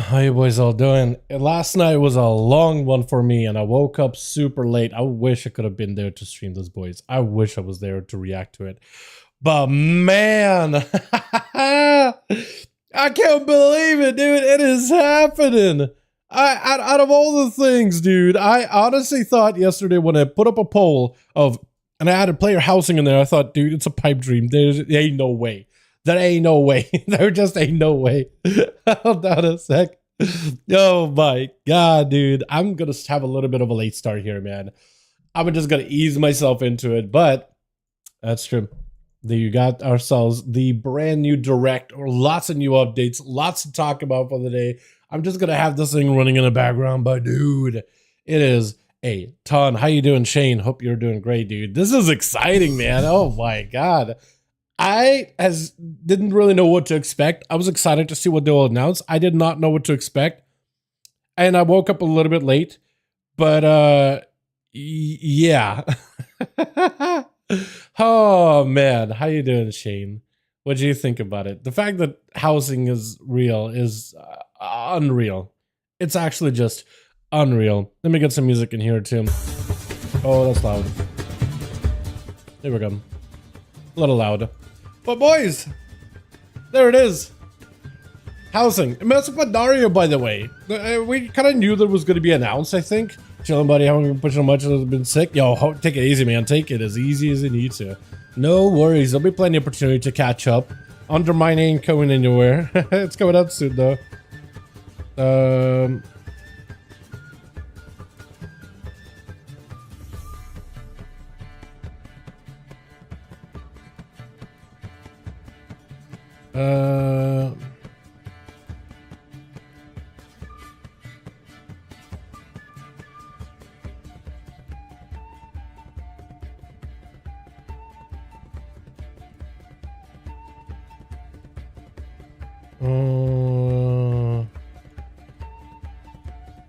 How you boys all doing? Last night was a long one for me and I woke up super late. I wish I could have been there to stream this, boys. I wish I was there to react to it. But man, I can't believe it, dude. It is happening. Out of all the things, dude, I honestly thought yesterday when I put up a poll of, and I added player housing in there, I thought, dude, it's a pipe dream. There ain't no way. There ain't no way. There just ain't no way. Hold on a sec. Oh my god, dude. I'm gonna have a little bit of a late start here, man. I'm just gonna ease myself into it, but that's true. You got ourselves the brand new Direct, or lots of new updates, lots to talk about for the day. I'm just gonna have this thing running in the background, but dude, it is a ton. How you doing, Shane? Hope you're doing great, dude. This is exciting, man. Oh my god. I didn't really know what to expect. I was excited to see what they will announce. I did not know what to expect. And I woke up a little bit late. But, yeah. Oh, man. How you doing, Shane? What do you think about it? The fact that housing is real is unreal. It's actually just unreal. Let me get some music in here, too. Oh, that's loud. There we go. A little loud. But boys, there it is. Housing. Motherboard, by the way. We kind of knew that was going to be announced, I think. Chilling, buddy. Haven't been pushing much. Has been sick. Yo, take it easy, man. Take it as easy as you need to. No worries. There'll be plenty of opportunity to catch up. Undermine ain't going anywhere. It's coming up soon, though.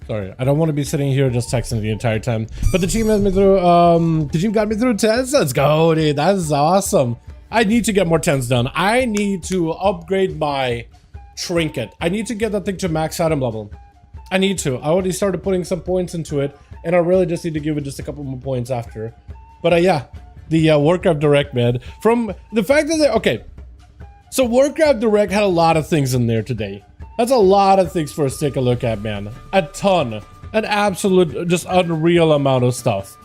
Sorry, I don't want to be sitting here just texting the entire time. But the team has me through, the team got me through 10s. Let's go, dude. That is awesome. I need to get more 10s done. I need to upgrade my trinket. I need to get that thing to max item level. I need to. I already started putting some points into it, and I really just need to give it just a couple more points after. But yeah, the Warcraft Direct, man. From the fact that they, okay, so Warcraft Direct had a lot of things in there today. That's a lot of things for us to take a look at, man. A ton. An absolute, just unreal amount of stuff.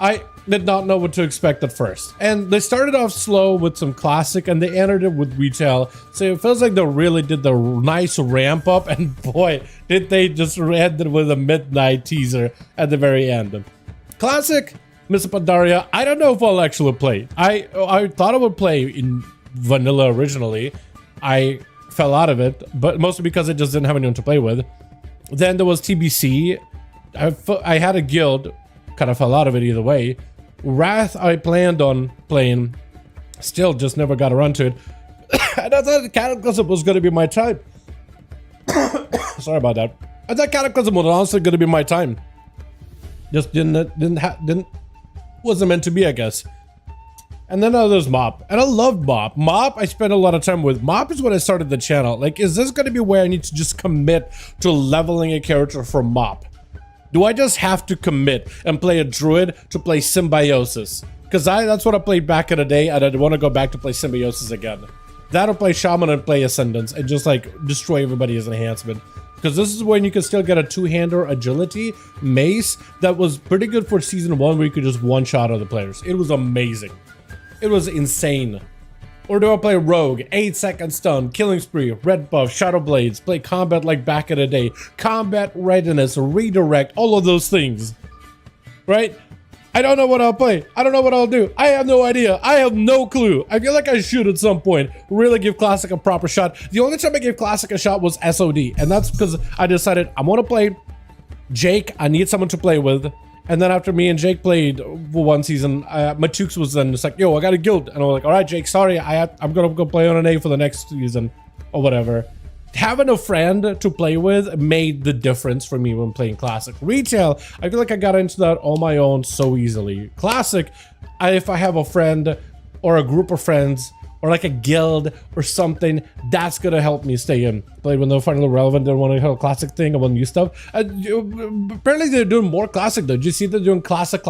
I did not know what to expect at first. And they started off slow with some classic and they ended it with retail. So it feels like they really did the nice ramp up, and boy, did they just end it with a midnight teaser at the very end. Classic, Motherboard, I don't know if I'll actually play. I thought I would play in vanilla originally. I fell out of it, but mostly because I just didn't have anyone to play with. Then there was TBC. I had a guild, kind of fell out of it either way. Wrath I planned on playing, still just never got around to it. And I thought Cataclysm was going to be my time. Sorry about that. I thought Cataclysm was honestly going to be my time. Just wasn't meant to be, I guess. And then there's Mop, and I loved Mop. Mop, I spent a lot of time with. Mop is when I started the channel. Like, is this going to be where I need to just commit to leveling a character from Mop? Do I just have to commit and play a druid to play Symbiosis? Because that's what I played back in the day, and I want to go back to play Symbiosis again. That'll play Shaman and play Ascendance, and just like destroy everybody as an enhancement. Because this is when you can still get a two-hander agility mace that was pretty good for season 1, where you could just one-shot other players. It was amazing. It was insane. Or do I play Rogue, 8-second stun, killing spree, red buff, shadow blades, play combat like back in the day, combat readiness, redirect, all of those things, right? I don't know what I'll play. I don't know what I'll do. I have no idea. I have no clue. I feel like I should at some point really give Classic a proper shot. The only time I gave Classic a shot was SOD, and that's because I decided I want to play Jake. I need someone to play with. And then after me and Jake played for one season, Mythic was then just like, yo, I got a guild. And I'm like, all right, Jake, sorry, I'm going to go play on NA for the next season or whatever. Having a friend to play with made the difference for me when playing Classic. Retail, I feel like I got into that on my own so easily. Classic, if I have a friend or a group of friends or like a guild or something, that's gonna help me stay in. Played when they're finally relevant, they want to have a classic thing, I want new stuff. Apparently they're doing more classic though. Did you see they're doing classic?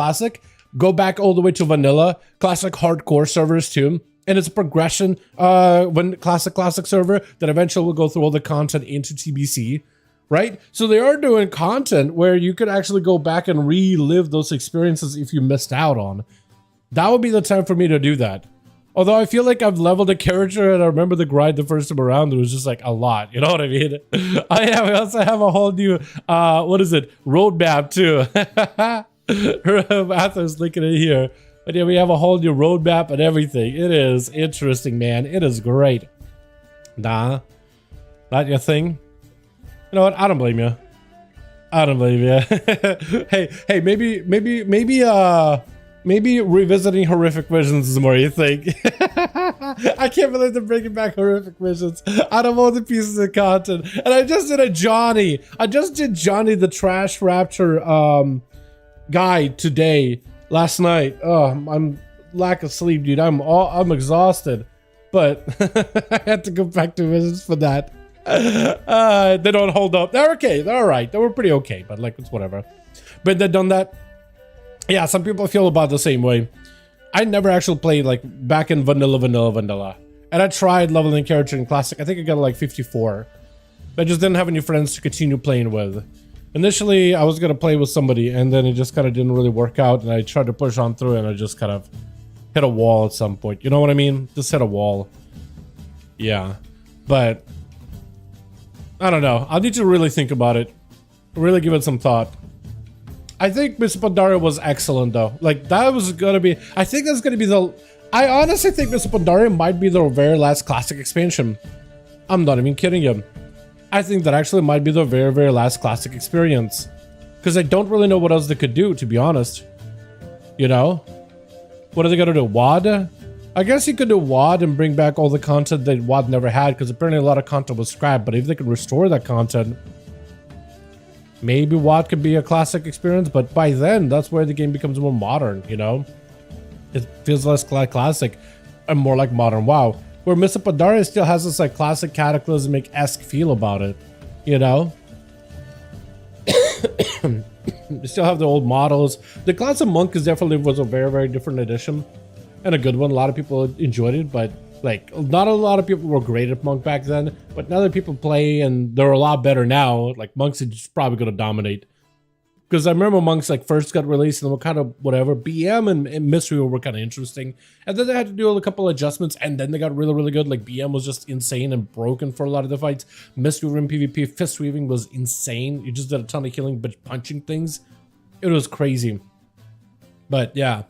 Go back all the way to vanilla, classic hardcore servers too. And it's a progression when classic server that eventually will go through all the content into TBC, right? So they are doing content where you could actually go back and relive those experiences if you missed out on. That would be the time for me to do that. Although I feel like I've leveled a character and I remember the grind the first time around, it was just like a lot, you know what I mean? I also have a whole new, roadmap too. Arthur's linking it here. But yeah, we have a whole new roadmap and everything. It is interesting, man. It is great. Nah, not your thing. You know what? I don't blame you. I don't blame you. hey, maybe revisiting Horrific Visions is more you think. I can't believe they're bringing back Horrific Visions out of all the pieces of content. And I just did a Johnny. I just did Johnny the Trash Rapture guide today. Last night, I'm lack of sleep, dude. I'm exhausted, but I had to go back to Visions for that. They don't hold up. They're okay. They're all right. They were pretty okay, but like it's whatever. But they've done that. Yeah, some people feel about the same way. I never actually played like back in vanilla, and I tried leveling character in classic. I think I got like 54. I just didn't have any friends to continue playing with. Initially, I was going to play with somebody, and then it just kind of didn't really work out, and I tried to push on through, and I just kind of hit a wall at some point. You know what I mean? Just hit a wall. Yeah. But, I don't know. I need to really think about it. Really give it some thought. I think Miss Pandaria was excellent, though. Like, that was going to be... I think that's going to be the... I honestly think Miss Pandaria might be the very last classic expansion. I'm not even kidding you. I think that actually might be the very, very last classic experience. Because I don't really know what else they could do, to be honest. You know? What are they gonna do? WoD? I guess you could do WoD and bring back all the content that WoD never had, because apparently a lot of content was scrapped, but if they could restore that content, maybe WoD could be a classic experience, but by then, that's where the game becomes more modern, you know? It feels less like classic and more like modern WoW. Where Mr. Pandaria still has this like classic cataclysmic-esque feel about it, you know? You still have the old models. The Class of Monk is definitely was a very, very different edition and a good one. A lot of people enjoyed it, but like not a lot of people were great at Monk back then. But now that people play and they're a lot better now, like Monks is probably going to dominate. Because I remember Monks like first got released and they were kind of whatever. BM and Mystery were kind of interesting. And then they had to do a couple adjustments and then they got really, really good. Like BM was just insane and broken for a lot of the fights. Mystery in PvP, Fist Weaving was insane. You just did a ton of killing but punching things. It was crazy. But yeah.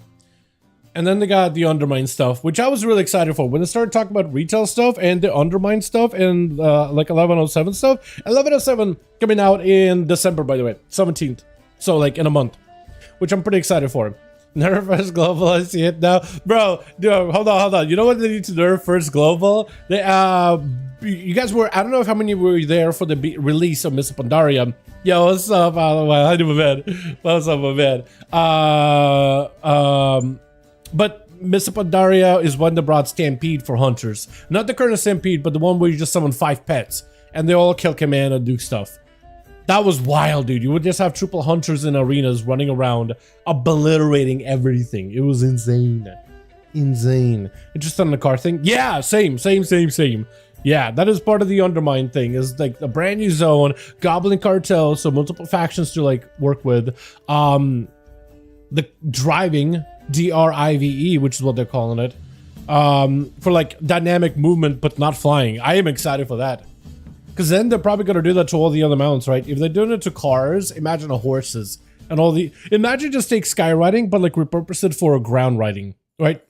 And then they got the Undermine stuff, which I was really excited for. When they started talking about retail stuff and the Undermine stuff and like 1107 stuff. 1107 coming out in December, by the way, 17th. So like in a month, which I'm pretty excited for. Nerf first global, I see it now. Bro, dude, hold on. You know what they need to nerf first global? They you guys were, I don't know how many were there for the release of Mr. Pandaria. Yo, what's up? Hi, my man. What's up, my man? But Mr. Pandaria is one that brought Stampede for hunters. Not the current Stampede, but the one where you just summon 5 pets and they all kill command and do stuff. That was wild, dude. You would just have triple hunters in arenas running around, obliterating everything. It was insane. Insane. Interested in the car thing? Yeah, same. Yeah, that is part of the Undermine thing. Is like a brand new zone, Goblin Cartel, so multiple factions to like work with. The driving, DRIVE, which is what they're calling it, for like dynamic movement but not flying. I am excited for that. Because then they're probably going to do that to all the other mounts, right? If they're doing it to cars, imagine horses and all the... Imagine just take sky riding, but like repurpose it for ground riding, right?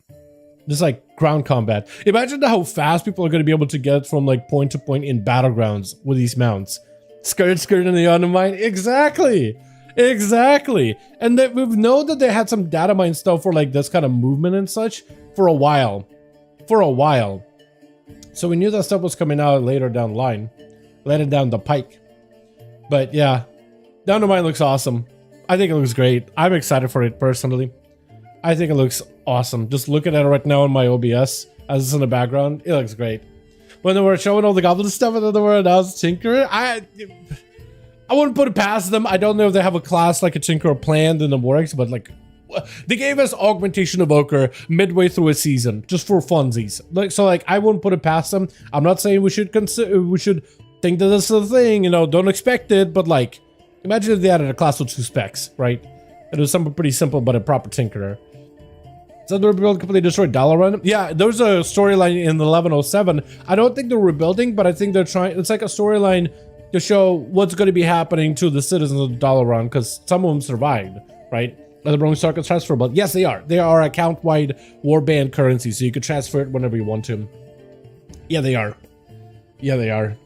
Just like ground combat. Imagine how fast people are going to be able to get from like point to point in battlegrounds with these mounts. Skirt in the Undermine. Exactly. And we've known that they had some data mine stuff for like this kind of movement and such for a while. So we knew that stuff was coming out later down the line. Let it down the pike. But yeah, the Undermine looks awesome. I think it looks great. I'm excited for it personally. I think it looks awesome. Just looking at it right now on my OBS, as it's in the background. It looks great. When they were showing all the goblin stuff and then they were announced Tinkerer, I wouldn't put it past them. I don't know if they have a class like a Tinkerer planned in the works, but like they gave us Augmentation Evoker midway through a season just for funsies. Like I wouldn't put it past them. I'm not saying we should think that this is a thing, you know, don't expect it, but like imagine if they added a class with 2 specs, right? It was something pretty simple but a proper Tinkerer. So they're rebuilding completely destroyed Dalaran. Yeah, there's a storyline in 1107. I don't think they're rebuilding, but I think they're trying. It's like a storyline to show what's going to be happening to the citizens of Dalaran, because some of them survived, right? Are the Bronze Circuits transferable? Yes, they are. They are account-wide warband currency, so you can transfer it whenever you want to. Yeah, they are. Yeah, they are.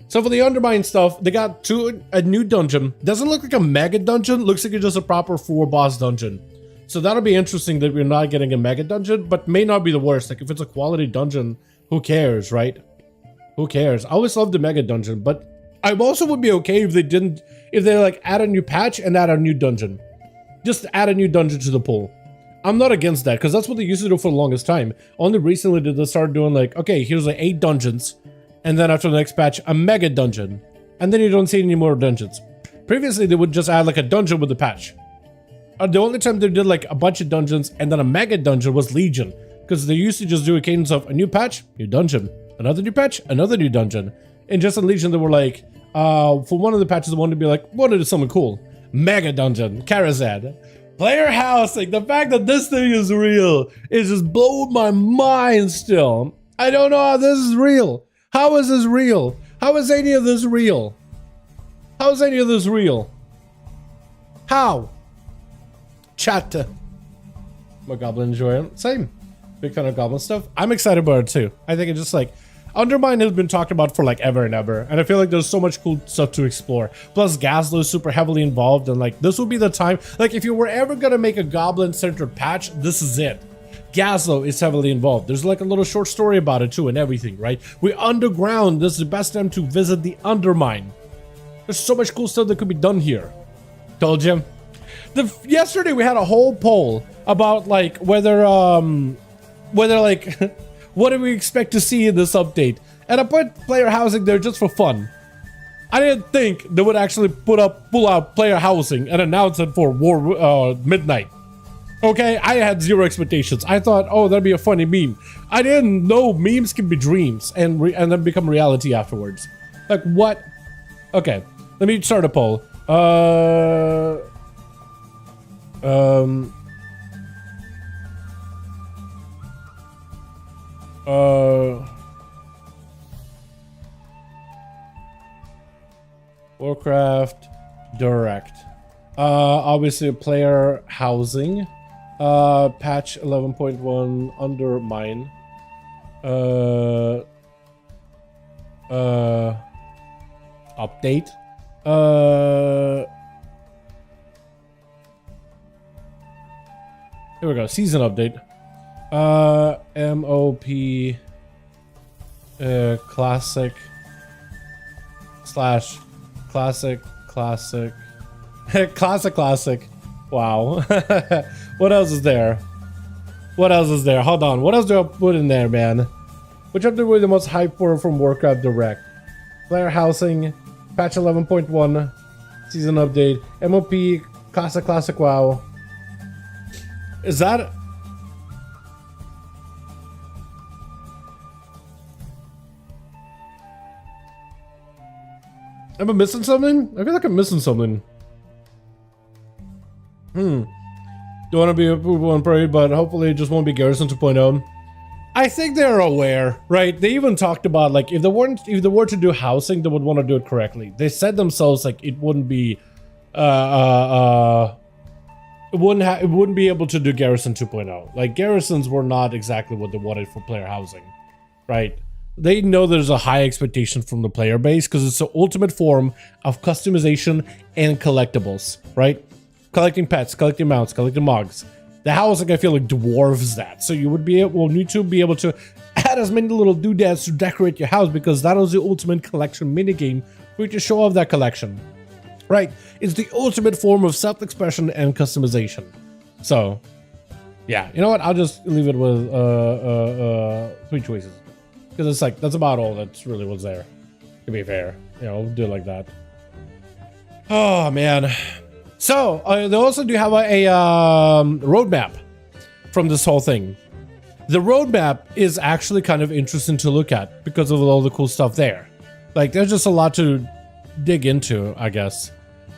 So for the Undermine stuff, they got a new dungeon. Doesn't look like a mega dungeon. Looks like it's just a proper 4-boss dungeon. So that'll be interesting that we're not getting a mega dungeon, but may not be the worst. Like if it's a quality dungeon, who cares, right? Who cares? I always loved the mega dungeon, but I also would be okay if they like add a new patch and add a new dungeon. Just add a new dungeon to the pool. I'm not against that, because that's what they used to do for the longest time. Only recently did they start doing like, okay, here's like 8 dungeons, and then after the next patch, a mega dungeon. And then you don't see any more dungeons. Previously, they would just add like a dungeon with the patch. The only time they did like a bunch of dungeons and then a mega dungeon was Legion, because they used to just do a cadence of a new patch, new dungeon, another new patch, another new dungeon. And just in Legion, they were like, for one of the patches, they wanted to be like, what is something cool? Mega dungeon, Karazad. Player housing, the fact that this thing is real is just blowing my mind still. I don't know how this is real. How is this real? How is any of this real? How is any of this real? How? Chat. My Goblin enjoyer. Same. Big fan of Goblin stuff. I'm excited about it too. I think it's just like Undermine has been talked about for like ever and ever, and I feel like there's so much cool stuff to explore. Plus Gazlo is super heavily involved, and like this will be the time. Like if you were ever gonna make a Goblin centered patch, this is it. Gazlo is heavily involved. There's like a little short story about it too and everything, right? We're underground. This is the best time to visit the Undermine. There's so much cool stuff that could be done here. Told you. Yesterday we had a whole poll about like whether like what do we expect to see in this update, and I put player housing there just for fun. I didn't think they would actually pull out player housing and announce it for midnight. Okay, I had zero expectations. I thought, oh, that'd be a funny meme. I didn't know memes can be dreams and then become reality afterwards. Like what? Okay, let me start a poll. Warcraft Direct. Obviously player housing. Patch 11.1 Undermine. Update. Here we go. Season update. MOP classic classic. Wow. What else is there? What else is there? Hold on. What else do I put in there, man? Which update were the most hyped for from Warcraft Direct? Player housing, patch 11.1, season update, MOP, classic, wow. Is that... Am I missing something? I feel like I'm missing something. Don't want to be a poo-poo and pray, but hopefully it just won't be Garrison 2.0. I think they're aware, right? They even talked about like if they were to do housing, they would want to do it correctly. They said themselves like it wouldn't be it wouldn't be able to do Garrison 2.0. Like Garrisons were not exactly what they wanted for player housing, right? They know there's a high expectation from the player base because it's the ultimate form of customization and collectibles, right? Collecting pets, collecting mounts, collecting mogs. The housing, I feel like, dwarfs that. So you would need to be able to add as many little doodads to decorate your house because that is the ultimate collection minigame where you can show off that collection, right? It's the ultimate form of self-expression and customization. So, Yeah, you know what? I'll just leave it with 3 choices. Because it's like, that's about all that's really was there. To be fair. You know, do it like that. Oh, man. So, they also do have a roadmap from this whole thing. The roadmap is actually kind of interesting to look at because of all the cool stuff there. Like, there's just a lot to dig into, I guess.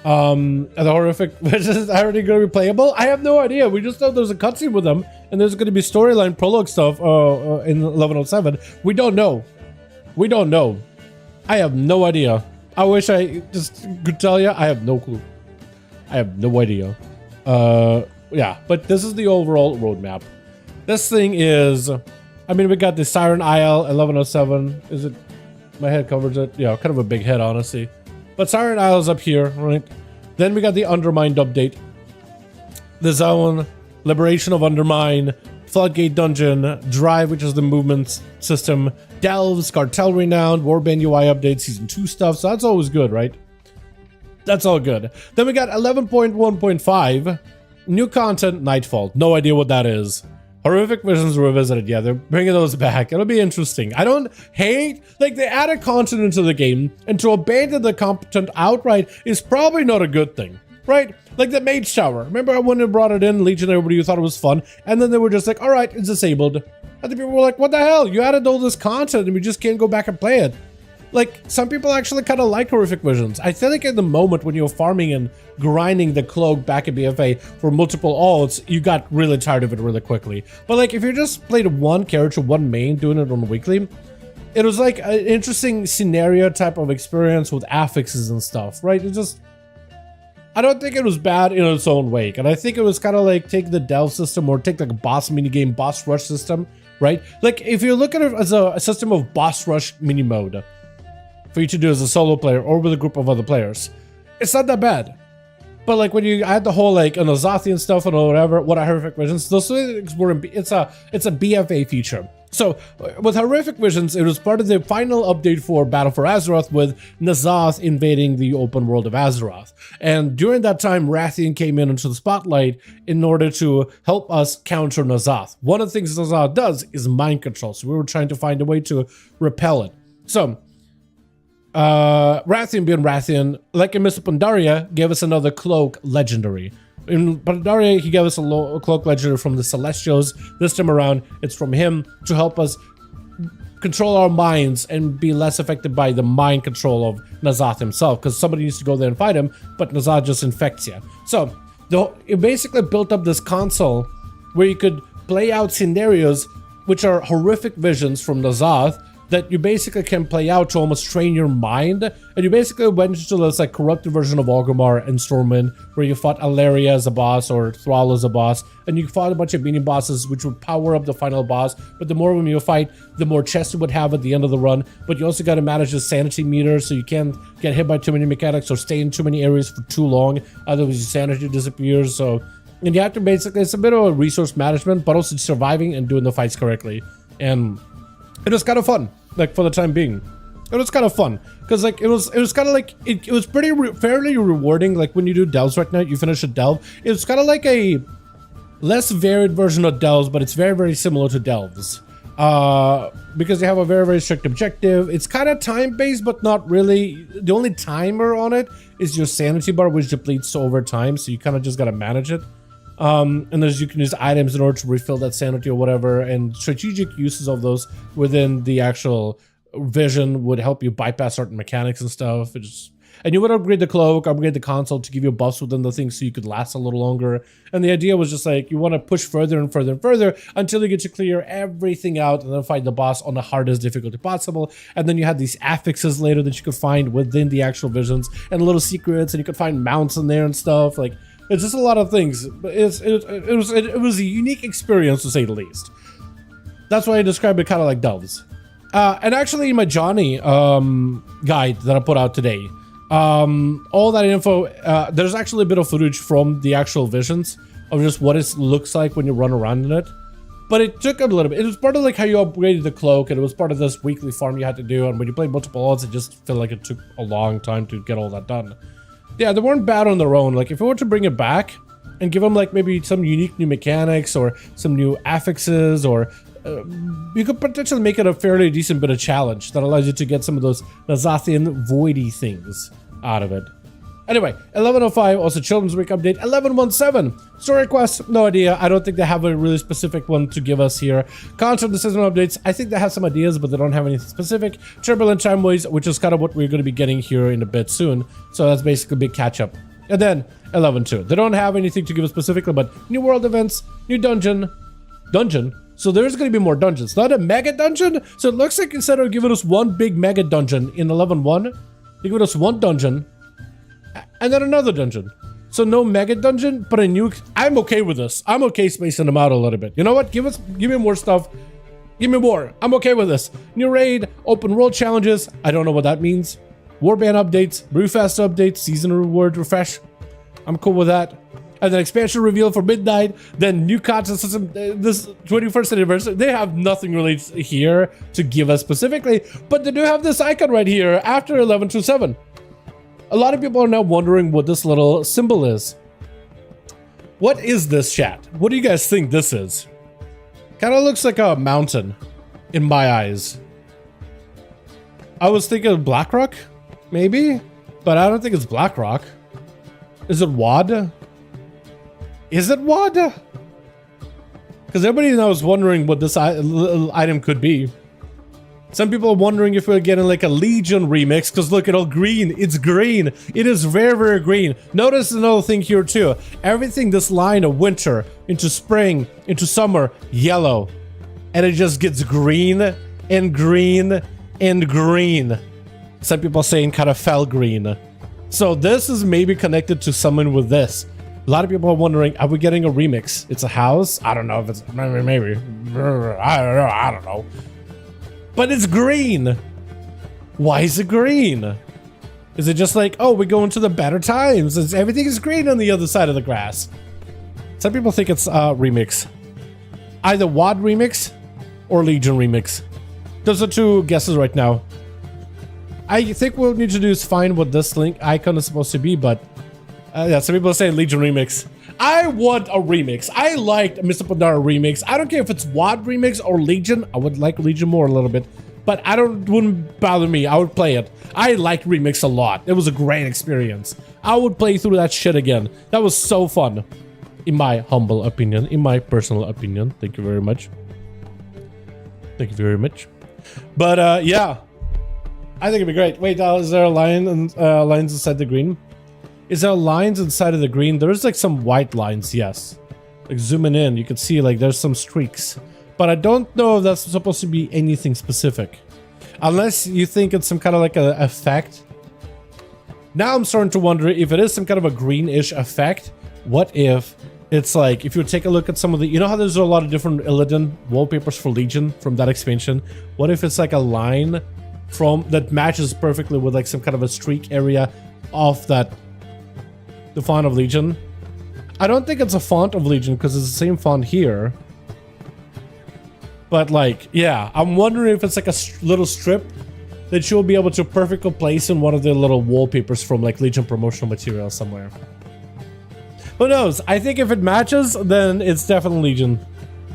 Are the horrific visions already going to be playable? I have no idea. We just know there's a cutscene with them, and there's going to be storyline prologue stuff in 1107. We don't know. We don't know. I have no idea. I wish I just could tell you. I have no clue. I have no idea. Yeah, but this is the overall roadmap. This thing is, I mean, we got the Siren Isle 1107. Is it? My head covers it. Yeah, kind of a big head, honestly. But Siren Isle is up here, right? Then we got the Undermine update. The Zone, Liberation of Undermine, Floodgate Dungeon, Drive, which is the movement system, Delves, Cartel Renowned, Warband UI update, Season 2 stuff. So that's always good, right? That's all good. Then we got 11.1.5, new content, Nightfall. No idea what that is. Horrific Visions Revisited. Yeah, they're bringing those back. It'll be interesting. I don't hate, like, they added content into the game, and to abandon the content outright is probably not a good thing, right? Like the Mage Tower. Remember when they brought it in, Legion, everybody thought it was fun, and then they were just like, all right, it's disabled. And the people were like, what the hell? You added all this content and we just can't go back and play it. Like, some people actually kind of like Horrific Visions. I feel like in the moment when you're farming and grinding the cloak back in BFA for multiple alts, you got really tired of it really quickly. But like, if you just played one character, one main, doing it on weekly, it was like an interesting scenario type of experience with affixes and stuff, right? It just, I don't think it was bad in its own wake. And I think it was kind of like take the delve system or take like a boss minigame, boss rush system, right? Like, if you look at it as a system of boss rush mini mode, for you to do as a solo player or with a group of other players, it's not that bad. But like when you add the whole like Anazathian stuff and whatever, what are Horrific Visions, those things were it's a BFA feature. So with Horrific Visions, it was part of the final update for Battle for Azeroth with N'Zoth invading the open world of Azeroth. And during that time, Rathian came into the spotlight in order to help us counter N'Zoth. One of the things N'Zoth does is mind control, so we were trying to find a way to repel it. So Rathian being Rathian, like in Mr. Pandaria, gave us another cloak legendary. In Pandaria, he gave us a cloak legendary from the Celestials. This time around, it's from him to help us control our minds and be less affected by the mind control of N'Zoth himself, because somebody needs to go there and fight him, but N'Zoth just infects you. So, it basically built up this console where you could play out scenarios which are horrific visions from N'Zoth that you basically can play out to almost train your mind. And you basically went into this like corrupted version of Orgrimmar and Stormwind, where you fought Alaria as a boss or Thrall as a boss, and you fought a bunch of mini bosses which would power up the final boss. But the more when you fight, the more chests you would have at the end of the run. But you also got to manage the sanity meter, so you can't get hit by too many mechanics or stay in too many areas for too long, otherwise your sanity disappears. So, and you have to basically, it's a bit of a resource management, but also surviving and doing the fights correctly. And it was kind of fun, like for the time being. It was kind of fun because like it was kind of like it was pretty fairly rewarding. Like when you do delves right now, you finish a delve. It was kind of like a less varied version of delves, but it's very similar to delves because they have a very strict objective. It's kind of time based, but not really. The only timer on it is your sanity bar, which depletes over time, so you kind of just gotta manage it. And you can use items in order to refill that sanity or whatever, and strategic uses of those within the actual vision would help you bypass certain mechanics and stuff. And you would upgrade the cloak, upgrade the console to give you buffs within the thing so you could last a little longer. And the idea was just like you want to push further and further and further until you get to clear everything out and then fight the boss on the hardest difficulty possible. And then you had these affixes later that you could find within the actual visions and little secrets, and you could find mounts in there and stuff. Like, it's just a lot of things. But it was a unique experience, to say the least. That's why I describe it kind of like delves. And actually, in my Johnny guide that I put out today, all that info, there's actually a bit of footage from the actual visions of just what it looks like when you run around in it. But it took a little bit. It was part of like how you upgraded the cloak, and it was part of this weekly farm you had to do. And when you played multiple odds, it just felt like it took a long time to get all that done. Yeah, they weren't bad on their own. Like, if we were to bring it back, and give them like maybe some unique new mechanics or some new affixes, or you could potentially make it a fairly decent bit of challenge that allows you to get some of those Nazathian voidy things out of it. Anyway, 11.05, also Children's Week update. 11.17, story quest, no idea. I don't think they have a really specific one to give us here. Content decision updates, I think they have some ideas, but they don't have anything specific. Turbulent Time Waves, which is kind of what we're going to be getting here in a bit soon. So that's basically a big catch up. And then 11.2, they don't have anything to give us specifically, but new world events, new dungeon. So there's going to be more dungeons, not a mega dungeon. So it looks like instead of giving us one big mega dungeon in 11.1, they give us one dungeon and then another dungeon. So no mega dungeon, but a new. I'm okay with this. I'm okay spacing them out a little bit. You know what? Give me more stuff. Give me more. I'm okay with this. New raid, open world challenges. I don't know what that means. Warband updates, Brewfest updates, season reward refresh. I'm cool with that. And then expansion reveal for midnight. Then new content system. This 21st anniversary. They have nothing really here to give us specifically, but they do have this icon right here after 11.27. A lot of people are now wondering what this little symbol is. What is this, chat? What do you guys think this is? Kind of looks like a mountain in my eyes. I was thinking of Blackrock, maybe, but I don't think it's Blackrock. Is it WAD? Is it WAD? Because everybody now is wondering what this item could be. Some people are wondering if we're getting like a Legion remix, because look at all green. It's green. It is very, very green. Notice another thing here too. Everything this line of winter into spring, into summer, yellow. And it just gets green and green and green. Some people are saying kind of fell green. So this is maybe connected to someone with this. A lot of people are wondering, are we getting a remix? It's a house? I don't know if it's maybe. I don't know. But it's green. Why is it green? Is it just like, oh, we're going to the better times? Everything is green on the other side of the grass. Some people think it's a remix. Either WAD remix or Legion remix. Those are two guesses right now. I think what we'll need to do is find what this link icon is supposed to be, but yeah, some people are saying Legion remix. I want a remix. I liked Mr. Pandara remix. I don't care if it's WAD remix or Legion. I would like Legion more a little bit, but wouldn't bother me. I would play it. I liked remix a lot. It was a great experience. I would play through that shit again. That was so fun. In my humble opinion, in my personal opinion. Thank you very much. Thank you very much. But yeah, I think it'd be great. Wait, is there a line and lines inside the green? Is there lines inside of the green? There's like some white lines, yes. Like zooming in, you can see like there's some streaks. But I don't know if that's supposed to be anything specific. Unless you think it's some kind of like a effect. Now I'm starting to wonder if it is some kind of a greenish effect. What if it's like, if you take a look at some of the, you know how there's a lot of different Illidan wallpapers for Legion from that expansion? What if it's like a line from that matches perfectly with like some kind of a streak area of that, the font of Legion? I don't think it's a font of Legion because it's the same font here. But like, yeah, I'm wondering if it's like a little strip that you'll be able to perfectly place in one of the little wallpapers from like Legion promotional material somewhere. Who knows? I think if it matches, then it's definitely Legion.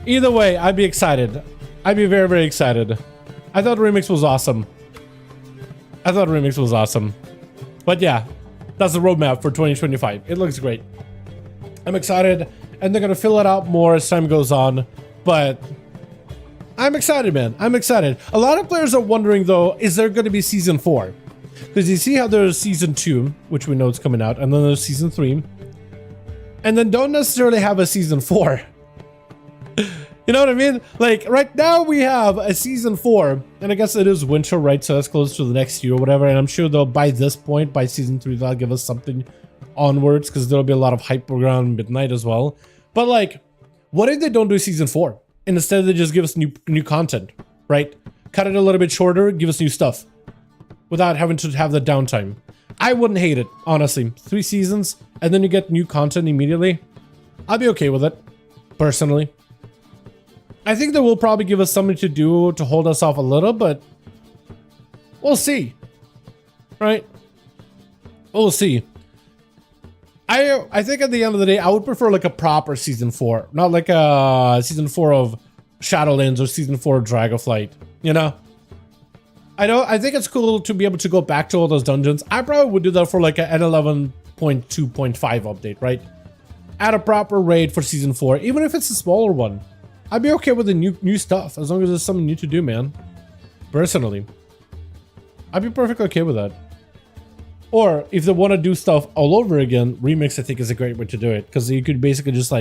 Either way, I'd be excited. I'd be very, very excited. I thought Remix was awesome. But yeah, that's the roadmap for 2025. It looks great. I'm excited, and they're gonna fill it out more as time goes on, but I'm excited, man. I'm excited. A lot of players are wondering, though, is there gonna be Season 4? Because you see how there's Season 2, which we know is coming out, and then there's Season 3, and then don't necessarily have a Season 4. You know what I mean? Like, right now we have a Season 4, and I guess it is winter, right? So that's close to the next year or whatever, and I'm sure, though, by this point, by Season 3, they'll give us something onwards, because there'll be a lot of hype around midnight as well. But, like, what if they don't do Season 4? And instead they just give us new content, right? Cut it a little bit shorter, give us new stuff, without having to have the downtime. I wouldn't hate it, honestly. 3 seasons, and then you get new content immediately. I'd be okay with it, personally. I think they will probably give us something to do to hold us off a little, but we'll see, right? We'll see. I think at the end of the day, I would prefer like a proper season 4, not like a season 4 of Shadowlands or season 4 of Dragonflight, you know? I think it's cool to be able to go back to all those dungeons. I probably would do that for like an 11.2.5 update, right? Add a proper raid for season 4, even if it's a smaller one. I'd be okay with the new stuff as long as there's something new to do, man. Personally, I'd be perfectly okay with that. Or if they want to do stuff all over again, Remix I think is a great way to do it, because you could basically just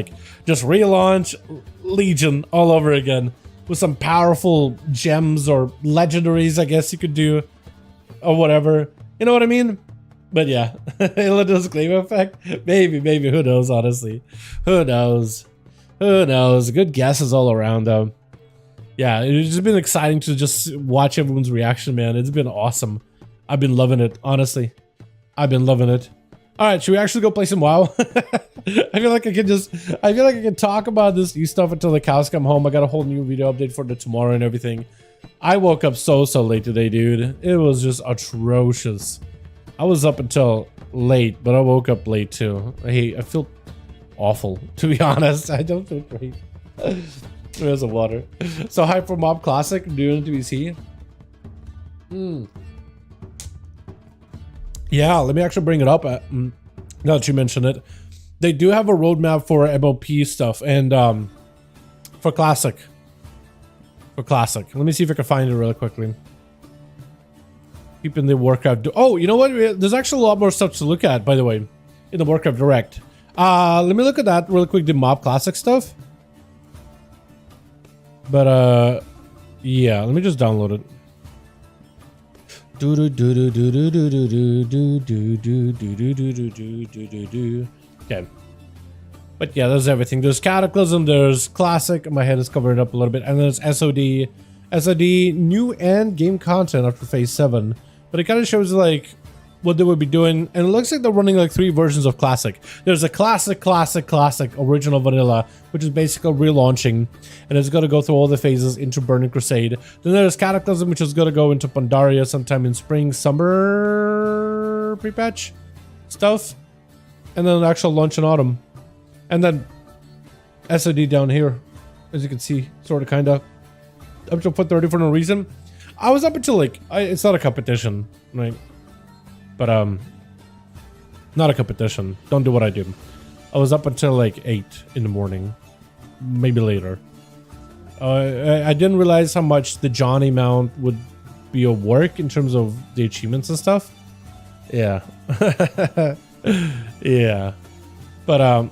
relaunch Legion all over again with some powerful gems or legendaries, I guess you could do, or whatever. You know what I mean? But yeah, a disclaimer effect. Maybe, who knows, honestly. Who knows? Who knows? Good guesses all around, though. Yeah, it's just been exciting to just watch everyone's reaction, man. It's been awesome. I've been loving it, honestly. I've been loving it. All right, should we actually go play some WoW? I feel like I can talk about this new stuff until the cows come home. I got a whole new video update for tomorrow and everything. I woke up so late today, dude. It was just atrocious. I was up until late, but I woke up late too. I feel awful, to be honest. I don't feel great. There's some water. So Hyper Mob Classic, doing TBC. Yeah, let me actually bring it up. Now that you mention it, they do have a roadmap for MLP stuff and for Classic. Let me see if I can find it really quickly. Keeping the Warcraft. Oh, you know what? There's actually a lot more stuff to look at, by the way, in the Warcraft Direct. Let me look at that real quick. The Mob Classic stuff. But yeah, let me just download it. Okay. But yeah, there's everything. There's Cataclysm, there's Classic, my head is covered up a little bit, and there's SOD. SOD, new end game content after phase 7. But it kind of shows like what they would be doing, and it looks like they're running like 3 versions of Classic. There's a Classic, Original Vanilla, which is basically relaunching, and it's going to go through all the phases into Burning Crusade. Then there's Cataclysm, which is going to go into Pandaria sometime in spring, summer pre-patch stuff, and then an actual launch in autumn. And then SOD down here, as you can see, sort of, kind of. Up to put 30 for no reason. I was up until like, it's not a competition, right? But not a competition. Don't do what I do. I was up until like 8 in the morning, maybe later. I didn't realize how much the Johnny mount would be a work in terms of the achievements and stuff. Yeah. Yeah. But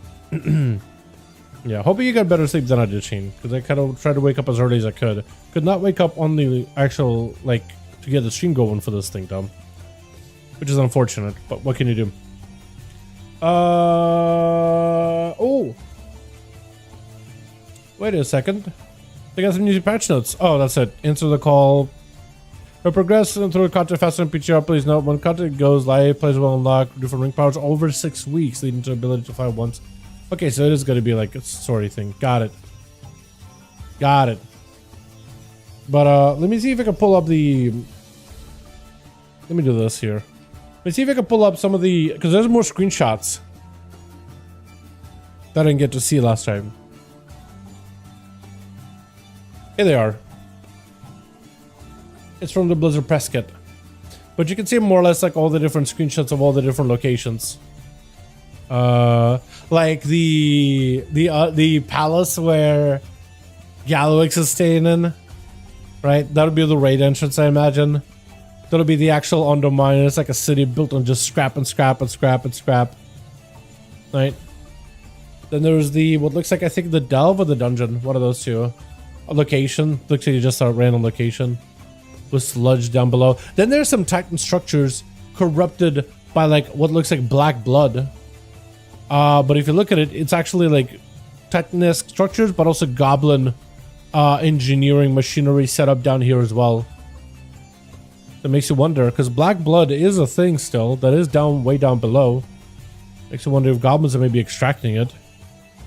yeah, hoping you got better sleep than I did, Shane, because I kind of tried to wake up as early as I could. Could not wake up on the actual, like, to get the stream going for this thing, though. Which is unfortunate, but what can you do? Oh! Wait a second. They got some new patch notes. Oh, that's it. Answer the call. Progress through the content faster than PTR. Please note, when content goes live, players will unlock different ring powers over 6 weeks, leading to the ability to fight once. Okay, so it is going to be like a story thing. Got it. Got it. But let me see if I can pull up the... Let me do this here. Let me see if I can pull up some of the... Because there's more screenshots that I didn't get to see last time. Here they are. It's from the Blizzard press kit. But you can see more or less like all the different screenshots of all the different locations. Like the palace where Galwix is staying in. Right? That'll be the raid entrance, I imagine. That'll be the actual Undermine. It's like a city built on just scrap and scrap and scrap and scrap. Right? Then there's the, what looks like, I think, the delve or the dungeon. One of those two. A location. Looks like just a random location. With sludge down below. Then there's some Titan structures corrupted by like what looks like black blood. But if you look at it, it's actually like Titanesque structures, but also goblin engineering machinery set up down here as well. That makes you wonder, because black blood is a thing still that is down way down below. Makes you wonder if goblins are maybe extracting it.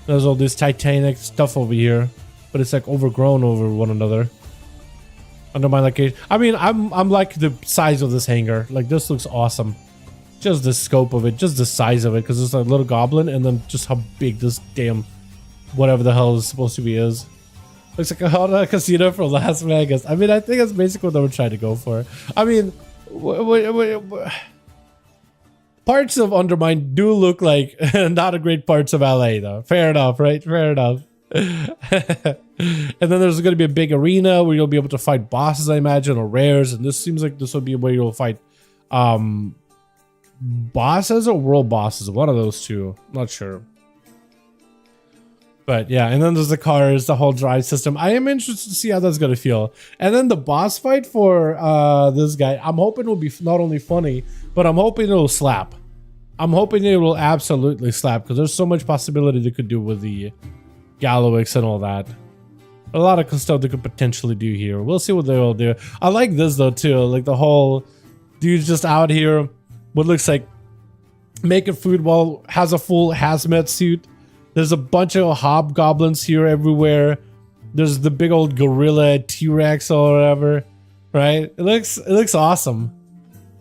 There's all this titanic stuff over here, but it's like overgrown over one another. Undermine location. I mean, I'm like the size of this hangar. Like, this looks awesome. Just the scope of it, just the size of it, because it's a little goblin, and then just how big this damn whatever the hell is supposed to be is. Looks like a Honda casino from Las Vegas. I mean, I think that's basically what they were trying to go for. I mean, parts of Undermine do look like not a great parts of LA, though. Fair enough, right? Fair enough. And then there's going to be a big arena where you'll be able to fight bosses, I imagine, or rares. And this seems like this would be where you'll fight bosses or world bosses. One of those two. Not sure. But yeah, and then there's the cars, the whole drive system. I am interested to see how that's going to feel. And then the boss fight for this guy, I'm hoping it will be not only funny, but I'm hoping it will slap. I'm hoping it will absolutely slap, because there's so much possibility they could do with the Gallowix and all that. A lot of stuff they could potentially do here. We'll see what they will do. I like this though too, like the whole dude's just out here, what looks like making food while has a full hazmat suit. There's a bunch of hobgoblins here everywhere. There's the big old gorilla T-Rex or whatever, right? It looks awesome.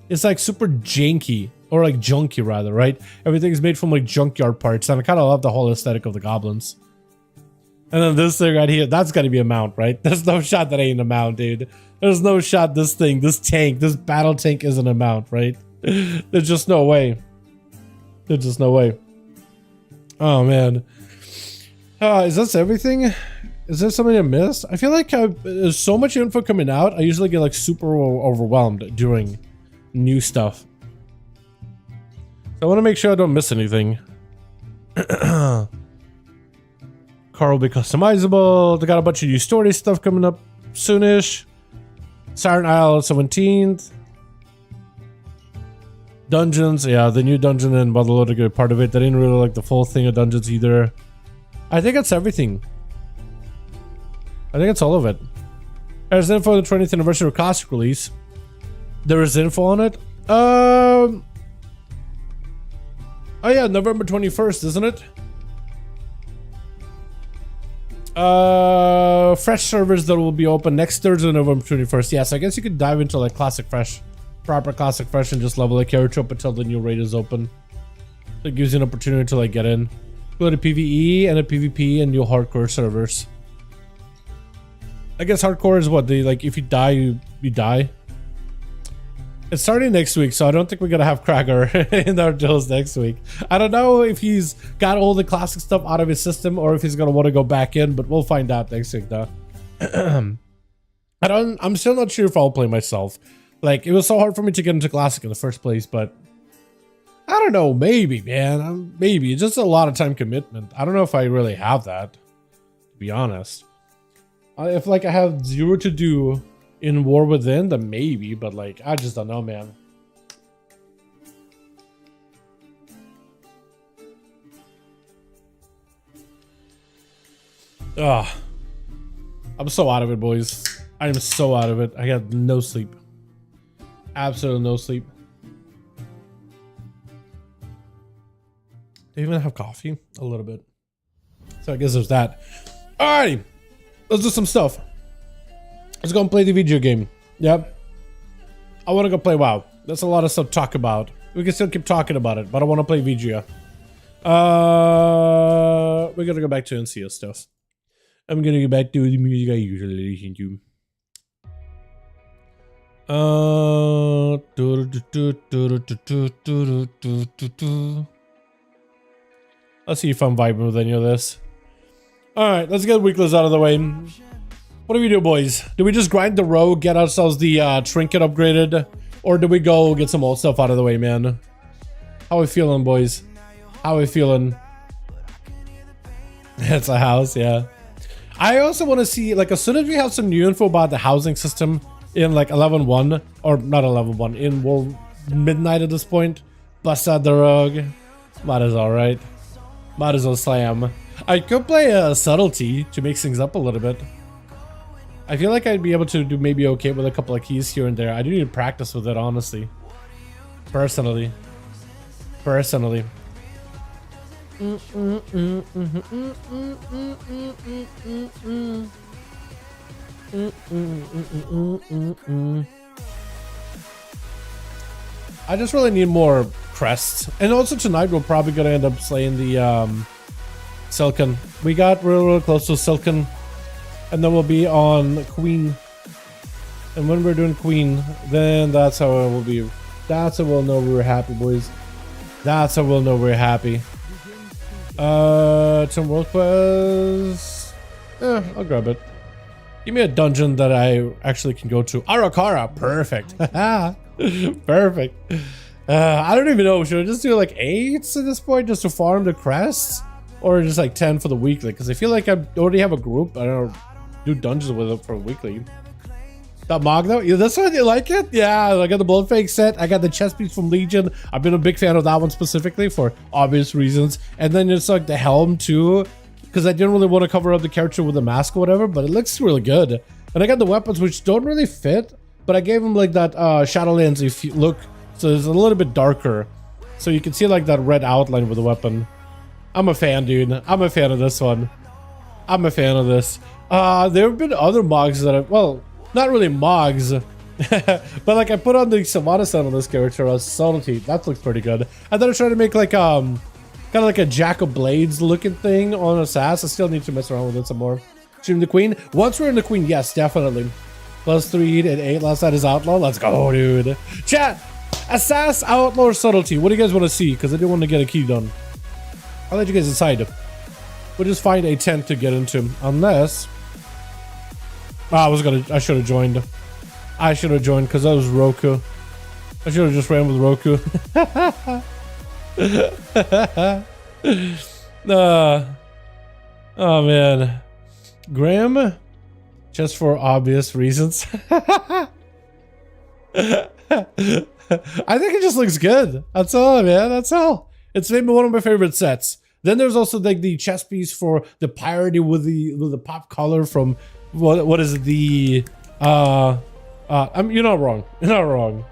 It's like super janky, or like junky rather, right? Everything's made from like junkyard parts, and I kind of love the whole aesthetic of the goblins. And then this thing right here, that's got to be a mount, right? There's no shot that ain't a mount, dude. There's no shot this thing, this tank, this battle tank isn't a mount, right? There's just no way. There's just no way. Oh man, is this everything? Is there something I missed? I feel like there's so much info coming out. I usually get like super overwhelmed during new stuff. So I want to make sure I don't miss anything. Car will be customizable. They got a bunch of new story stuff coming up soonish. Siren Isle 17th. Dungeons, yeah, the new dungeon and Motherboard are a good part of it. I didn't really like the full thing of dungeons either. I think that's everything. I think it's all of it. There's info on the 20th anniversary of Classic release. There is info on it. Oh yeah, November 21st, isn't it? Fresh servers that will be open next Thursday, November 21st. Yes, I guess you could dive into like Classic Fresh. Proper Classic Fresh and just level a character up until the new raid is open. It gives you an opportunity to like get in. Go to PvE and a PvP and new hardcore servers. I guess hardcore is what they like. If you die, you die. It's starting next week, so I don't think we're gonna have Cracker in our Duels next week. I don't know if he's got all the classic stuff out of his system or if he's gonna want to go back in, but we'll find out next week though. I'm still not sure if I'll play myself. Like, it was so hard for me to get into Classic in the first place, but I don't know, maybe, man. Maybe. It's just a lot of time commitment. I don't know if I really have that, to be honest. If, like, I have zero to do in War Within, then maybe, but, like, I just don't know, man. Ugh. I'm so out of it, boys. I am so out of it. I got no sleep. Absolutely no sleep. Do you even have coffee? A little bit. So I guess there's that. Alrighty. Let's do some stuff. Let's go and play the video game. Yep. I want to go play WoW. That's a lot of stuff to talk about. We can still keep talking about it, but I want to play VGA. We're going to go back to NCO stuff. I'm going to go back to the music I usually listen to. Let's see if I'm vibing with any of this. Alright, let's get weeklies out of the way. What do we do, boys? Do we just grind the row, get ourselves the trinket upgraded? Or do we go get some old stuff out of the way, man? How we feeling, boys? How we feeling? It's a house, yeah. I also want to see, like, as soon as we have some new info about the housing system in, like, 11.1, or not 11.1, in World Midnight at this point, bust out the rug. Might as well, right? Might as well slam. I could play a Subtlety to mix things up a little bit. I feel like I'd be able to do maybe okay with a couple of keys here and there. I do need to practice with it, honestly. Personally. I just really need more crests. And also tonight we're probably gonna end up slaying the Silken. We got real close to Silken, and then we'll be on Queen. And when we're doing Queen, then that's how it will be. That's how we'll know we're happy, boys. That's how we'll know we're happy. Some world quest. I'll grab it. Give me a dungeon that I actually can go to. Arakara, perfect. Perfect. I don't even know. Should I just do like 8 at this point just to farm the crests, or just like 10 for the weekly? Because I feel like I already have a group. I don't do dungeons with it for a weekly. That Mog though, yeah, that's why you like it. Yeah, I got the Blood Fake set. I got the chest piece from Legion. I've been a big fan of that one specifically for obvious reasons. And then it's like the helm too, because I didn't really want to cover up the character with a mask or whatever, but it looks really good. And I got the weapons which don't really fit, but I gave them like that Shadowlands if you look, so it's a little bit darker, so you can see like that red outline with the weapon. I'm a fan, dude. I'm a fan of this one. I'm a fan of this. There have been other mods that I, well, not really mods, but like I put on the Savannah set on this character as Subtlety. That looks pretty good. And then I tried to make like kind of like a Jack of Blades looking thing on ASUS. I still need to mess around with it some more. Stream the Queen. Once we're in the Queen, yes, definitely. +3 and 8. Last night is Outlaw. Let's go, dude. Chat. ASUS, Outlaw, or Subtlety. What do you guys want to see? Because I do want to get a key done. I'll let you guys decide. We'll just find a tent to get into, unless. I should have joined. I should have joined because that was Roku. I should have just ran with Roku. Oh man. Graham, just for obvious reasons. I think it just looks good. That's all, man. That's all. It's maybe one of my favorite sets. Then there's also like the chest piece for the Piracy with the pop color from what is it, the you're not wrong. You're not wrong.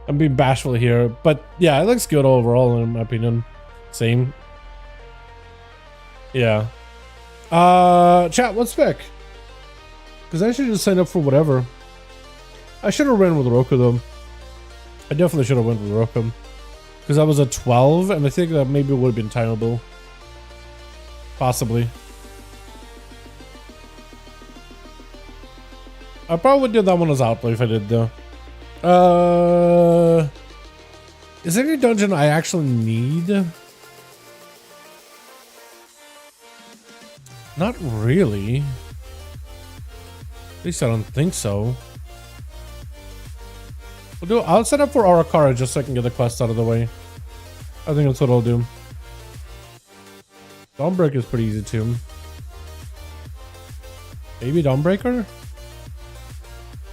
I'm being bashful here, but yeah, it looks good overall in my opinion. Same. Yeah. Chat, what's spec? Because I should just sign up for whatever. I should have ran with Roku though. I definitely should have went with Roku. Because I was at 12, and I think that maybe would have been timeable. Possibly. I probably would do that one as outplay if I did though. Is there any dungeon I actually need? Not really. At least I don't think so. I'll set up for Arakara just so I can get the quest out of the way. I think that's what I'll do. Dawnbreaker is pretty easy too. Maybe Dawnbreaker?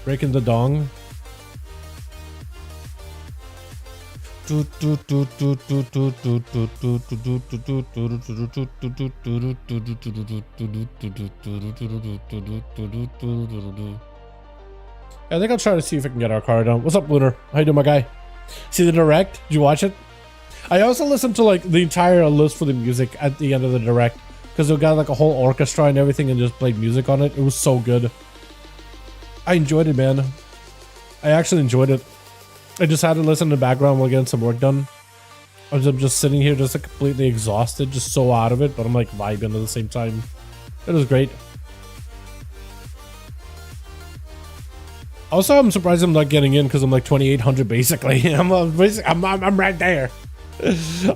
Breaking the dong. I think I'll try to see if I can get our car done. What's up, Lunar? How you doing, my guy? See the direct? Did you watch it? I also listened to like the entire list for the music at the end of the direct because they got like a whole orchestra and everything and just played music on it. It was so good. I enjoyed it, man. I actually enjoyed it. I just had to listen in the background while getting some work done. I'm just sitting here just like completely exhausted, just so out of it, but I'm like vibing at the same time. It was great. Also, I'm surprised I'm not getting in because I'm like 2,800 basically. I'm right there.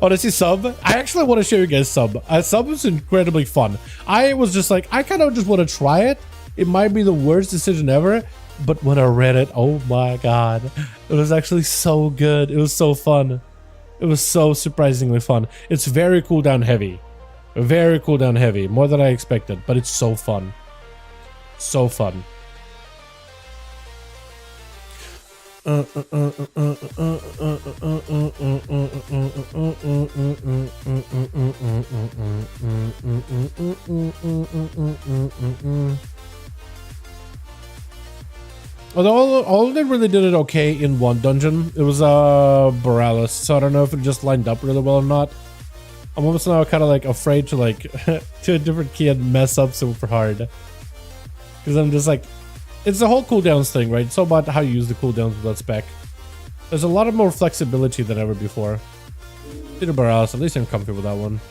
Honestly, sub. I actually want to show you guys sub. Sub was incredibly fun. I was just like, I kind of just want to try it. It might be the worst decision ever, but when I read it, oh my god, it was actually so good. It was so fun. It was so surprisingly fun. It's very cooldown heavy. Very cooldown heavy. More than I expected, but it's so fun. So fun. Although all of them really did it okay in one dungeon. It was Borealis, so I don't know if it just lined up really well or not. I'm almost now kind of like afraid to like to a different key and mess up super hard, because I'm just like, it's the whole cooldowns thing, right? It's all about how you use the cooldowns with that spec. There's a lot of more flexibility than ever before. Peterborough House, at least I'm comfy with that one.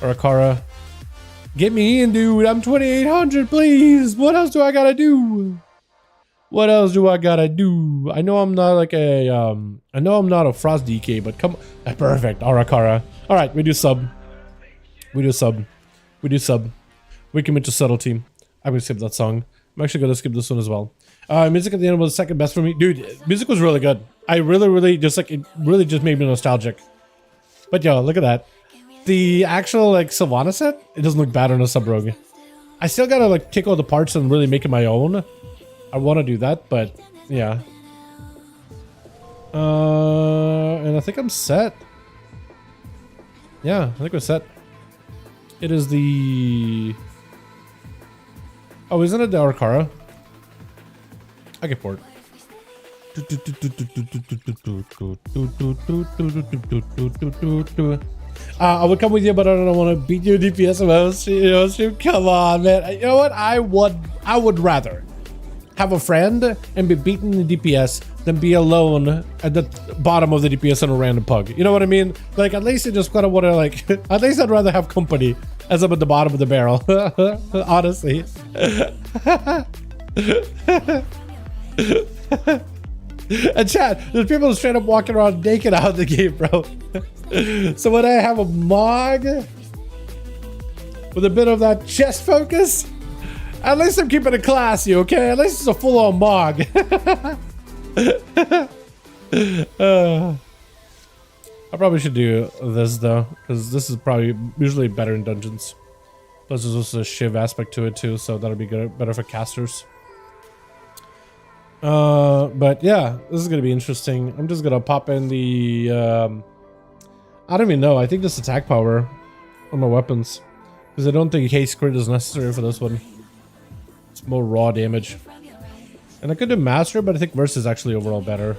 Or Akara. Get me in, dude. I'm 2800, please. What else do I gotta do? What else do I gotta do? I know I'm not like a I know I'm not a Frost DK, but come on. Perfect. Arakara. Alright, we do sub. We do sub. We do sub. We commit to Subtlety. I'm gonna skip that song. I'm actually gonna skip this one as well. Music at the end was second best for me. Dude, music was really good. I really just like, it really just made me nostalgic. But yo, look at that. The actual like Sylvana set, it doesn't look bad on a sub rogue. I still gotta like take all the parts and really make it my own. I want to do that, but yeah. And I think I'm set. Yeah, I think we're set. It is the... Oh, isn't it the Arakara? I get bored. I would come with you, but I don't want to beat you DPS stream. Come on, man. You know what? I would rather have a friend and be beaten in DPS than be alone at the bottom of the DPS on a random pug. You know what I mean? Like, at least I just kind of want to, like, at least I'd rather have company as I'm at the bottom of the barrel. Honestly. And chat, there's people straight up walking around naked out of the game, bro. So when I have a Mog with a bit of that chest focus, at least I'm keeping it classy, okay? At least it's a full-on Mog. I probably should do this though, because this is probably usually better in dungeons. Plus there's also a shiv aspect to it too, so that'll be good, better for casters. But yeah, this is gonna be interesting. I'm just gonna pop in the I don't even know. I think this attack power on my weapons, because I don't think haste crit is necessary for this one. It's more raw damage, and I could do master, but I think verse is actually overall better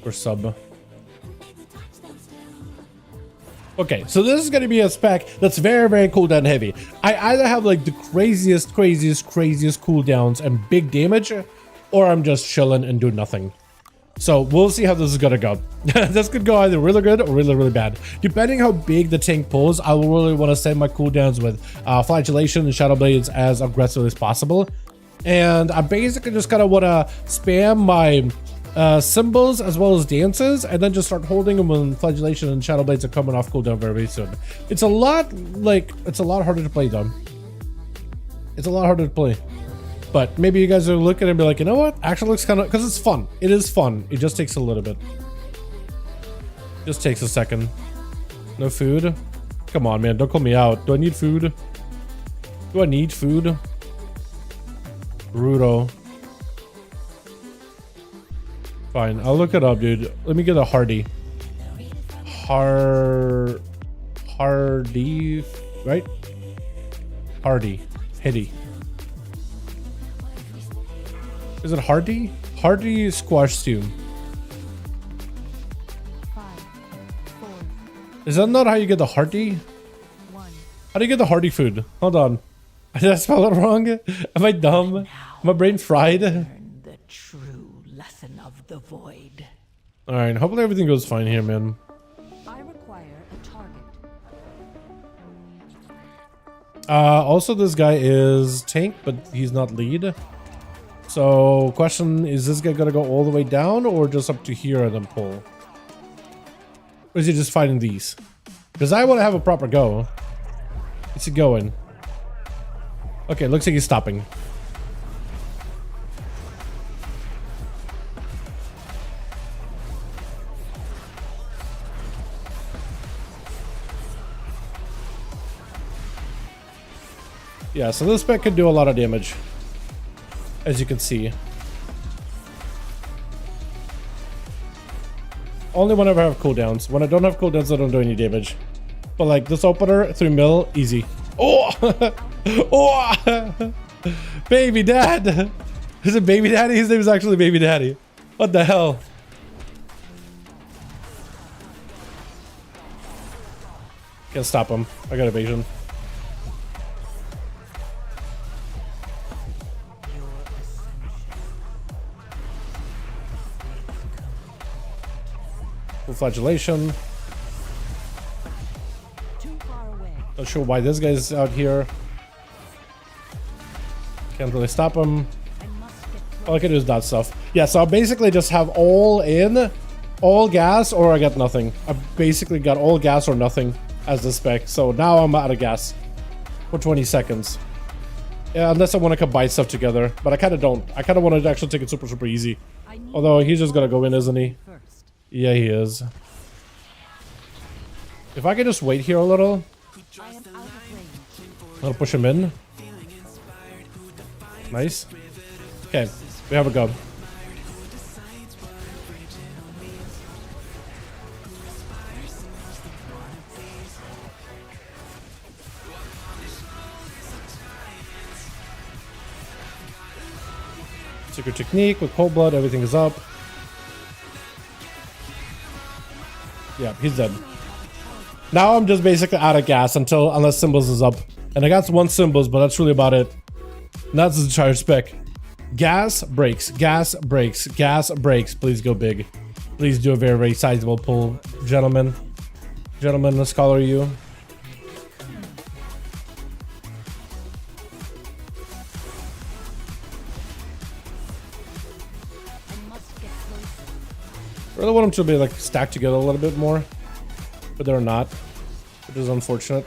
for sub. Okay, so this is going to be a spec that's very cooldown heavy. I either have like the craziest cooldowns and big damage, or I'm just chilling and doing nothing. So we'll see how this is gonna go. This could go either really good or really bad. Depending how big the tank pulls, I will really want to set my cooldowns with flagellation and shadow blades as aggressively as possible. And I basically just kind of want to spam my symbols as well as dances, and then just start holding them when flagellation and shadow blades are coming off cooldown very soon. It's a lot harder to play though. It's a lot harder to play. But maybe you guys are looking and be like, you know what? Actually looks kind of, because it's fun. It is fun. It just takes a little bit. Just takes a second. No food? Come on, man. Don't call me out. Do I need food? Do I need food? Rudo. Fine. I'll look it up, dude. Let me get a hardy. Hardy, right? Hardy. Hitty. Is it Hardy? Hardy squash stew. 5, 4, Is that not how you get the Hardy? 1. How do you get the Hardy food? Hold on. Did I spell it wrong? Am I dumb? My brain fried? Learn the true lesson of the void. Alright, hopefully everything goes fine here, man. I require a target. Also this guy is tank, but he's not lead. So, question, is this guy gonna go all the way down or just up to here and then pull? Or is he just fighting these? Because I want to have a proper go. Is he going? Okay, looks like he's stopping. Yeah, so this spec can do a lot of damage, as you can see. Only whenever I have cooldowns. When I don't have cooldowns, I don't do any damage. But like this opener, 3 mil, easy. Oh! Oh! Baby dad! Is it baby daddy? His name is actually baby daddy. What the hell? Can't stop him. I got evasion. Full flagellation. Not sure why this guy's out here. Can't really stop him. All I can do is dodge stuff. Yeah, so I basically just have all in, all gas, or I got nothing. I basically got all gas or nothing as the spec. So now I'm out of gas for 20 seconds. Yeah, unless I want to combine stuff together. But I kind of don't. I kind of want to actually take it super, super easy. Although he's just going to go in, isn't he? Yeah, he is. If I could just wait here a little. I'll push him in. Nice. Okay, we have a go. Secret technique with cold blood, everything is up. Yeah, he's dead. Now I'm just basically out of gas unless Symbols is up. And I got one Symbols, but that's really about it. And that's the entire spec. Gas breaks, gas breaks, gas breaks. Please go big. Please do a very, very sizable pull, gentlemen. Gentlemen, the scholar you. I really want them to be like stacked together a little bit more, but they're not, which is unfortunate.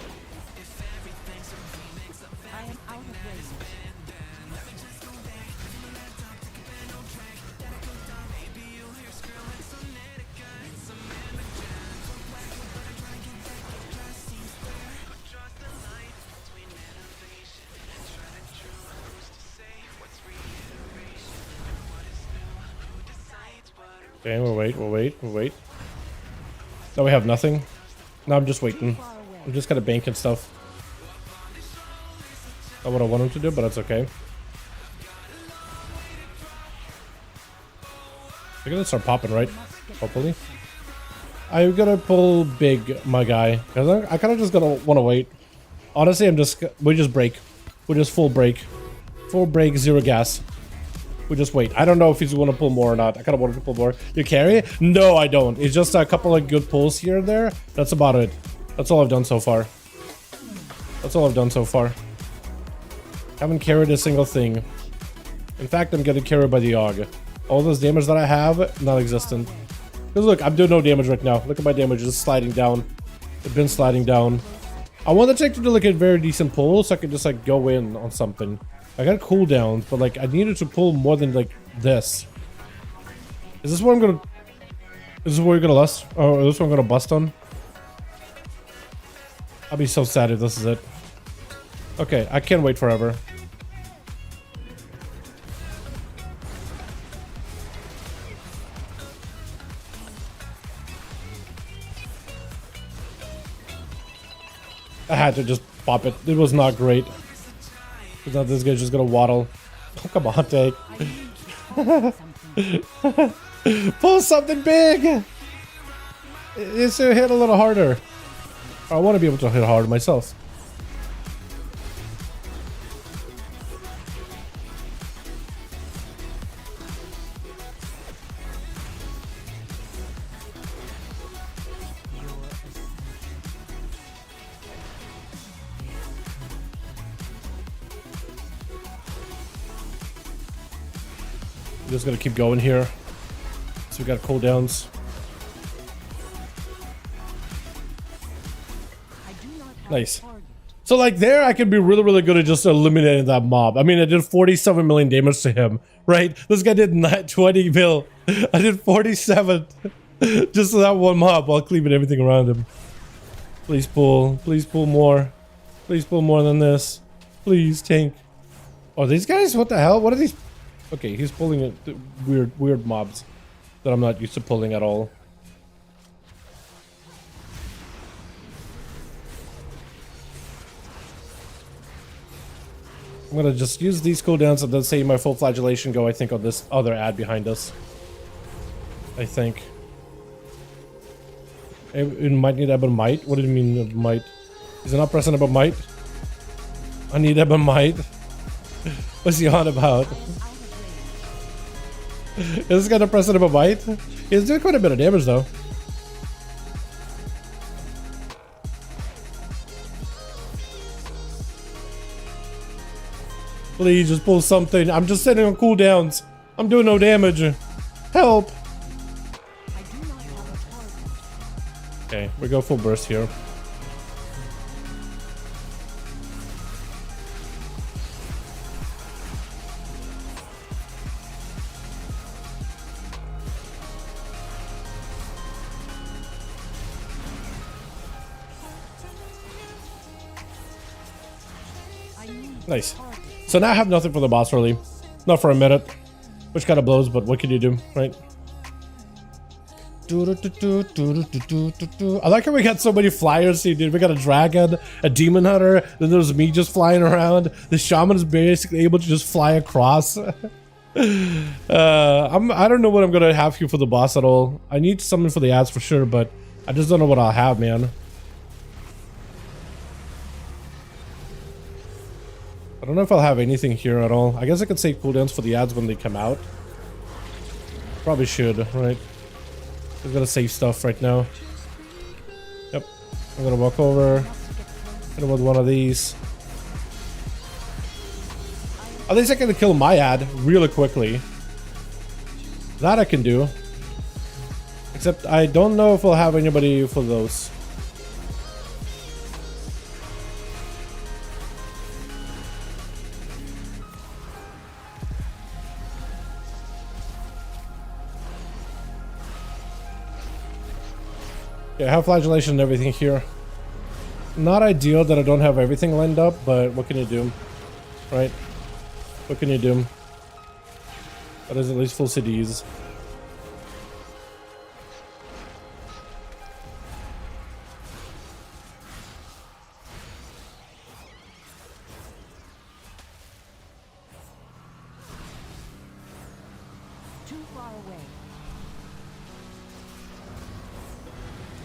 Okay, we'll wait. Now we have nothing. Now I'm just waiting. I'm just kind of banking stuff. Not what I want him to do, but that's okay. We're gonna start popping, right? Hopefully. I'm gonna pull big, my guy. Because I kind of just gonna want to wait. Honestly, we just break. We just full break. Full break, zero gas. We just wait. I don't know if he's going to pull more or not. I kind of want to pull more. You carry? No, I don't. It's just a couple of good pulls here and there. That's about it. That's all I've done so far. That's all I've done so far. Haven't carried a single thing. In fact, I'm getting carried by the AUG. All those damage that I have, non-existent. Because look, I'm doing no damage right now. Look at my damage. It's sliding down. It's been sliding down. I want the tank to do like a very decent pull so I can just like go in on something. I got cooldowns, but like I needed to pull more than like this. Is this what I'm gonna? Is this what you're gonna lust? Or is this what I'm gonna bust on? I'll be so sad if this is it. Okay, I can't wait forever. I had to just pop it. It was not great. Now this guy's just gonna waddle. Oh, come on, take. Pull something big! It's to hit a little harder. I want to be able to hit hard myself. I'm just gonna keep going here. So we got cooldowns. Nice. So like there, I could be really, really good at just eliminating that mob. I mean, I did 47 million damage to him, right? This guy did not 20 mil. I did 47 just to that one mob while cleaving everything around him. Please pull more. Please pull more than this. Please tank. Oh, these guys, what the hell? What are these? Okay, he's pulling weird mobs that I'm not used to pulling at all. I'm gonna just use these cooldowns and then save my full flagellation go, I think, on this other ad behind us. I think. It might need Ebon Might? What do you mean might? Is it not pressing about might? I need Ebon Might. What's he on about? Is this guy not pressing about might? He's doing quite a bit of damage though. Please just pull something. I'm just sitting on cooldowns. I'm doing no damage. Help. Okay, we go full burst here. Nice. So now I have nothing for the boss really. Not for a minute. Which kind of blows, but what can you do, right? I like how we got so many flyers here, dude. We got a dragon, a demon hunter, then there's me just flying around. The shaman is basically able to just fly across. I don't know what I'm gonna have here for the boss at all. I need something for the ads for sure, but I just don't know what I'll have, man. I don't know if I'll have anything here at all. I guess I could save cooldowns for the ads when they come out. Probably should, right? I'm gonna save stuff right now. Yep. I'm gonna walk over. Hit him with one of these. At least I can kill my ad really quickly. That I can do. Except I don't know if I'll have anybody for those. Yeah, I have flagellation and everything here. Not ideal that I don't have everything lined up, but what can you do? Right? What can you do? That is at least full CDs. Too far away.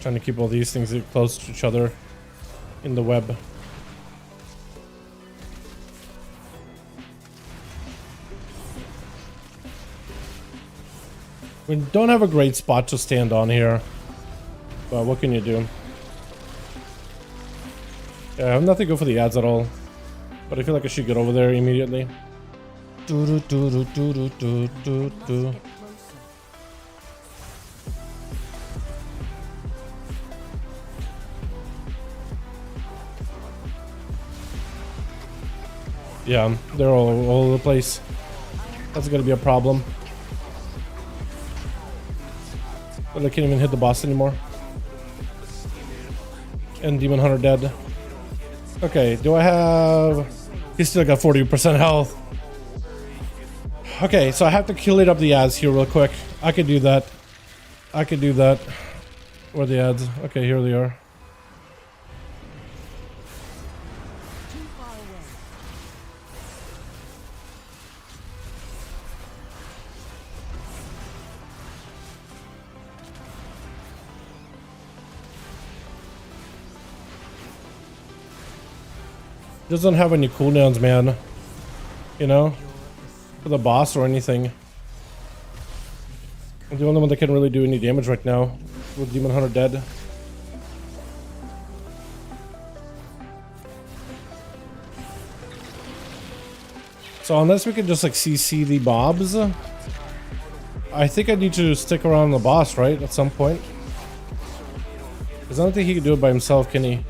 Trying to keep all these things close to each other in the web. We don't have a great spot to stand on here, but what can you do? Yeah, I have nothing good for the ads at all, but I feel like I should get over there immediately. Yeah, they're all over the place. That's gonna be a problem. But I can't even hit the boss anymore. And Demon Hunter dead. Okay, do I have... He's still got 40% health. Okay, so I have to kill it up the ads here real quick. I could do that. I could do that. Where are the ads? Okay, here they are. Doesn't have any cooldowns, man. You know? For the boss or anything. I'm the only one that can really do any damage right now. With Demon Hunter dead. So unless we can just like CC the mobs, I think I need to stick around the boss, right? At some point. Because I don't think he can do it by himself, can he?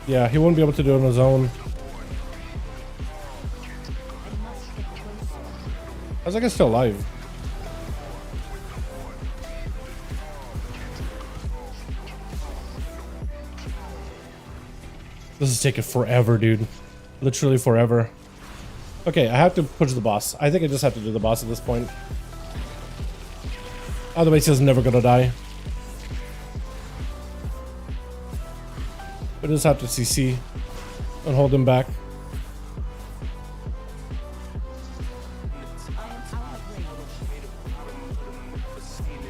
Yeah, he won't be able to do it on his own. How's that guy still alive? This is taking forever, dude. Literally forever. Okay, I have to push the boss. I think I just have to do the boss at this point. Otherwise, he's never gonna die. We just have to CC and hold him back.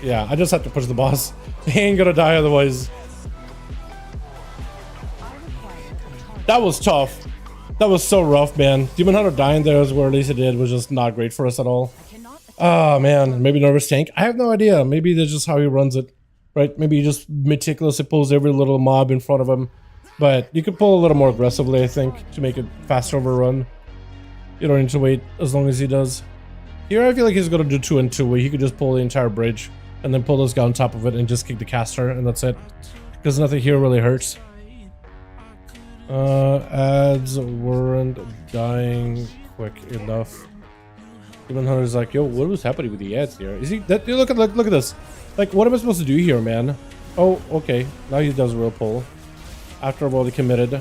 Yeah, I just have to push the boss. He ain't gonna die otherwise. That was tough. That was so rough, man. Demon Hunter dying there as where at least it did was just not great for us at all. Oh man, maybe nervous tank. I have no idea. Maybe that's just how he runs it. right? Maybe you just meticulously pulls every little mob in front of him. But you could pull a little more aggressively, I think, to make it faster overrun. You don't need to wait as long as he does. Here, I feel like he's going to do 2 and 2, where he could just pull the entire bridge and then pull this guy on top of it and just kick the caster, and that's it. Because nothing here really hurts. Ads weren't dying quick enough. Demon Hunter's like, yo, what was happening with the ads here? Is he that? Look at this. Like, what am I supposed to do here, man? Oh, okay. Now he does a real pull. After I've already committed.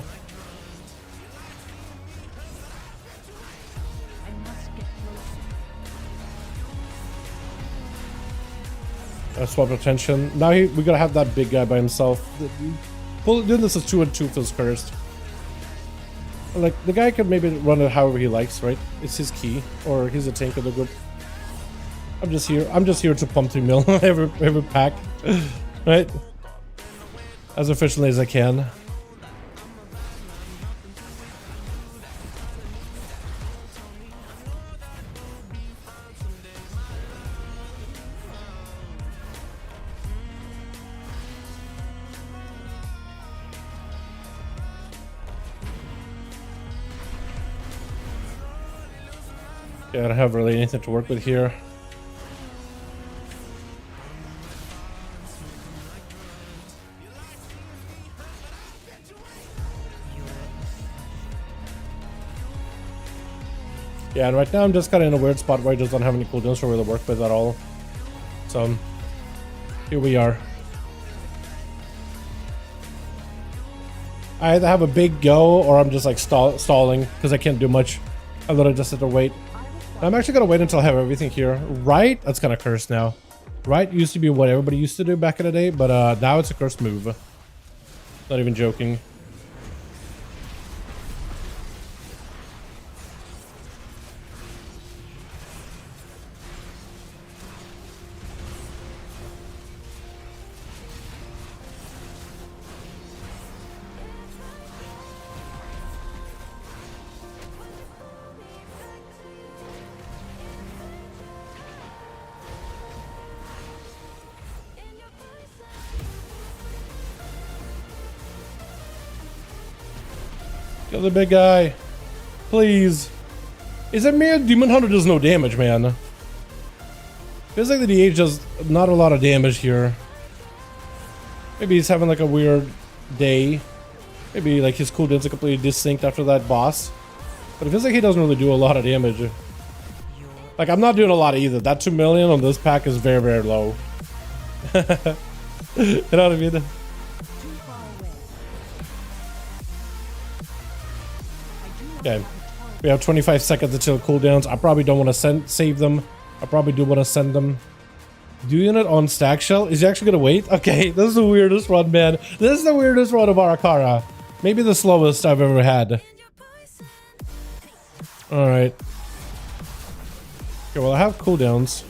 I swapped attention. Now we gotta have that big guy by himself. Doing this as 2 and 2 feels cursed. Like, the guy could maybe run it however he likes, right? It's his key, or he's a tank of the group. I'm just here to pump 3 mil every pack, right? As efficiently as I can. Yeah, I don't have really anything to work with here. Yeah, and right now I'm just kind of in a weird spot where I just don't have any cooldowns to really work with at all. So, here we are. I either have a big go or I'm just like stalling because I can't do much. I literally just have to wait. I'm actually gonna wait until I have everything here. Right? That's kind of cursed now. Right used to be what everybody used to do back in the day, but now it's a cursed move. Not even joking. Kill the big guy. Please. Is it me? Demon Hunter does no damage, man. Feels like the DH does not a lot of damage here. Maybe he's having like a weird day. Maybe like his cooldowns are completely dissynced after that boss. But it feels like he doesn't really do a lot of damage. Like, I'm not doing a lot either. That 2 million on this pack is very, very low. You know what I mean? Okay, we have 25 seconds until cooldowns. I probably don't want to save them. I probably do want to send them. Do unit on stack shell? Is he actually gonna wait? Okay, this is the weirdest run, man. This is the weirdest run of Arakara. Maybe the slowest I've ever had. Alright. Okay, well I have cooldowns.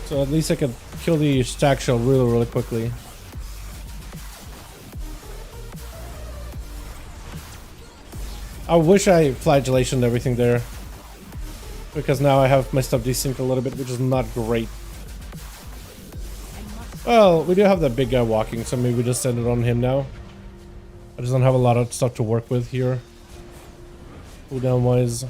So at least I can kill the stack shell really, really quickly. I wish I flagellationed everything there. Because now I have my stuff desynced a little bit, which is not great. Well, we do have that big guy walking, so maybe we just send it on him now. I just don't have a lot of stuff to work with here. Cooldown wise.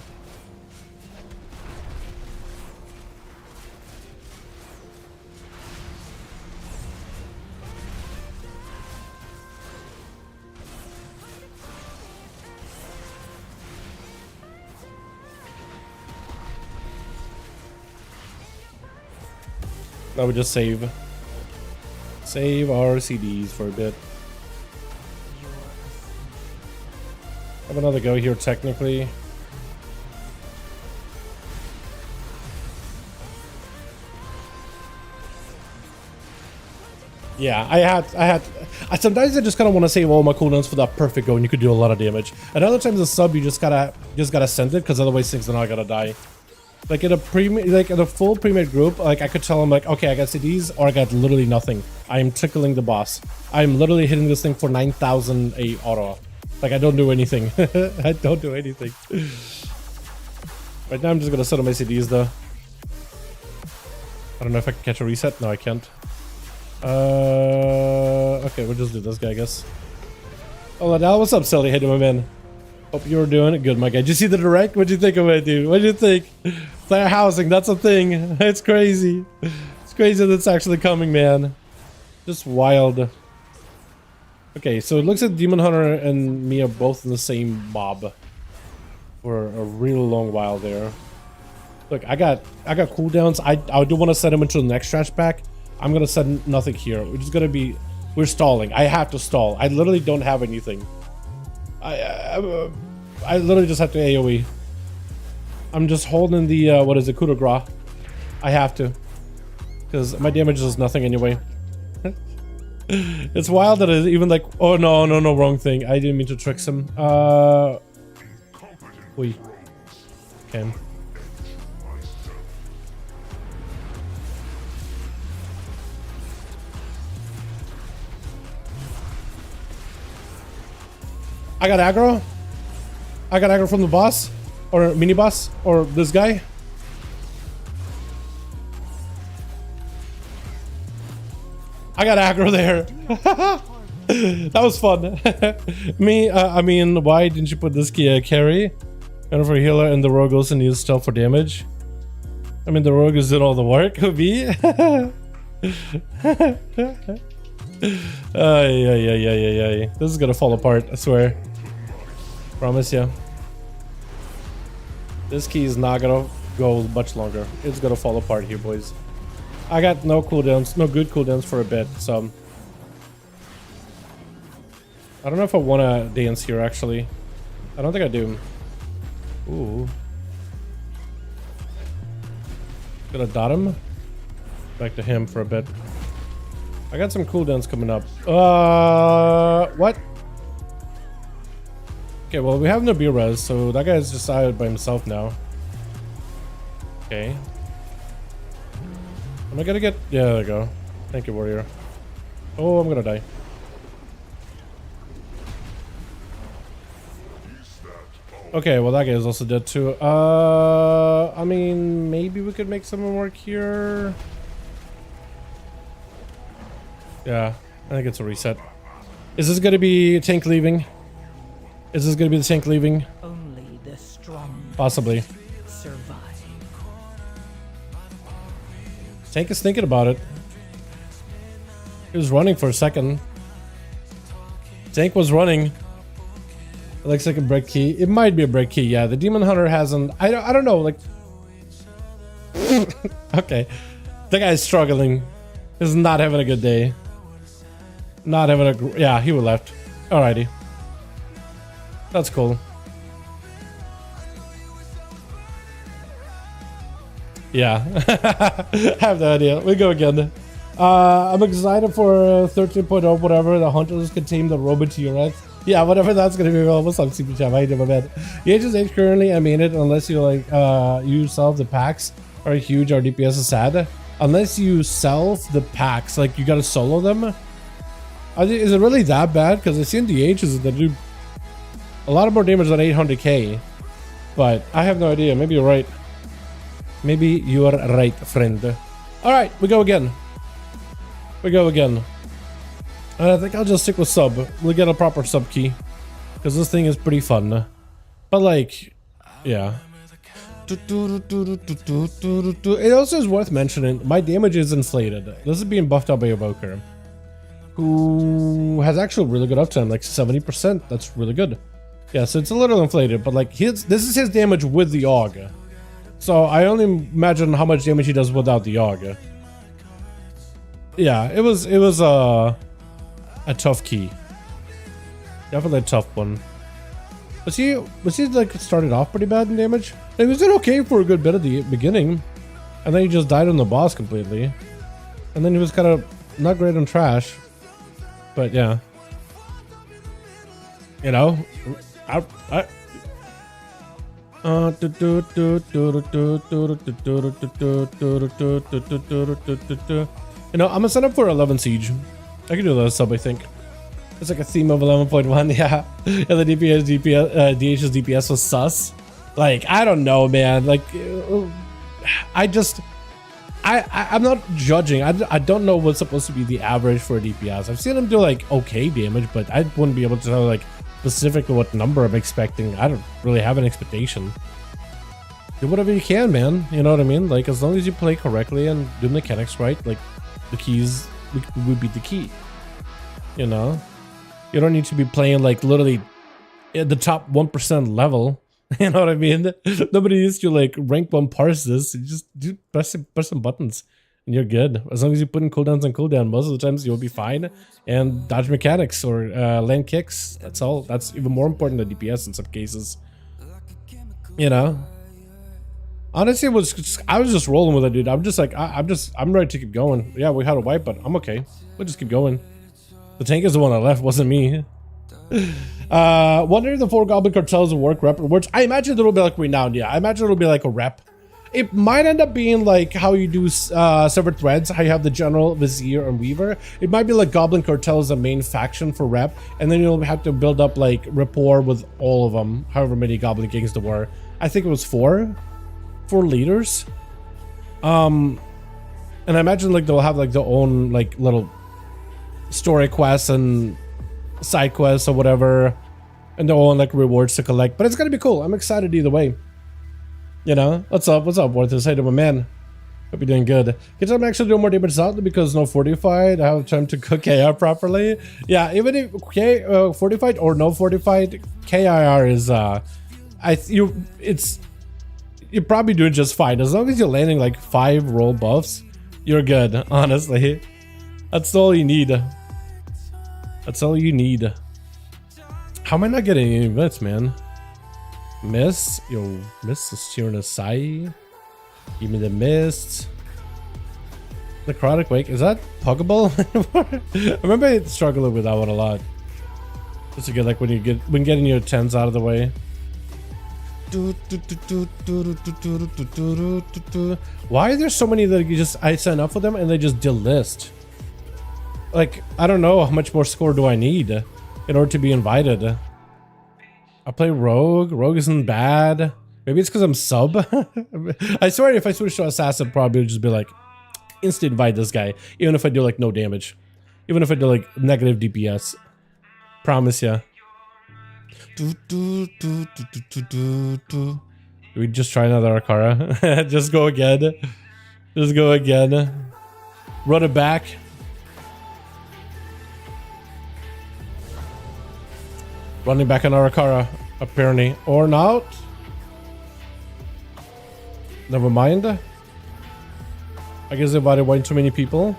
Now we just save. Save our CDs for a bit. Have another go here technically. Yeah, I sometimes I just kind of want to save all my cooldowns for that perfect go and you could do a lot of damage. And other times the sub you just gotta send it because otherwise things are not gonna die. Like in a full pre-made group, like I could tell them like, okay, I got CDs or I got literally nothing. I am tickling the boss. I am literally hitting this thing for 9,000 a auto. Like I don't do anything. I don't do anything. Right now I'm just gonna set on my CDs though. I don't know if I can catch a reset. No, I can't. Okay, we'll just do this guy, I guess. Oh, Ladal, what's up, Sully? Hey, my man. Hope you're doing it good, my guy. Did you see the direct? What'd you think of it, dude? What'd you think? Player housing, that's a thing. It's crazy. It's crazy that it's actually coming, man. Just wild. Okay, so it looks like Demon Hunter and me are both in the same mob for a real long while there. Look, I got cooldowns. I do want to set him into the next trash pack. I'm gonna set nothing here. We're just gonna be. We're stalling. I have to stall. I literally don't have anything. I literally just have to AoE. I'm just holding the what is it, coup de grace. I have to, because my damage is nothing anyway. It's wild that it's even like, oh no, wrong thing. I didn't mean to trick him. We can. I got aggro. I got aggro from the boss, or mini boss, or this guy. I got aggro there. That was fun. I mean, why didn't you put this carry? And for healer and the rogue also needs stealth for damage. I mean, the rogue is doing all the work. Could be. Yeah. This is gonna fall apart, I swear. Promise ya. This key is not gonna go much longer. It's gonna fall apart here, boys. I got no cooldowns, no good cooldowns for a bit, so I don't know if I want to dance here, actually. I don't think I do. Ooh. Gonna dot him. Back to him for a bit. I got some cooldowns coming up. What? Okay, well, we have no B-res, so that guy's just out by himself now. Okay. Am I gonna get... Yeah, there we go. Thank you, warrior. Oh, I'm gonna die. Okay, well, that guy is also dead too. I mean, maybe we could make someone work here. Yeah, I think it's a reset. Is this gonna be tank leaving? Is this gonna be the tank leaving? Only the strong Possibly. survive. Tank is thinking about it. He was running for a second. Tank was running. It looks like a break key. It might be a break key, yeah. The Demon Hunter hasn't... I don't know, like... Okay. The guy's struggling. He's not having a good day. Not having a... Yeah, he would left. Alrighty. That's cool. Yeah. I have no idea. We go again. I'm excited for 13.0, whatever. The hunters can tame the robot to your right. Yeah, whatever that's gonna be. Well, what's up, CP Chap? How you doing, my man? The HSH currently, I mean it, unless you like, you self the packs are huge, our DPS is sad. Unless you self the packs, like you gotta solo them. Is it really that bad? Because I see in the H's that do a lot more damage than 800k. But I have no idea. Maybe you're right. Maybe you are right, friend. Alright, we go again. We go again. And I think I'll just stick with sub. We'll get a proper sub key. Because this thing is pretty fun. But like, yeah. It also is worth mentioning, my damage is inflated. This is being buffed up by Evoker. Who has actually really good uptime, like 70%. That's really good. Yeah, so it's a little inflated, but like this is his damage with the AUG. So I only imagine how much damage he does without the AUG. Yeah, it was a tough key. Definitely a tough one. Was he like started off pretty bad in damage? It was okay for a good bit at the beginning. And then he just died on the boss completely. And then he was kind of not great on trash. But yeah. You know, you know, I'm gonna set up for 11 siege. I can do that sub, I think. It's like a theme of 11.1, yeah. Yeah, the DH's DPS was sus. Like, I don't know, man. Like, I'm not judging. I don't know what's supposed to be the average for a DPS. I've seen him do like okay damage, but I wouldn't be able to tell like specifically what number I'm expecting. I don't really have an expectation. Do whatever you can, man. You know what I mean? Like, as long as you play correctly and do mechanics right, like, the keys would be the key. You know? You don't need to be playing, like, literally at the top 1% level. You know what I mean? Nobody used to, like, rank 1 parses. You just press some buttons, and you're good. As long as you put in cooldowns and cooldown, most of the times you'll be fine. And dodge mechanics or land kicks. That's all. That's even more important than DPS in some cases. You know? Honestly, I was just rolling with it, dude. I'm just like, I'm ready to keep going. Yeah, we had a wipe, but I'm okay. We'll just keep going. The tank is the one that left, wasn't me. Wonder if the 4 Goblin Cartels will work rep rewards. I imagine it'll be like renowned, yeah. I imagine it'll be like a rep. It might end up being like how you do severed threads, how you have the General, Vizier, and Weaver. It might be like Goblin Cartel is the main faction for rep, and then you'll have to build up like rapport with all of them, however many Goblin Kings there were. I think it was 4 leaders. And I imagine like they'll have like their own like little story quests and side quests or whatever, and their own like rewards to collect. But it's gonna be cool. I'm excited either way. You know, what's up, Warthus? Hey to my man. Hope you're doing good. Can someone actually do more damage out because no fortified? I have time to cook KR properly. Yeah, even if fortified or no fortified, KIR is you're probably doing just fine. As long as you're landing like 5 roll buffs, you're good, honestly. That's all you need. That's all you need. How am I not getting any events, man? Miss? Yo, Miss is cheering aside. Give me the mist. Necrotic Wake. Is that puggable? I remember I struggled with that one a lot. Just to get like when getting your 10s out of the way. Why are there so many that I sign up for them and they just delist? Like, I don't know how much more score do I need in order to be invited. I play Rogue. Rogue isn't bad. Maybe it's because I'm sub. I swear if I switch to Assassin, probably would just be like, instant invite this guy. Even if I do like no damage. Even if I do like negative DPS. Promise ya. Do we just try another Akara? Just go again. Just go again. Run it back. Running back on our Akara, apparently. Or not. Never mind. I guess they invited way too many people.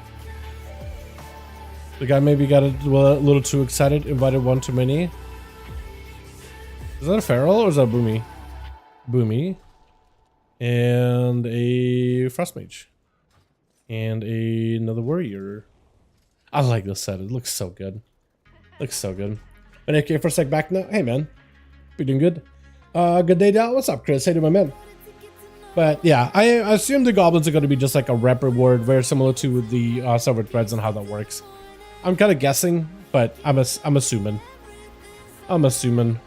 The guy maybe got a little too excited, invited one too many. Is that a feral or is that a boomy? Boomy. And a frost mage. And another warrior. I like this set. It looks so good. Looks so good. And AK for a sec back now. Hey man. We doing good? Good day, Dal. What's up, Chris? Hey to my man. But yeah, I assume the goblins are going to be just like a rep reward, very similar to the severed threads and how that works. I'm kind of guessing, but I'm assuming. I'm assuming.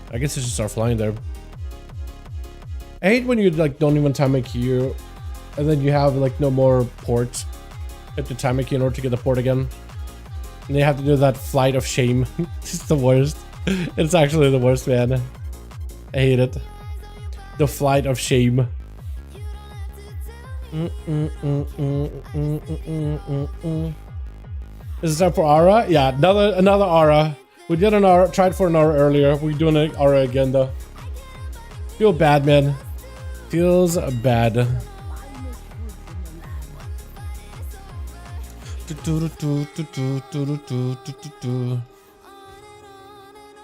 I guess I should start flying there. I hate when you like don't even time a queue and then you have like no more ports. You have to time a queue in order to get the port again. And you have to do that flight of shame. It's the worst. It's actually the worst, man. I hate it. The flight of shame. Is it time for Aura? Yeah, another Aura. We did an Aura, tried for an Aura earlier. We're doing an Aura again though. Feel bad, man. Feels bad.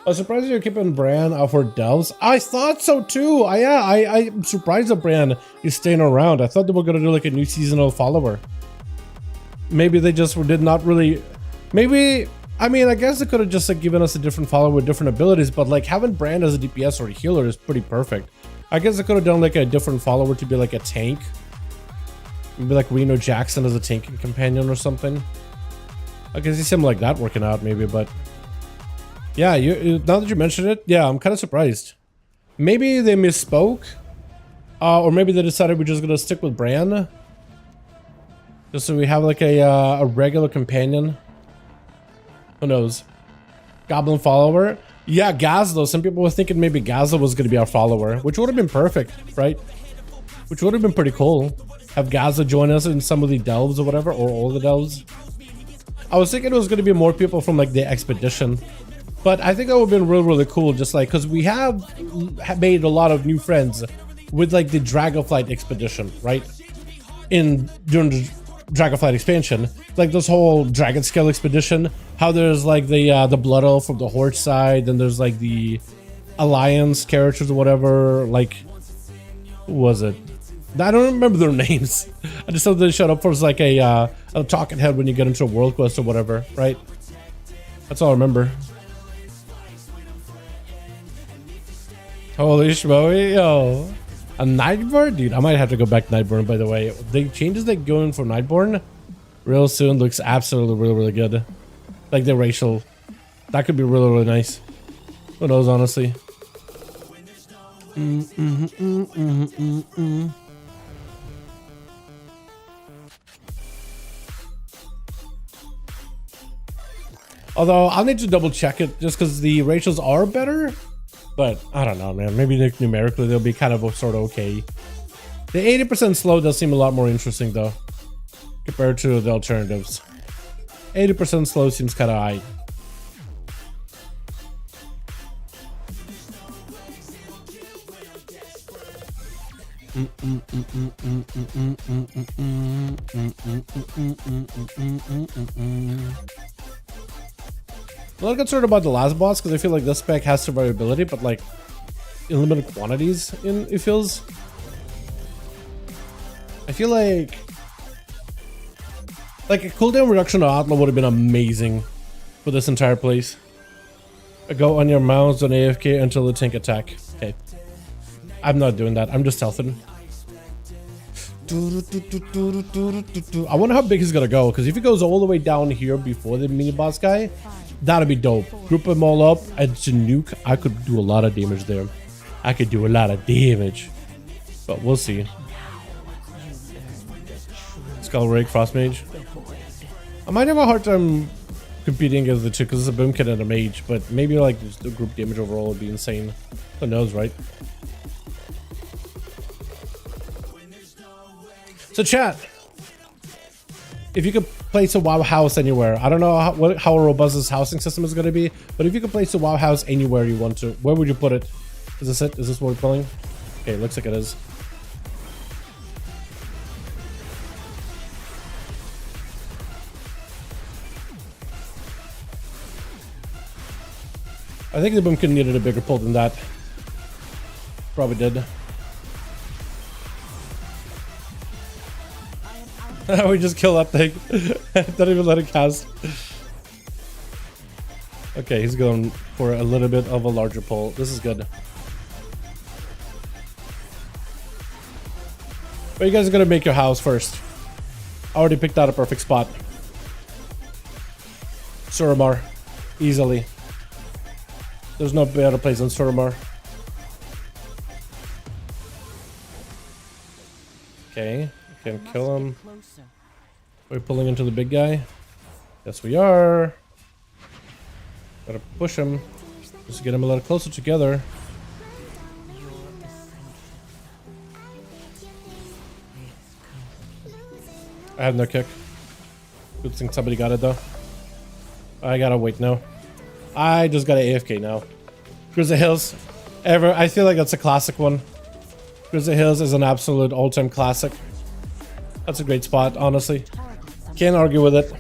I was surprised you're keeping Bran for devs. I thought so too. I'm surprised that Bran is staying around. I thought they were gonna do like a new seasonal follower. Maybe they just did not really. Maybe, I mean, I guess they could have just like given us a different follower with different abilities, but like having Bran as a DPS or a healer is pretty perfect. I guess they could have done like a different follower to be like a tank. Maybe like Reno Jackson as a tanking companion or something. I can see something like that working out maybe, but yeah, now that you mention it, yeah, I'm kind of surprised. Maybe they misspoke, or maybe they decided we're just gonna stick with Bran, just so we have like a regular companion. Who knows? Goblin follower. Yeah, Gazlo. Some people were thinking maybe Gazlo was gonna be our follower, which would have been perfect, right? Which would have been pretty cool. Have Gazlo join us in some of the delves or whatever, or all the delves. I was thinking it was gonna be more people from like the expedition. But I think that would have been really, really cool, just like, because we have made a lot of new friends with like the Dragonflight expedition, right? During the Dragonflight expansion, like this whole Dragon Scale expedition, how there's like the Blood Elf from the Horde side, and there's like the Alliance characters or whatever, like, who was it? I don't remember their names. I just thought they showed up for like a talking head when you get into a world quest or whatever, right? That's all I remember. Holy schmoey, yo. A Nightborn? Dude, I might have to go back to Nightborn, by the way. The changes they going for Nightborn real soon looks absolutely really, really good. Like the racial. That could be really, really nice. Who knows, honestly. Although, I'll need to double check it just because the racials are better. But I don't know, man. Maybe numerically they'll be kind of sort of okay. The 80% slow does seem a lot more interesting though, compared to the alternatives. 80% slow seems kind of high. I'm not concerned about the last boss because I feel like this spec has survivability, but like in limited quantities. It feels. I feel like a cooldown reduction on Outlaw would have been amazing for this entire place. Go on your mouse on AFK until the tank attack. Okay, I'm not doing that. I'm just stealthing. I wonder how big he's gonna go, because if he goes all the way down here before the mini boss guy, that'd be dope. Group them all up and nuke. I could do a lot of damage there. I could do a lot of damage, but we'll see. Skull Rig, Frost Mage. I might have a hard time competing against the two because it's a Boomkin and a Mage, but maybe like the group damage overall would be insane. Who knows, right? So chat, if you could place a WoW house anywhere, I don't know how robust this housing system is going to be, but if you could place a WoW house anywhere you want to, where would you put it? Is this it? Is this what we're pulling? Okay, looks like it is. I think the Boomkin needed a bigger pull than that. Probably did. We just kill that thing. Don't even let it cast. Okay, he's going for a little bit of a larger pull. This is good. But you guys are gonna make your house first. I already picked out a perfect spot. Suramar. Easily. There's no better place than Suramar. Okay. Can kill him. We're pulling into the big guy. Yes, we are. Gotta push him. Just to get him a little closer together. I have no kick. Good thing somebody got it though. I gotta wait now. I just got an AFK now. Grizzly Hills. I feel like that's a classic one. Grizzly Hills is an absolute all-time classic. That's a great spot, honestly. Can't argue with it.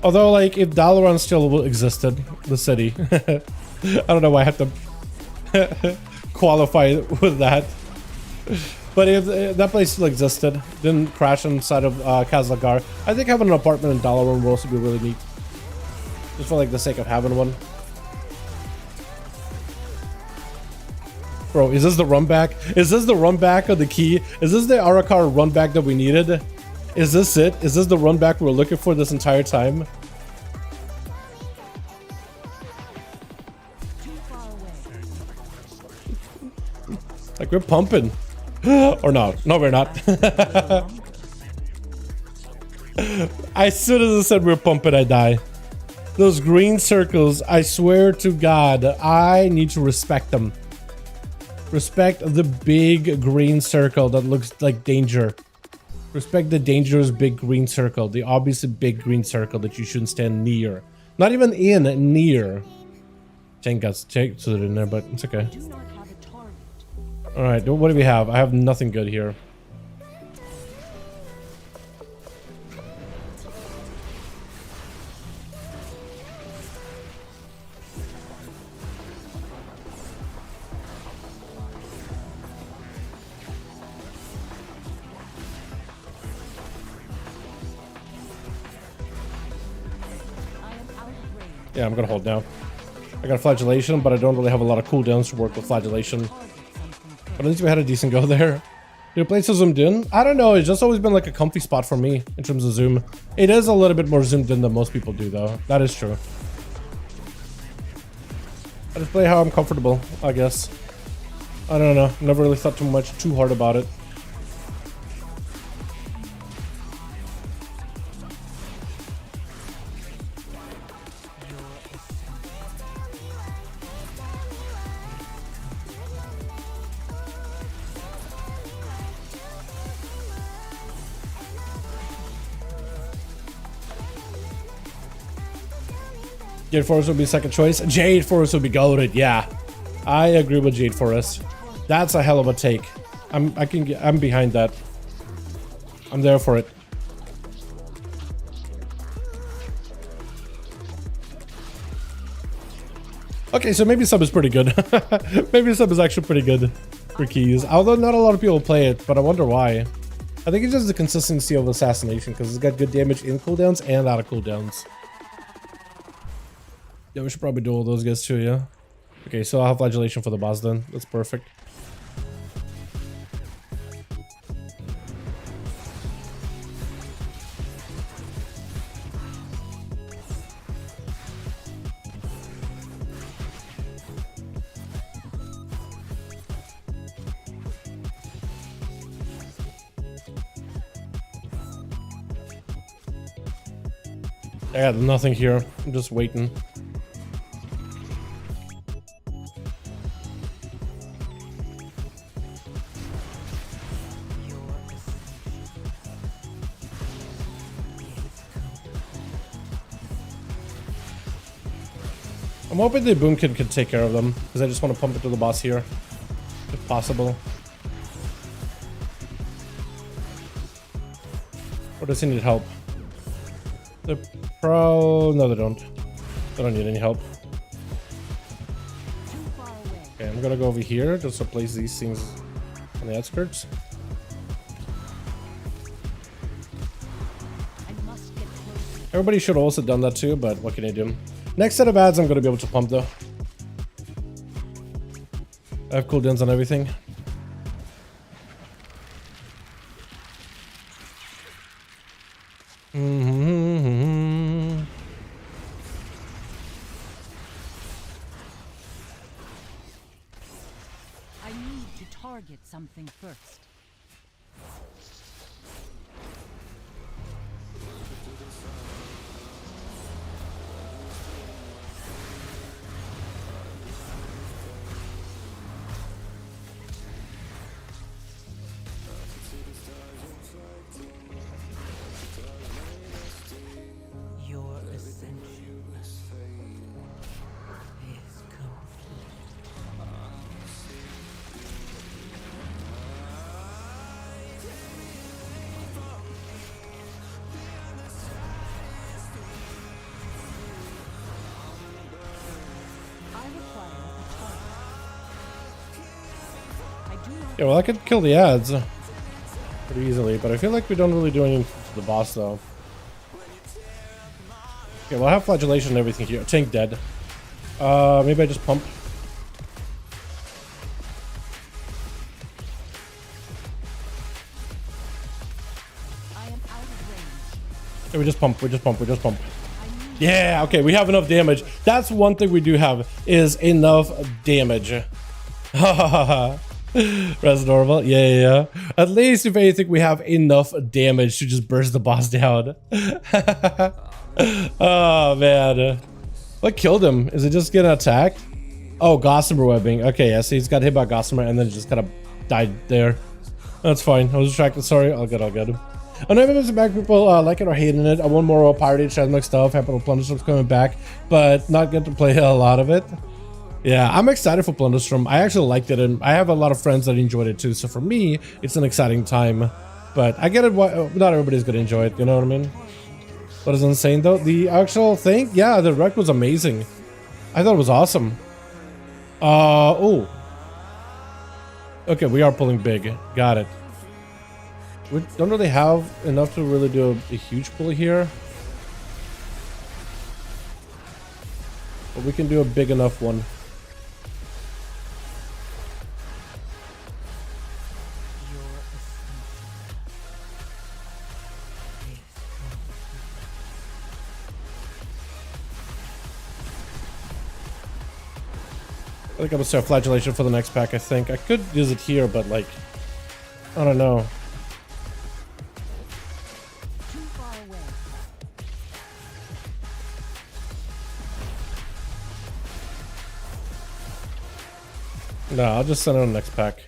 Although, like, if Dalaran still existed, the city, I don't know why I have to qualify with that. But if that place still existed, didn't crash inside of Kazlagar, I think having an apartment in Dalaran would also be really neat. Just for like the sake of having one. Bro, is this the run back? Is this the run back of the key? Is this the Arakar run back that we needed? Is this it? Is this the run back we were looking for this entire time? Like, we're pumping. Or not. No, we're not. As soon as I said we're pumping, I die. Those green circles, I swear to God, I need to respect them. Respect the big green circle that looks like danger. Respect the dangerous big green circle. The obviously big green circle that you shouldn't stand near. Not even in, near. Tank got stood in there, but it's okay. Alright, what do we have? I have nothing good here. Yeah, I'm gonna hold now. I got flagellation, but I don't really have a lot of cooldowns to work with flagellation. But at least we had a decent go there. Your place is zoomed in? I don't know, it's just always been like a comfy spot for me in terms of zoom. It is a little bit more zoomed in than most people do though. That is true. I just play how I'm comfortable, I guess. I don't know, never really thought too hard about it. Jade Forest would be second choice. Jade Forest would be goated. Yeah, I agree with Jade Forest. That's a hell of a take. I'm behind that. I'm there for it. Okay, so maybe sub is pretty good. Maybe sub is actually pretty good for keys. Although not a lot of people play it, but I wonder why. I think it's just the consistency of assassination because it's got good damage in cooldowns and out of cooldowns. Yeah, we should probably do all those guys too, yeah? Okay, so I'll have flagellation for the boss then. That's perfect. I got nothing here. I'm just waiting. I'm hoping the boom kid can take care of them, because I just want to pump it to the boss here, if possible. Or does he need help? The pro... No, they don't. They don't need any help. Okay, I'm gonna go over here, just to place these things on the outskirts. Everybody should have also done that too, but what can I do? Next set of ads I'm going to be able to pump though. I have cooldowns on everything. I need to target something first. is complete. Yeah, well, I could kill the ads pretty easily, but I feel like we don't really do anything to the boss, though. Okay, well, I have flagellation and everything here. Tank dead. Maybe I just pump. Yeah, we just pump, we just pump, we just pump. Yeah, okay, we have enough damage. That's one thing we do have, is enough damage. Res normal, yeah. At least, if anything, we have enough damage to just burst the boss down. Oh, man. What killed him? Is it just getting attacked? Oh, Gossamer webbing. Okay, yeah, so he's got hit by Gossamer and then just kind of died there. That's fine. I was distracted, sorry. I'll get him. I know there's back people like it or hating it. I want more pirated transmog stuff. Happen to Plunderstorm's coming back, but not get to play a lot of it. Yeah, I'm excited for Plunderstorm. I actually liked it, and I have a lot of friends that enjoyed it too. So for me, it's an exciting time. But I get it. Not everybody's gonna enjoy it. You know what I mean? What is insane though? The actual thing, yeah, the Direct was amazing. I thought it was awesome. Oh. Okay, we are pulling big. Got it. We don't really have enough to really do a huge pull here. But we can do a big enough one. I think I'm gonna start flagellation for the next pack. I think I could use it here, but like, I don't know. No, I'll just send it on the next pack.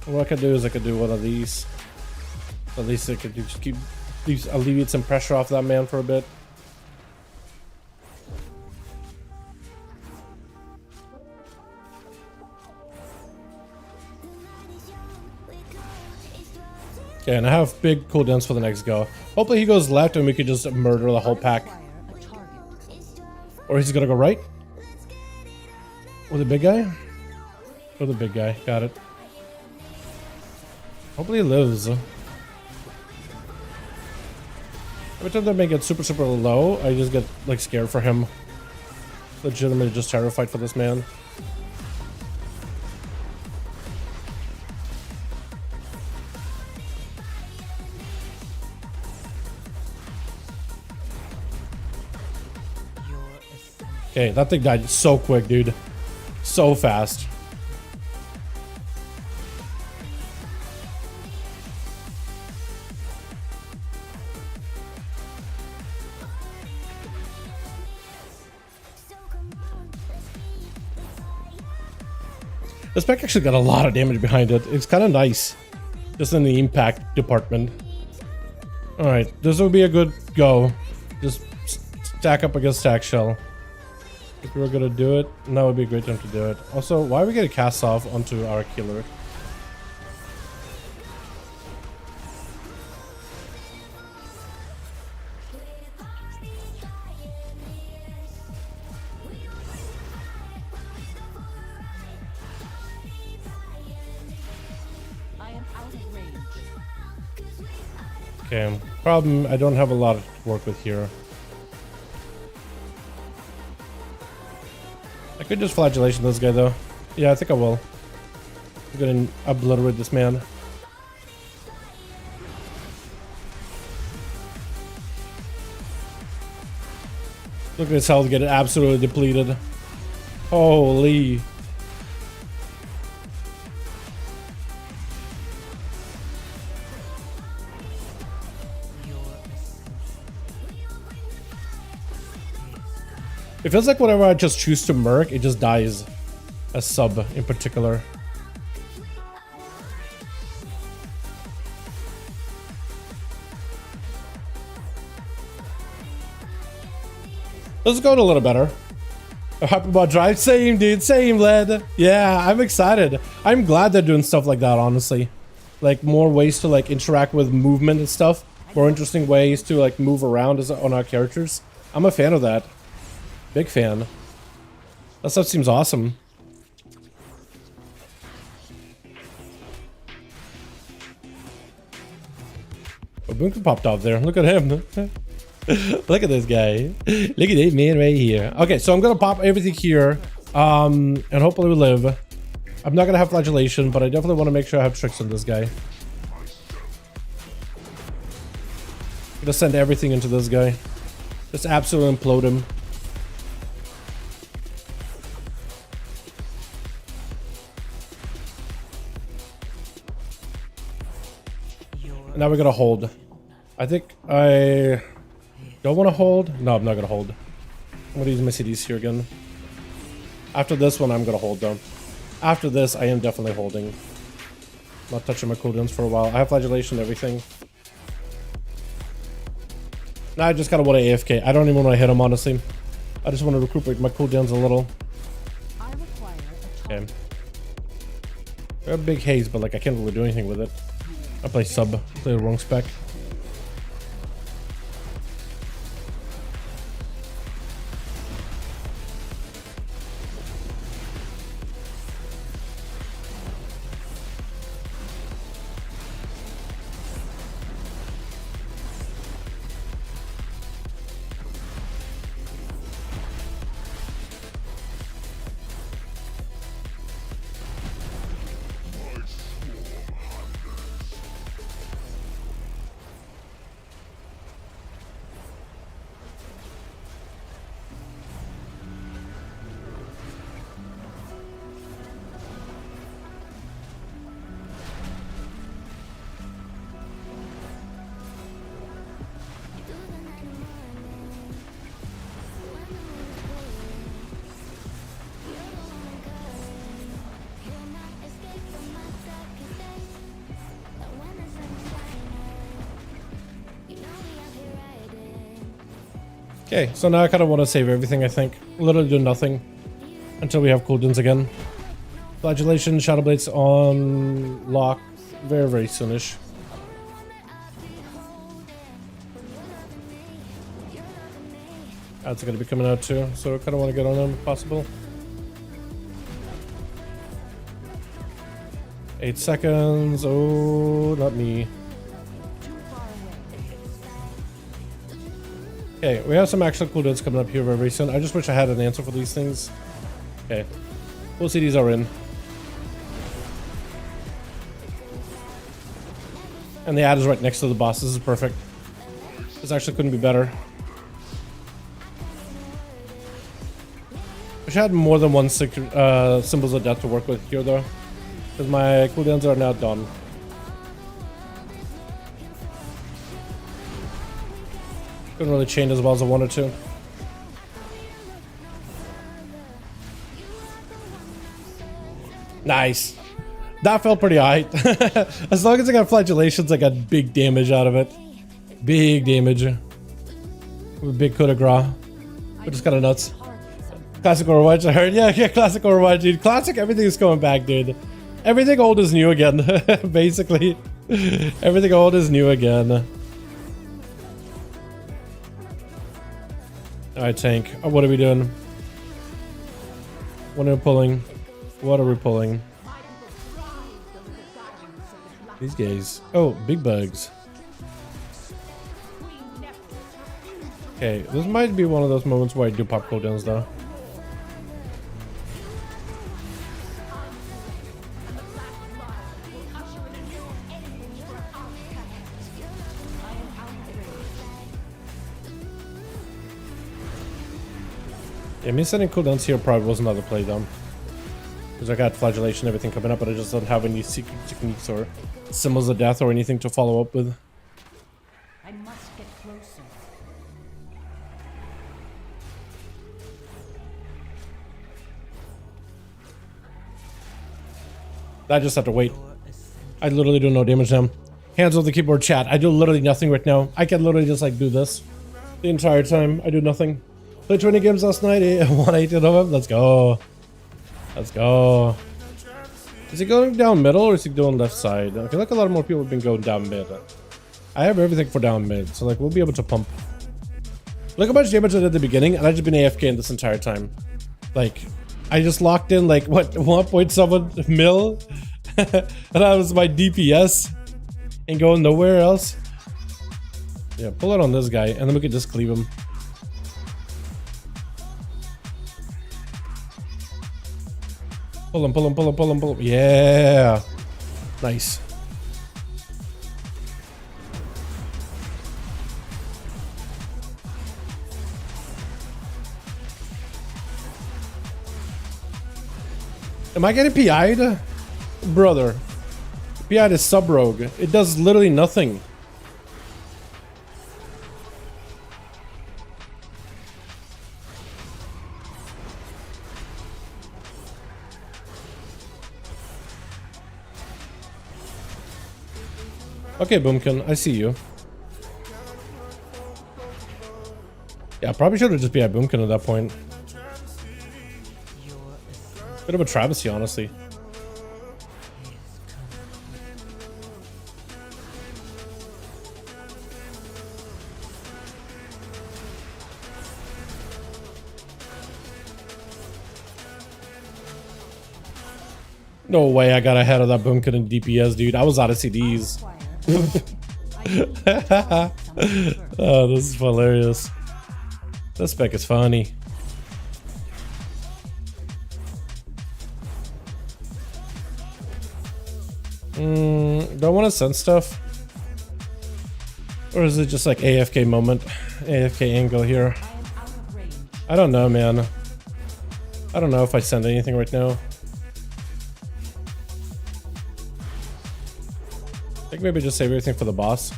What I could do is I could do one of these. At least I could just keep alleviate some pressure off that man for a bit. Okay, and I have big cooldowns for the next go. Hopefully he goes left and we could just murder the whole pack. Or he's gonna go right? Or the big guy? Or the big guy, got it. Hopefully he lives. Every time that man gets super low, I just get like scared for him. Legitimately just terrified for this man. Okay, that thing died so quick, dude. So fast. This spec actually got a lot of damage behind it. It's kind of nice. Just in the impact department. Alright, this will be a good go. Just stack up against Stack Shell. If we were gonna do it, now would be a great time to do it. Also, why are we getting cast off onto our killer? Okay, problem, I don't have a lot to work with here. I could just flagellation this guy though. Yeah, I think I will. I'm gonna obliterate this man. Look at his health getting absolutely depleted. Holy. It feels like whenever I just choose to merc, it just dies. A sub in particular. This is going a little better. A Hyperbot drive, same dude, same led. Yeah, I'm excited. I'm glad they're doing stuff like that, honestly. Like more ways to like interact with movement and stuff. More interesting ways to like move around on our characters. I'm a fan of that. Big fan. That stuff seems awesome. Oh, Bunker popped off there. Look at him. Look at this guy. Look at this man right here. Okay, so I'm gonna pop everything here. And hopefully we live. I'm not gonna have flagellation, but I definitely want to make sure I have tricks on this guy. I'm gonna send everything into this guy. Just absolutely implode him. Now we're gonna hold. I think I don't want to hold. No, I'm not gonna hold. I'm gonna use my CDs here again. After this one, I'm gonna hold though. After this, I am definitely holding. Not touching my cooldowns for a while. I have flagellation and everything. Now I just kind of want to AFK. I don't even want to hit him, honestly. I just want to recuperate my cooldowns a little. Okay. I have big haze, but like I can't really do anything with it. I play sub. Play the wrong spec. Okay, so now I kind of want to save everything, I think. Literally do nothing until we have cooldowns again. Flagellation, Shadow Blades on lock very, very soonish. Ads are going to be coming out too, so I kind of want to get on them if possible. 8 seconds. Oh, not me. Okay, we have some actual cooldowns coming up here very recent. I just wish I had an answer for these things. Okay, full CDs are in. And the ad is right next to the boss. This is perfect. This actually couldn't be better. Wish I had more than one symbols of death to work with here though. Because my cooldowns are now done. Couldn't really chain as well as I wanted to. Nice. That felt pretty alright. As long as I got flagellations, I got big damage out of it. Big damage. With big coup de grace. Which is kind of nuts. Classic Overwatch, I heard. Yeah, classic Overwatch, dude. Classic, everything is coming back, dude. Everything old is new again, basically. Everything old is new again. Alright, tank. Oh, what are we doing? What are we pulling? What are we pulling? These guys. Oh, big bugs. Okay, this might be one of those moments where I do pop cooldowns though. Yeah, me sending cooldowns here probably was another play though. Because I got flagellation and everything coming up, but I just don't have any secret techniques or symbols of death or anything to follow up with. I must get closer. I just have to wait. I literally do no damage now. Hands on the keyboard, chat. I do literally nothing right now. I can literally just like do this the entire time. I do nothing. Played 20 games last night. 180 of them. Let's go. Let's go. Is he going down middle or is he going left side? I feel like a lot more people have been going down mid. I have everything for down mid, so like we'll be able to pump. Look how much damage I did at the beginning, and I've just been AFK in this entire time. Like, I just locked in like what 1.7 mil, and that was my DPS, and going nowhere else. Yeah, pull it on this guy, and then we could just cleave him. Pull him, pull him, pull him, pull him, pull him. Yeah. Nice. Am I getting PI'd? Brother. PI'd is sub-rogue. It does literally nothing. Okay, Boomkin, I see you. Yeah, I probably should have just PI'd Boomkin at that point. Bit of a travesty, honestly. No way I got ahead of that Boomkin in DPS, dude. I was out of CDs. Oh, this is hilarious. This spec is funny. Do I want to send stuff? Or is it just like AFK moment? AFK angle here? I don't know, man. I don't know if I send anything right now. I think maybe just save everything for the boss.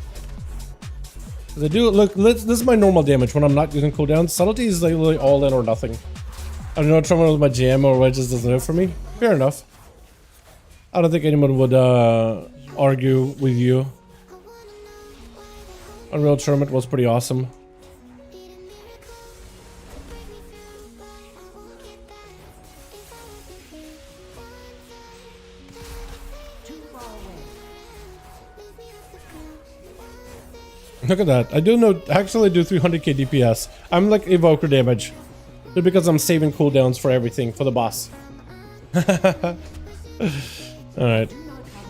Cause I do look. This is my normal damage when I'm not using cooldowns. Subtlety is like literally all in or nothing. I don't know, trying with my GM or what just doesn't do it for me. Fair enough. I don't think anyone would argue with you. Unreal Tournament was pretty awesome. Look at that. I do know, actually do 300k DPS. I'm like evoker damage. Just because I'm saving cooldowns for everything, for the boss. Alright.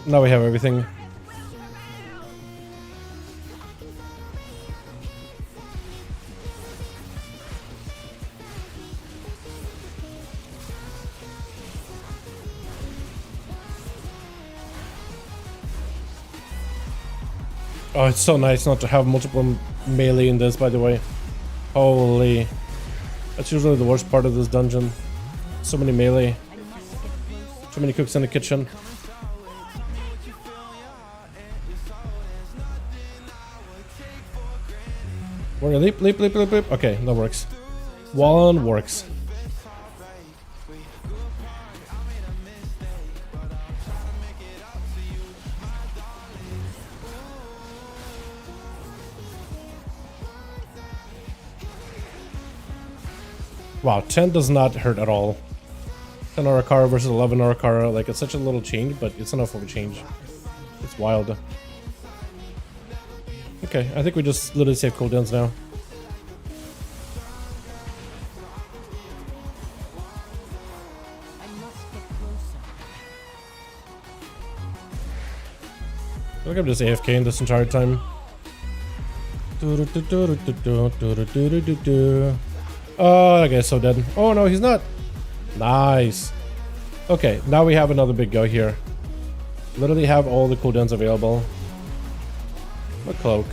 Now we have everything. Oh, it's so nice not to have multiple melee in this, by the way. Holy. That's usually the worst part of this dungeon. So many melee. Too many cooks in the kitchen. We're gonna leap, leap, leap, leap, leap. Okay, that works. One works. Wow, 10 does not hurt at all. 10 Arakara versus 11 Arakara, like it's such a little change, but it's enough of a change. It's wild. Okay, I think we just literally save cooldowns now. I think I'm just AFKing this entire time. Oh, okay, so dead. Oh no, he's not. Nice. Okay, now we have another big go here. Literally have all the cooldowns available. A cloak.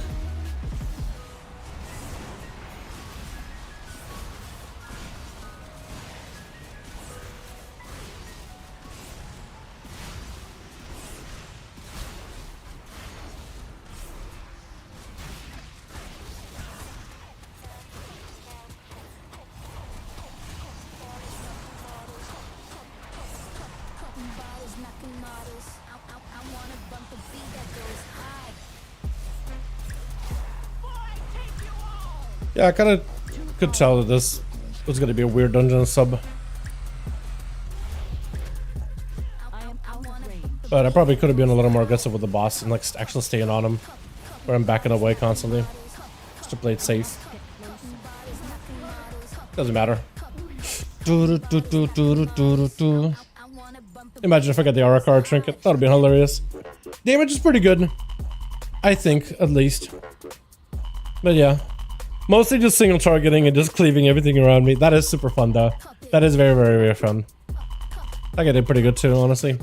Yeah, I kind of could tell that this was going to be a weird dungeon sub. But I probably could have been a little more aggressive with the boss and like actually staying on him. Where I'm backing away constantly. Just to play it safe. Doesn't matter. Imagine if I got the Arakara trinket. That would be hilarious. Damage is pretty good. I think, at least. But yeah, mostly just single targeting and just cleaving everything around me. That is super fun though. That is very, very, very fun. That guy did pretty good too, honestly.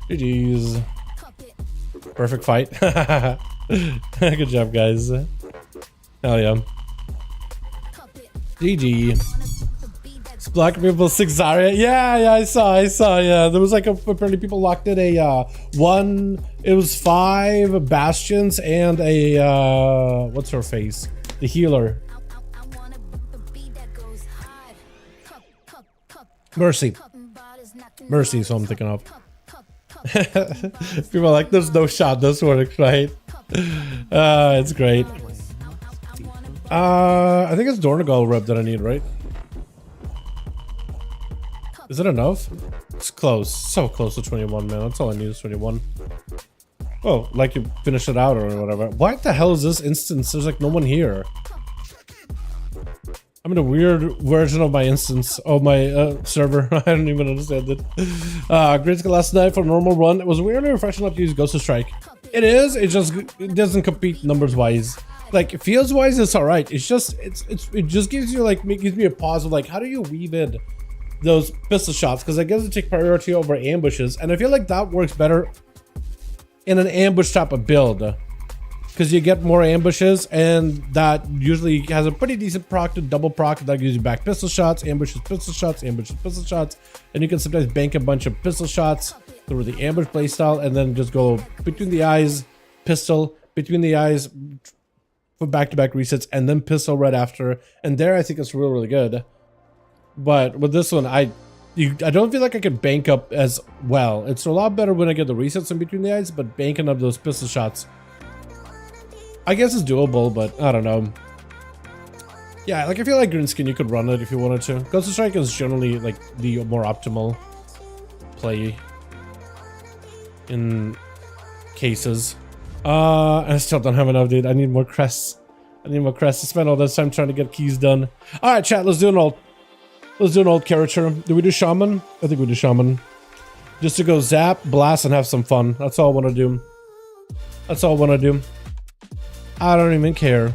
GG's. Perfect fight. Good job, guys. Hell yeah. GG. Black people 6 Zarya. Yeah, I saw, yeah. There was like apparently people locked in a it was 5 bastions and a what's her face? The healer. Mercy. Mercy is what I'm thinking of. People are like, there's no shot this works, right? It's great. I think it's Dornagal rep that I need, right? Is it enough? It's close. So close to 21, man. That's all I need is 21. Oh, like you finished it out or whatever. What the hell is this instance? There's like no one here. I'm in a weird version of my instance. Oh, my server. I don't even understand it. Great last night for a normal run. It was weirdly refreshing not to use Ghost of Strike. It is. It doesn't compete numbers wise. Like feels wise, it's alright. It's just it just gives you like gives me a pause of like, how do you weave in those pistol shots? Because I guess it take priority over ambushes, and I feel like that works better in an ambush type of build. Because you get more ambushes, and that usually has a pretty decent proc to double proc that gives you back pistol shots, ambushes, pistol shots, ambushes, pistol shots, and you can sometimes bank a bunch of pistol shots through the ambush playstyle, and then just go between the eyes, pistol, between the eyes, for back-to-back resets, and then pistol right after. And there, I think it's really, really good. But with this one, I don't feel like I can bank up as well. It's a lot better when I get the resets in between the eyes, but banking up those pistol shots, I guess it's doable, but I don't know. Yeah, like I feel like green skin, you could run it if you wanted to. Ghost of Strike is generally like the more optimal play in cases. I still don't have enough, dude. I need more crests. I need more crests. I spent all this time trying to get keys done. All right, chat. Let's do an old character. Do we do shaman? I think we do shaman. Just to go zap, blast, and have some fun. That's all I want to do. That's all I want to do. I don't even care.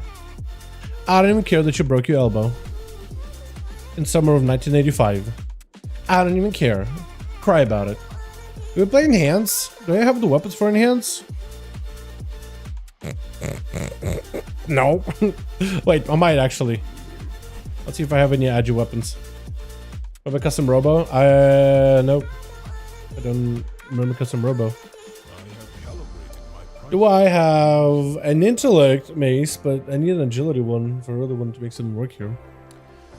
I don't even care that you broke your elbow in summer of 1985. I don't even care. Cry about it. Do we play enhance? Do I have the weapons for enhance? No. Wait, I might actually. Let's see if I have any agi weapons. Have a custom robo? Nope. I don't remember custom robo. Do I have an intellect mace, but I need an agility one for the other one to make something work here.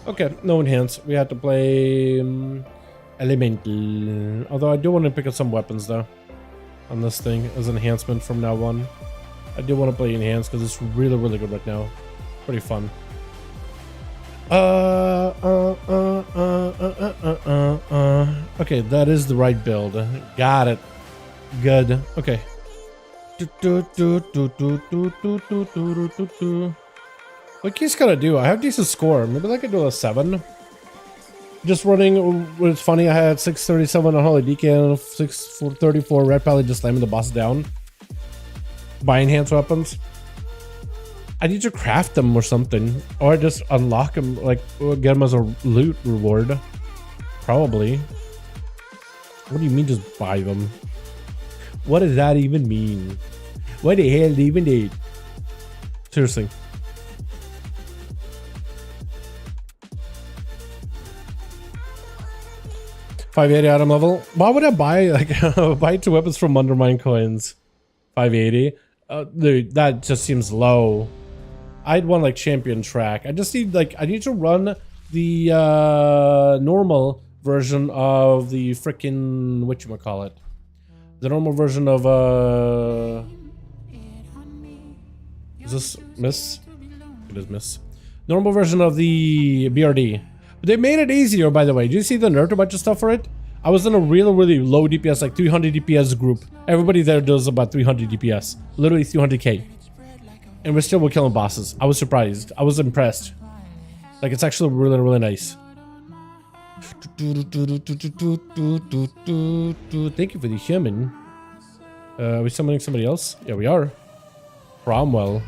Okay, no enhance. We have to play elemental. Although I do want to pick up some weapons though on this thing as an enhancement from now on. I do want to play enhance because it's really, really good right now. Pretty fun. Okay, that is the right build. Got it. Good. Okay. What keys can I do? I have decent score. Maybe I could do a 7. Just running. It's funny. I had 637 on Holy Deacon, 634 Red Pally, just slamming the boss down. Buy enhanced weapons. I need to craft them or something, or just unlock them, like get them as a loot reward. Probably. What do you mean just buy them? What does that even mean? What the hell do you even need? Seriously. $580 item level. Why would I buy like buy 2 weapons from Undermine coins? $580. Dude, that just seems low. I'd want like champion track. I just need like I need to run the normal version of the freaking whatchamacallit. The normal version of is this miss? It is miss. Normal version of the BRD. But they made it easier, by the way. Did you see the nerf a bunch of stuff for it? I was in a really low DPS, like 300 DPS group. Everybody there does about 300 DPS. Literally 300k. And we're still killing bosses. I was surprised. I was impressed. Like, it's actually really nice. Thank you for the human. Are we summoning somebody else? Yeah, we are. Cromwell.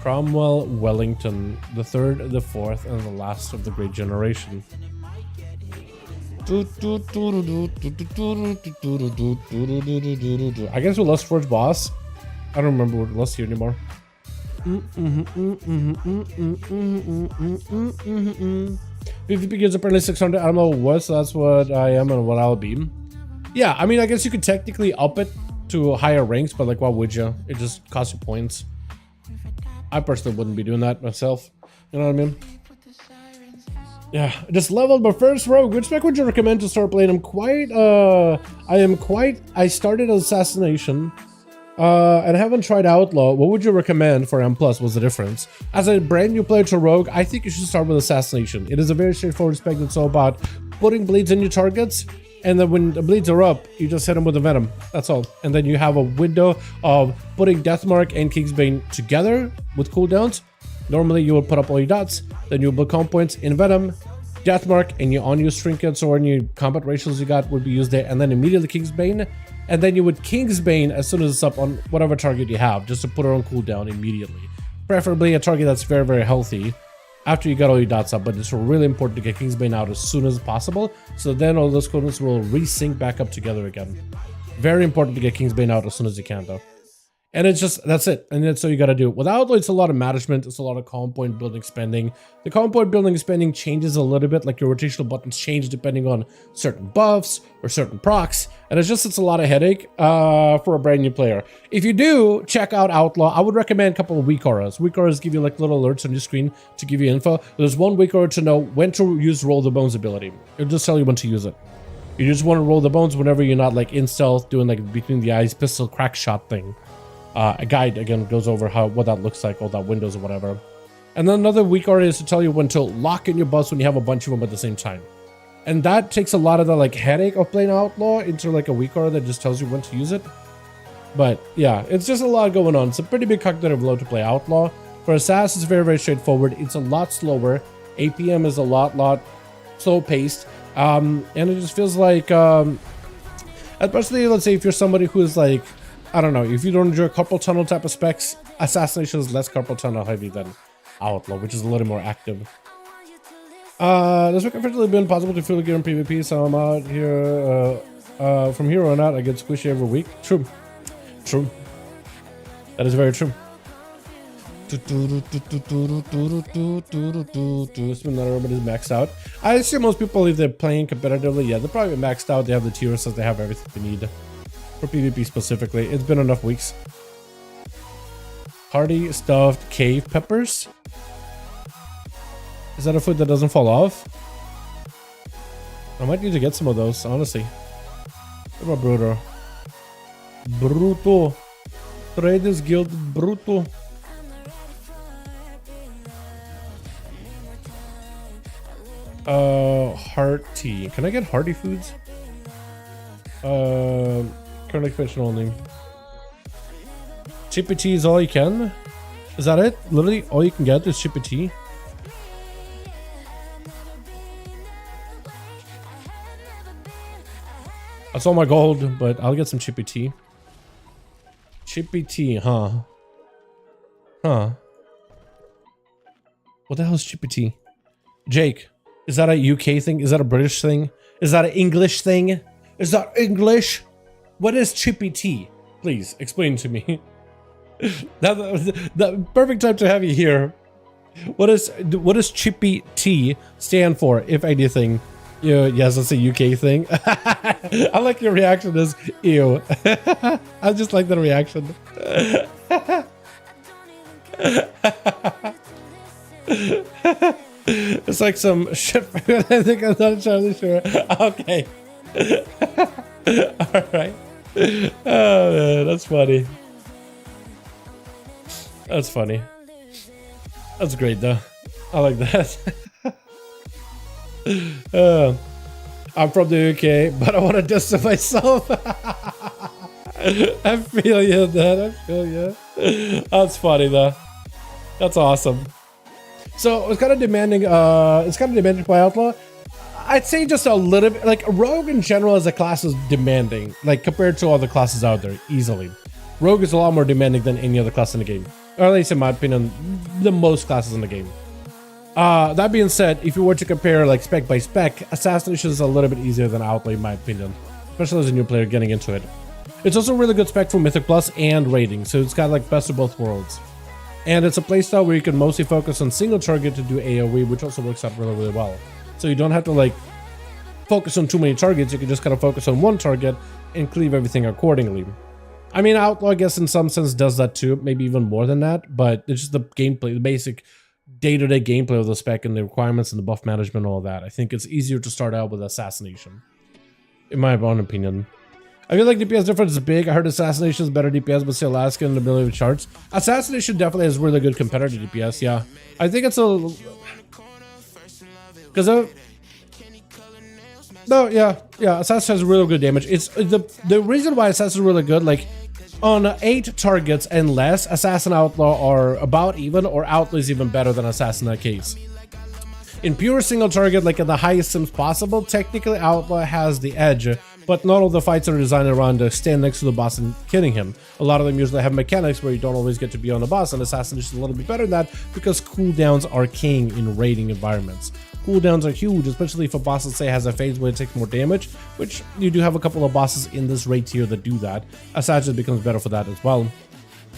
Cromwell, Wellington, the third, the fourth, and the last of the great generation. I guess we lost Forge Boss. I don't remember what we lost here anymore. PvP gives apparently 600. I don't know what, so that's what I am and what I'll be. Yeah, I mean, I guess you could technically up it to higher ranks, but like, why would you? It just costs you points. I personally wouldn't be doing that myself. You know what I mean? Yeah, I just leveled my first rogue. Which spec would you recommend to start playing? I started Assassination, and haven't tried Outlaw. What would you recommend for M+? What's the difference? As a brand new player to rogue, I think you should start with Assassination. It is a very straightforward spec that's all about putting bleeds in your targets, and then when the bleeds are up, you just hit them with a venom. That's all. And then you have a window of putting Deathmark and Kingsbane together with cooldowns. Normally you will put up all your dots, then you'll build comp points in Venom, Deathmark, and your unused trinkets or any combat ratios you got would be used there, and then immediately Kingsbane, and then you would Kingsbane as soon as it's up on whatever target you have, just to put it on cooldown immediately. Preferably a target that's very, very healthy after you got all your dots up, but it's really important to get Kingsbane out as soon as possible, so then all those cooldowns will resync back up together again. Very important to get Kingsbane out as soon as you can, though. And it's just, that's it. And that's all you got to do. With Outlaw, it's a lot of management. It's a lot of comp point building spending. The comp point building spending changes a little bit, like your rotational buttons change depending on certain buffs or certain procs. And it's a lot of headache for a brand new player. If you do check out Outlaw, I would recommend a couple of weak auras. Weak auras give you like little alerts on your screen to give you info. There's one weak aura to know when to use Roll the Bones ability. It'll just tell you when to use it. You just want to roll the bones whenever you're not like in stealth doing like between the eyes pistol crack shot thing. A guide again goes over what that looks like, all that windows or whatever. And then another weak aura is to tell you when to lock in your buffs when you have a bunch of them at the same time. And that takes a lot of the like headache of playing Outlaw into like a weak aura that just tells you when to use it. But yeah, it's just a lot going on. It's a pretty big cognitive load to play Outlaw. For Assassin, it's very, very straightforward. It's a lot slower. APM is a lot slow paced. And it just feels like, especially let's say if you're somebody who is like, I don't know, if you don't enjoy carpal tunnel type of specs, Assassination is less carpal tunnel heavy than Outlaw, which is a little more active. This week officially been possible to feel gear in PvP, so I'm out here. From here on out, I get squishy every week. True. That is very true. Spin not everybody's maxed out. I assume most people, if they're playing competitively, yeah, they're probably maxed out. They have the tier sets, they have everything they need. For PvP specifically, it's been enough weeks. Hearty stuffed cave peppers. Is that a food that doesn't fall off? I might need to get some of those, honestly. What about Bruto? Bruto. Traders Guild Bruto. Hearty. Can I get hearty foods? Current expansion only. Chippy tea is all you can? Is that it? Literally all you can get is chippy tea? That's all my gold, but I'll get some chippy tea. Chippy tea, huh? Huh. What the hell is chippy tea? Jake, is that a UK thing? Is that a British thing? Is that an English thing? Is that English? What is chippy tea? Please explain to me. the perfect time to have you here. What does chippy tea stand for, if anything? Yes, that's a UK thing. I like your reaction as ew. I just like the reaction. It's like some shit. I think I'm not entirely sure. Okay. All right. Oh man, that's funny. That's funny. That's great though. I like that. I'm from the UK, but I want to distance myself. I feel you, Dad. I feel you. That's funny though. That's awesome. So it's kind of demanding. It's kind of demanding by Outlaw. I'd say just a little bit. Like Rogue in general as a class is demanding, like compared to other classes out there, easily. Rogue is a lot more demanding than any other class in the game. Or at least in my opinion, the most classes in the game. That being said, if you were to compare like spec by spec, Assassination is a little bit easier than Outlaw in my opinion, especially as a new player getting into it. It's also a really good spec for Mythic Plus and raiding, so it's got like best of both worlds. And it's a playstyle where you can mostly focus on single target to do AoE, which also works out really, really well. So you don't have to like focus on too many targets, you can just kind of focus on one target and cleave everything accordingly. I mean, Outlaw, I guess in some sense does that too, maybe even more than that, but it's just the gameplay, the basic day-to-day gameplay of the spec and the requirements and the buff management and all that. I think it's easier to start out with Assassination, in my own opinion. I feel like DPS difference is big. I heard Assassination is better DPS, but still Alaska and the ability to charge. Assassination definitely has really good competitive DPS, yeah. I think it's a... Because no, yeah, Assassin has really good damage. It's the reason why Assassin is really good, like, on 8 targets and less, Assassin Outlaw are about even, or Outlaw is even better than Assassin in that case. In pure single target, like at the highest sims possible, technically Outlaw has the edge, but not all the fights are designed around stand next to the boss and killing him. A lot of them usually have mechanics where you don't always get to be on the boss, and Assassin is a little bit better than that because cooldowns are king in raiding environments. Cooldowns are huge, especially if a boss, let's say, has a phase where it takes more damage, which you do have a couple of bosses in this raid tier that do that. Assassin becomes better for that as well.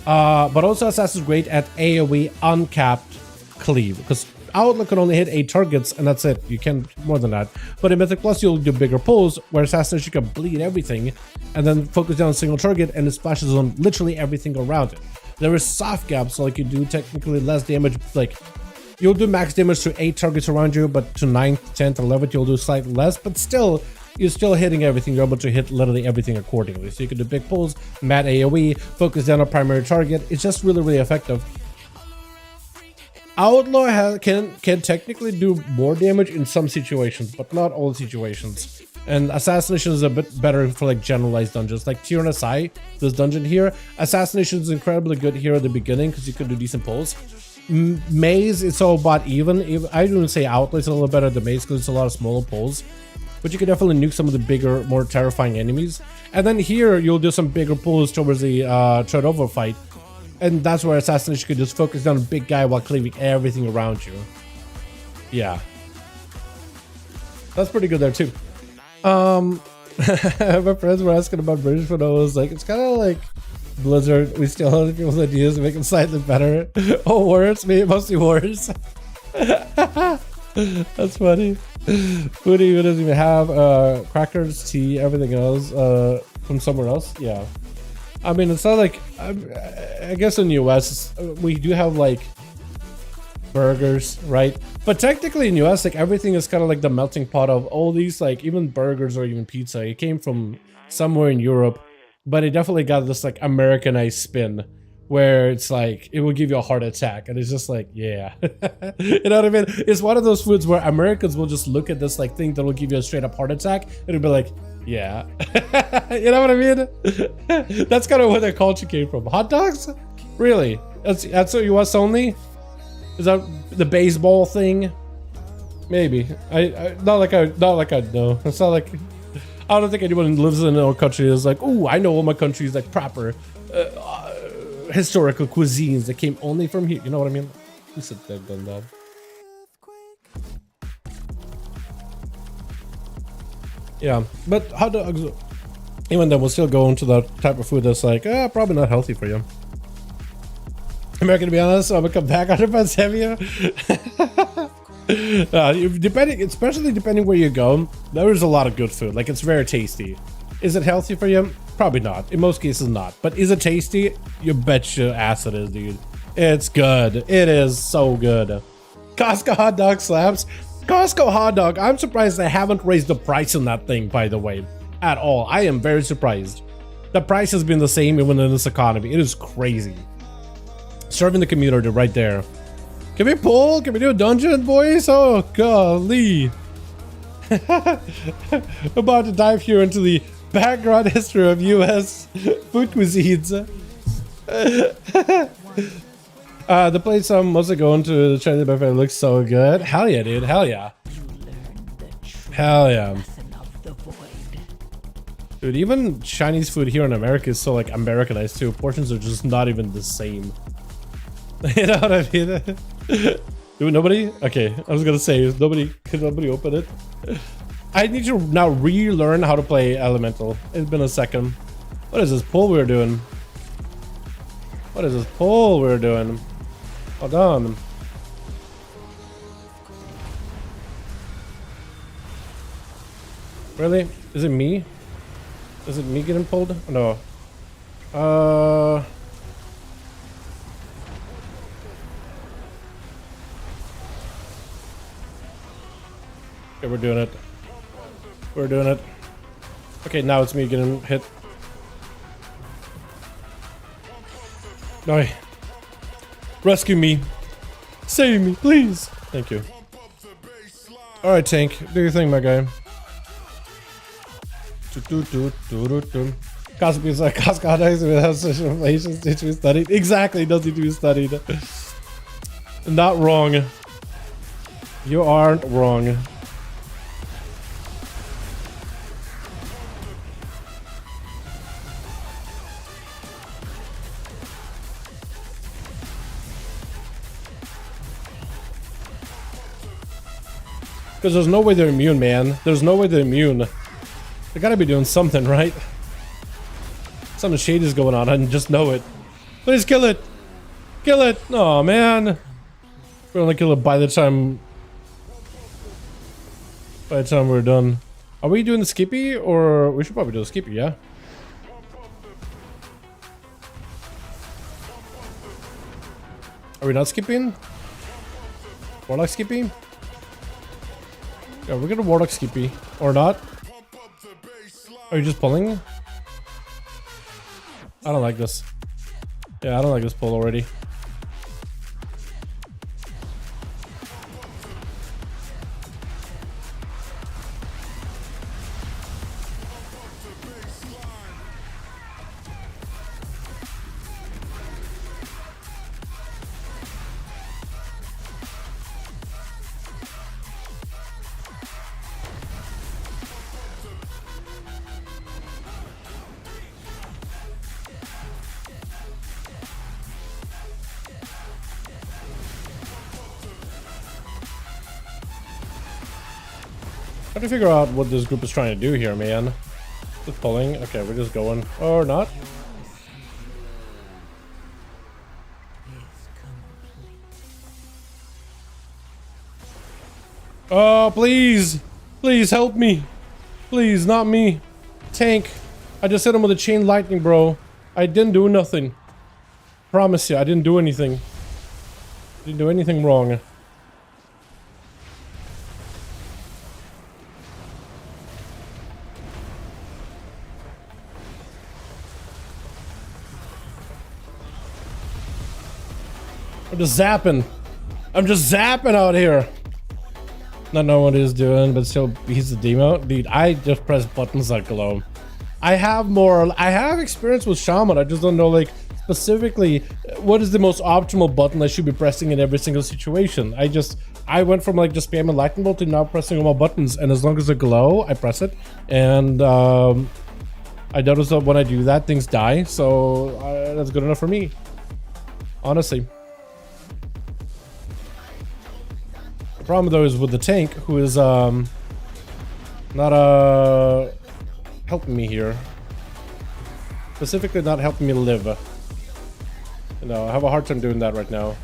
But also Assassin is great at AoE uncapped cleave, because Outlaw can only hit 8 targets and that's it. You can't more than that. But in Mythic Plus, you'll do bigger pulls, where Assassination can bleed everything and then focus down on a single target, and it splashes on literally everything around it. There is soft gaps, so like you do technically less damage, like you'll do max damage to 8 targets around you, but to 9th, 10th, 11th, you'll do slightly less, but still, you're still hitting everything. You're able to hit literally everything accordingly. So you can do big pulls, mad AoE, focus down on primary target. It's just really, really effective. Outlaw can technically do more damage in some situations, but not all situations. And Assassination is a bit better for like generalized dungeons, like Tier SI, this dungeon here. Assassination is incredibly good here at the beginning because you can do decent pulls. Maze, it's all about even. I wouldn't say Outlaw is a little better than Maze because it's a lot of smaller pulls, but you can definitely nuke some of the bigger, more terrifying enemies. And then here you'll do some bigger pulls towards the Tread Over fight, and that's where Assassination can just focus down a big guy while cleaving everything around you. Yeah, that's pretty good there too. My friends were asking about British, but I was like, it's kind of like Blizzard. We steal other people's ideas and make them slightly better or worse, maybe mostly worse. That's funny. Food even doesn't even have crackers, tea, everything else from somewhere else. Yeah, I mean, it's not like I guess in the US we do have like burgers, right? But technically in US, like everything is kind of like the melting pot of all these, like even burgers or even pizza. It came from somewhere in Europe, but it definitely got this like Americanized spin where it's like it will give you a heart attack, and it's just like, yeah. You know what I mean? It's one of those foods where Americans will just look at this like thing that will give you a straight up heart attack and it'll be like, yeah. You know what I mean? That's kind of where their culture came from. Hot dogs? Really? That's what US only? Is that the baseball thing? Maybe. Not like I know. It's not like, I don't think anyone who lives in our country is like, oh, I know all my country's like proper historical cuisines that came only from here. You know what I mean? Who said they've done that? Yeah, but hot dogs, even then, we'll still go into that type of food that's like, probably not healthy for you. American, to be honest, I'm gonna come back 100% heavier. Especially depending where you go, there is a lot of good food. Like, it's very tasty. Is it healthy for you? Probably not. In most cases, not. But is it tasty? You bet your ass it is, dude. It's good. It is so good. Costco hot dog slaps. Costco hot dog. I'm surprised they haven't raised the price on that thing, by the way, at all. I am very surprised. The price has been the same even in this economy. It is crazy. Serving the community right there. Can we pull? Can we do a dungeon, boys? Oh, golly. About to dive here into the background history of US food cuisines. The place I'm mostly going to, the Chinese buffet, looks so good. Hell yeah, dude. Hell yeah. Hell yeah. Dude, even Chinese food here in America is so like Americanized too. Portions are just not even the same. You know what I mean? Do nobody? Okay, I was gonna say, nobody, can nobody open it? I need to now relearn how to play Elemental. It's been a second. What is this pull we're doing? What is this pull we're doing? Hold on. Really? Is it me? Is it me getting pulled? No. Okay, we're doing it. We're doing it. Okay, now it's me getting hit. No. Rescue me. Save me, please. Thank you. Alright, tank. Do your thing, my guy. Cosby is like, Costco without social relations need to be studied. Exactly, does need to be studied. Not wrong. You aren't wrong. Because there's no way they're immune, man. There's no way they're immune. They gotta be doing something, right? Something shady is going on. I just know it. Please kill it. Kill it. Oh man. We're gonna kill it by the time we're done. Are we doing the skippy, or we should probably do the skippy? Yeah. Are we not skipping? Warlock skippy? Yeah, we're gonna Warlock skippy or not. Are you just pulling? I don't like this. Yeah, I don't like this pull already. Trying to figure out what this group is trying to do here, man. Just pulling. Okay, we're just going. Or not. Oh, please. Please help me. Please, not me. Tank. I just hit him with a chain lightning, bro. I didn't do nothing. Promise you, I didn't do anything. Didn't do anything wrong. I'm just zapping. I'm just zapping out here. Not know what he's doing, but still he's the demo. Dude, I just press buttons that glow. I have experience with shaman. I just don't know, like, specifically what is the most optimal button I should be pressing in every single situation. I went from like just spamming lightning bolt to now pressing all my buttons, and as long as they glow, I press it. And I notice that when I do that, things die. So that's good enough for me, honestly. Problem though is with the tank, who is not helping me here, specifically not helping me live. You know, I have a hard time doing that right now.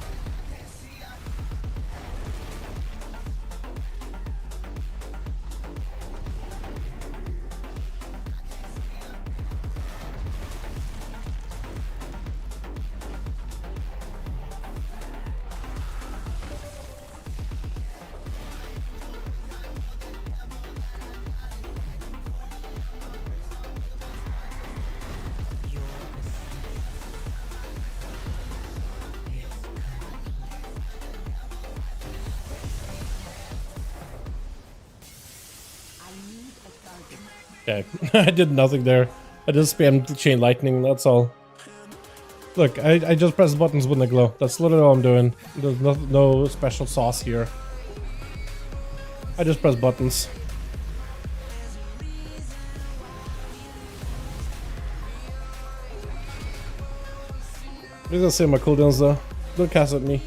Okay, I did nothing there. I just spammed chain lightning, that's all. Look, I just press buttons when they glow. That's literally all I'm doing. There's no special sauce here. I just press buttons. I'm gonna say my cooldowns though. Don't cast at me.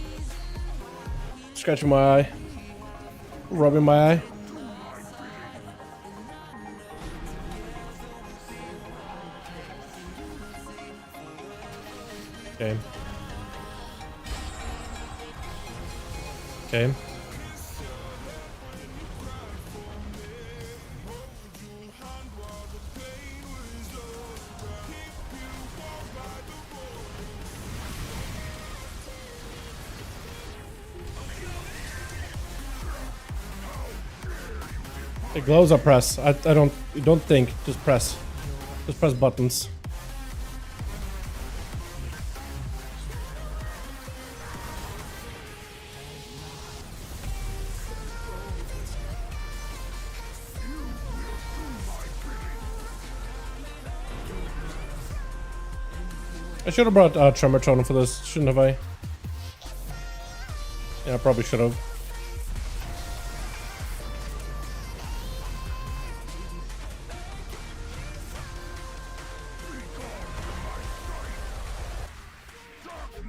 Scratching my eye. Rubbing my eye. Okay. Okay. It glows or press. I don't think. Just press. Just press buttons. I should have brought Tremor Tone for this, shouldn't have I? Yeah, I probably should have.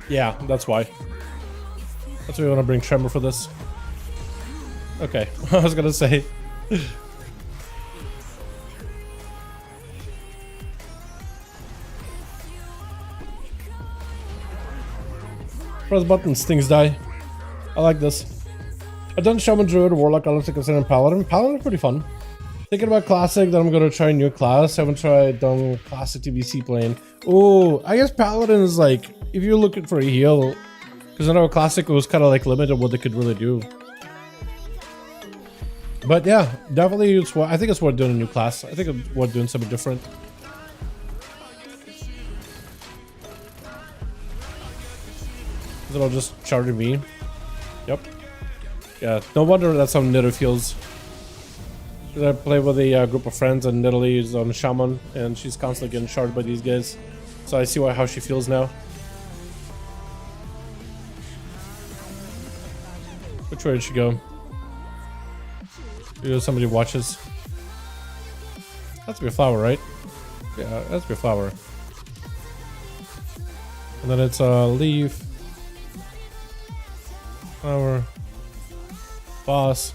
Yeah, that's why. That's why we want to bring Tremor for this. Okay, I was gonna say. Press buttons, things die. I like this. I've done Shaman, Druid, Warlock, I like to consider Paladin. Paladin is pretty fun. Thinking about Classic, then I'm gonna try a new class. I haven't tried Classic TBC playing. Oh, I guess Paladin is like, if you're looking for a heal, because I know Classic was kind of like limited what they could really do. But yeah, definitely, I think it's worth doing a new class. I think it's worth doing something different. It'll just charge me. Yep. Yeah, no wonder that's how Nitter feels. I play with a group of friends and Nidalee is on Shaman and she's constantly getting sharded by these guys. So I see how she feels now. Which way did she go? Somebody watches. That's to be a flower, right? Yeah, that's to be a flower. And then it's a leaf. Flower. Boss.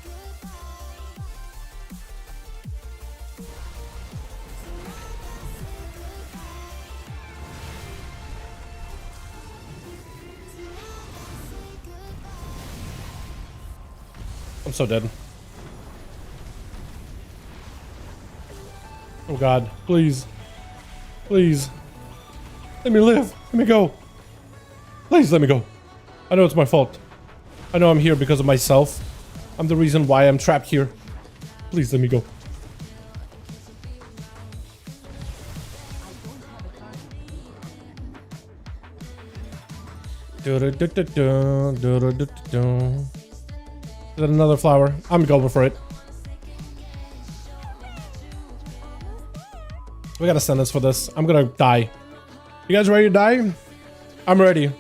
I'm so dead. Oh god, please. Please. Let me live. Let me go. Please let me go. I know it's my fault. I know I'm here because of myself. I'm the reason why I'm trapped here. Please let me go. Is that another flower? I'm going for it. We gotta send us for this. I'm gonna die. You guys ready to die? I'm ready.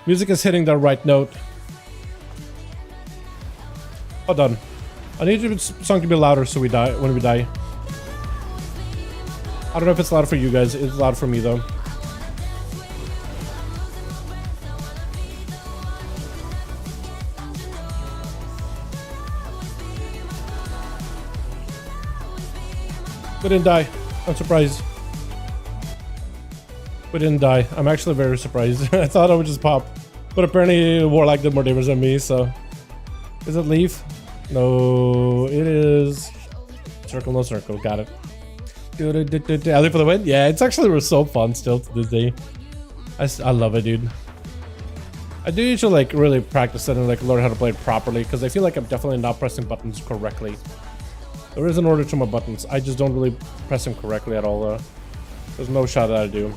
Music is hitting the right note. Hold on. I need the song to be louder so we die when we die. I don't know if it's loud for you guys. It's loud for me though. We didn't die. I'm surprised. We didn't die. I'm actually very surprised. I thought I would just pop. But apparently Warlock did more damage than me, so... Is it leaf? No, it is... Circle, no circle. Got it. Alley for the win? Yeah, it's actually so fun still to this day. I love it, dude. I do usually like really practice it and like learn how to play it properly, because I feel like I'm definitely not pressing buttons correctly. There is an order to my buttons. I just don't really press them correctly at all though. There's no shot that I do.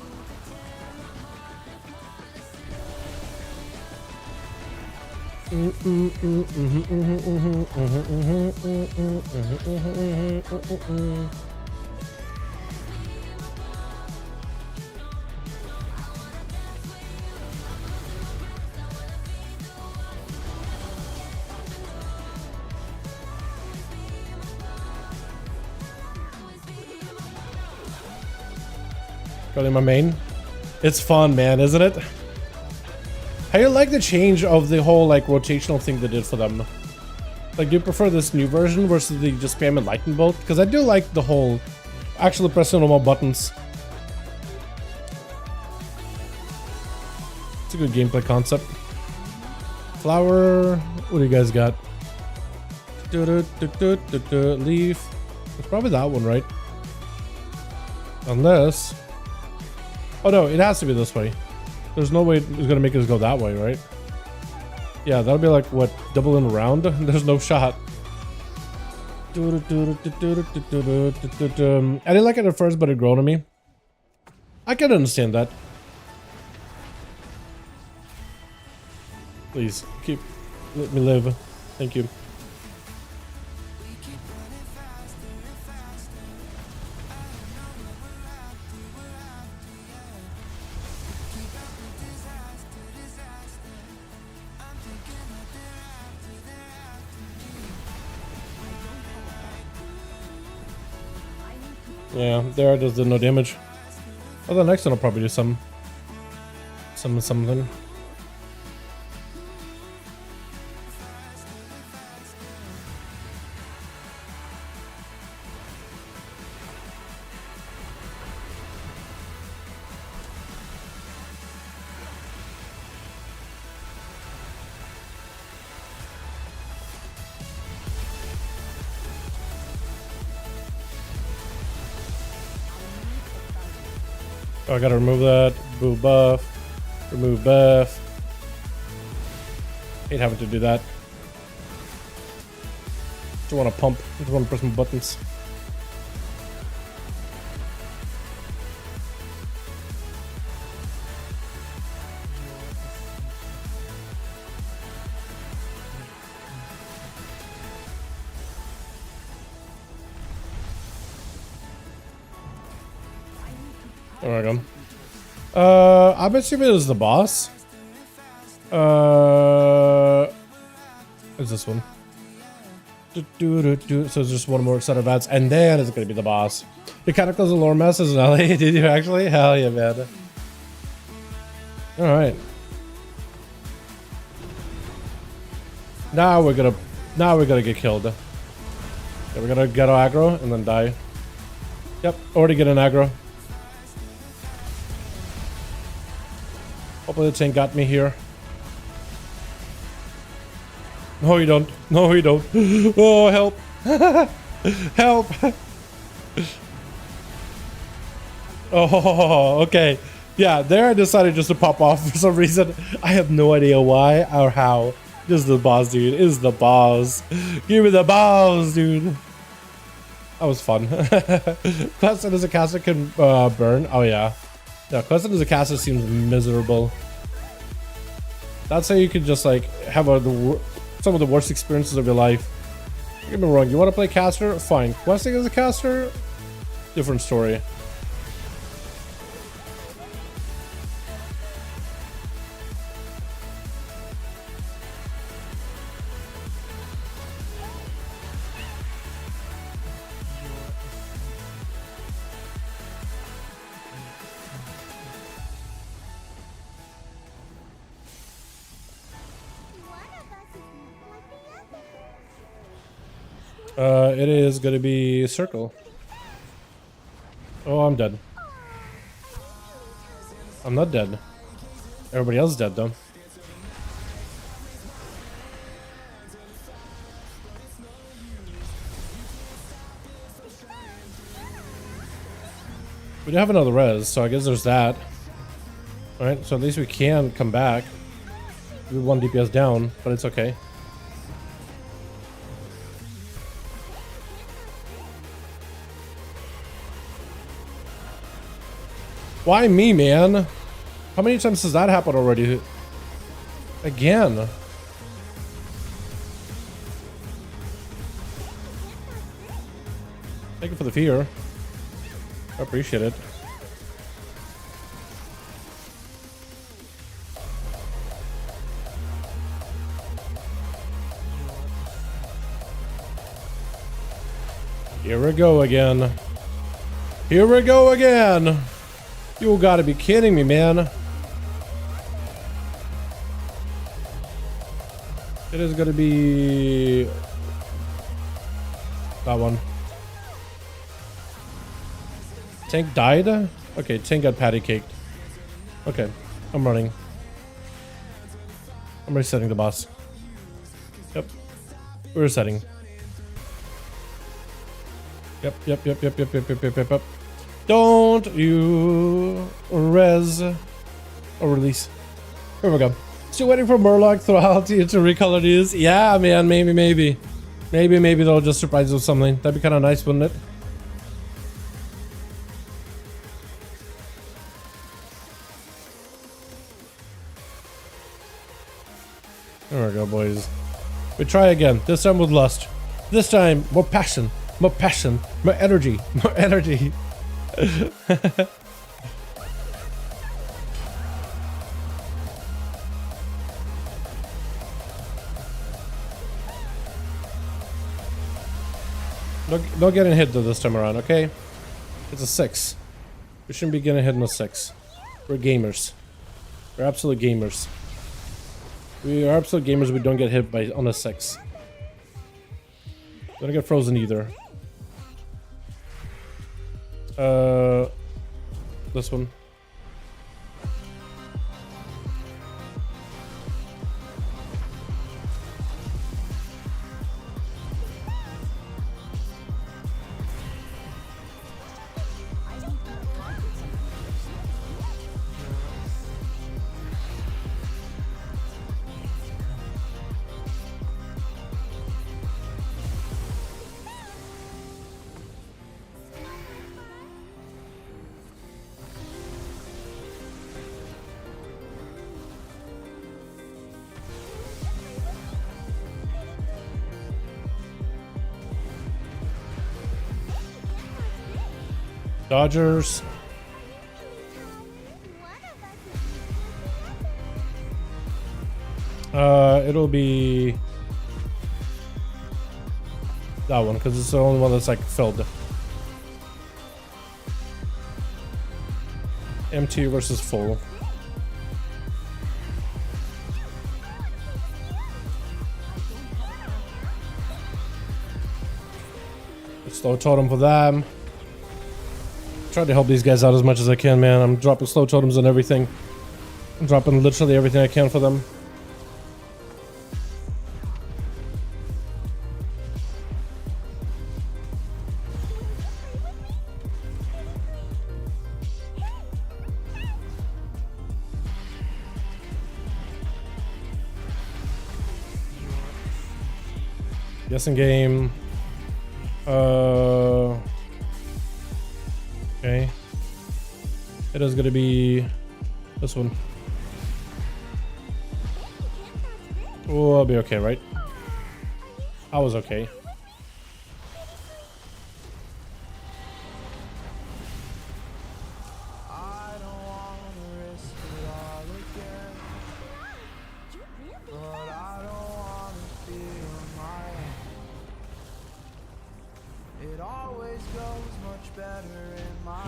Going my main. It's fun, man, isn't it? How you like the change of the whole like rotational thing they did for them? Like, do you prefer this new version versus the just spam and lightning bolt? Because I do like the whole actually pressing on more buttons. It's a good gameplay concept. Flower, what do you guys got? Leaf. It's probably that one, right? Unless... Oh no, it has to be this way. There's no way it's gonna make us go that way, right? Yeah, that'll be like, what, double and around? There's no shot. I didn't like it at first, but it grew on me. I can understand that. Please, let me live. Thank you. Yeah, there does no damage. Oh, the next one will probably do something. Oh, I gotta remove that. Remove buff. Remove buff. Hate having to do that. Just want to pump. Just want to press some buttons. There we go. I'm assuming it was the boss. Is this one? So it's just one more set of ads, and then it's gonna be the boss. You kind of close the lore mess as an LA, did you actually? Hell yeah, man. Alright. Now we're gonna get killed. Yeah, we're gonna get our aggro and then die. Yep, already get an aggro. Hopefully the tank got me here. No, you don't. No, you don't. Oh, help. Help. Oh, okay. Yeah, there I decided just to pop off for some reason. I have no idea why or how. This is the boss, dude. This is the boss. Give me the balls, dude. That was fun. Question as a caster can burn. Oh, yeah. Yeah, question as a caster seems miserable. That's how you could just like have some of the worst experiences of your life. Don't get me wrong, you want to play caster? Fine. Questing as a caster? Different story. It is gonna be circle. Oh, I'm dead. I'm not dead. Everybody else is dead though. We do have another res, so I guess there's that. Alright, so at least we can come back. We're 1 DPS down, but it's okay. Why me, man? How many times has that happened already? Again. Thank you for the fear. I appreciate it. Here we go again. Here we go again. You gotta be kidding me, man. It is gonna be that one. Tank died? Okay, tank got patty caked. Okay, I'm running. I'm resetting the boss. Yep. We're resetting. Yep. Don't you res or release. Here we go. Still waiting for Murloc Subtlety to recolor these. Yeah, man, maybe. Maybe they'll just surprise us with something. That'd be kind of nice, wouldn't it? There we go, boys. We try again. This time with lust. This time, more passion, more energy, more energy. Not getting hit though this time around, okay? It's a 6. We shouldn't be getting hit in a 6. We're gamers. We're absolute gamers. We are absolute gamers. We don't get hit by on a 6. Don't get frozen either. This one. Dodgers. It'll be that one because it's the only one that's like filled. Empty versus full. Slow totem for them. Try to help these guys out as much as I can, man. I'm dropping slow totems and everything. I'm dropping literally everything I can for them. Guessing game. Okay. It is gonna be this one. Oh, I'll be okay, right? I was okay.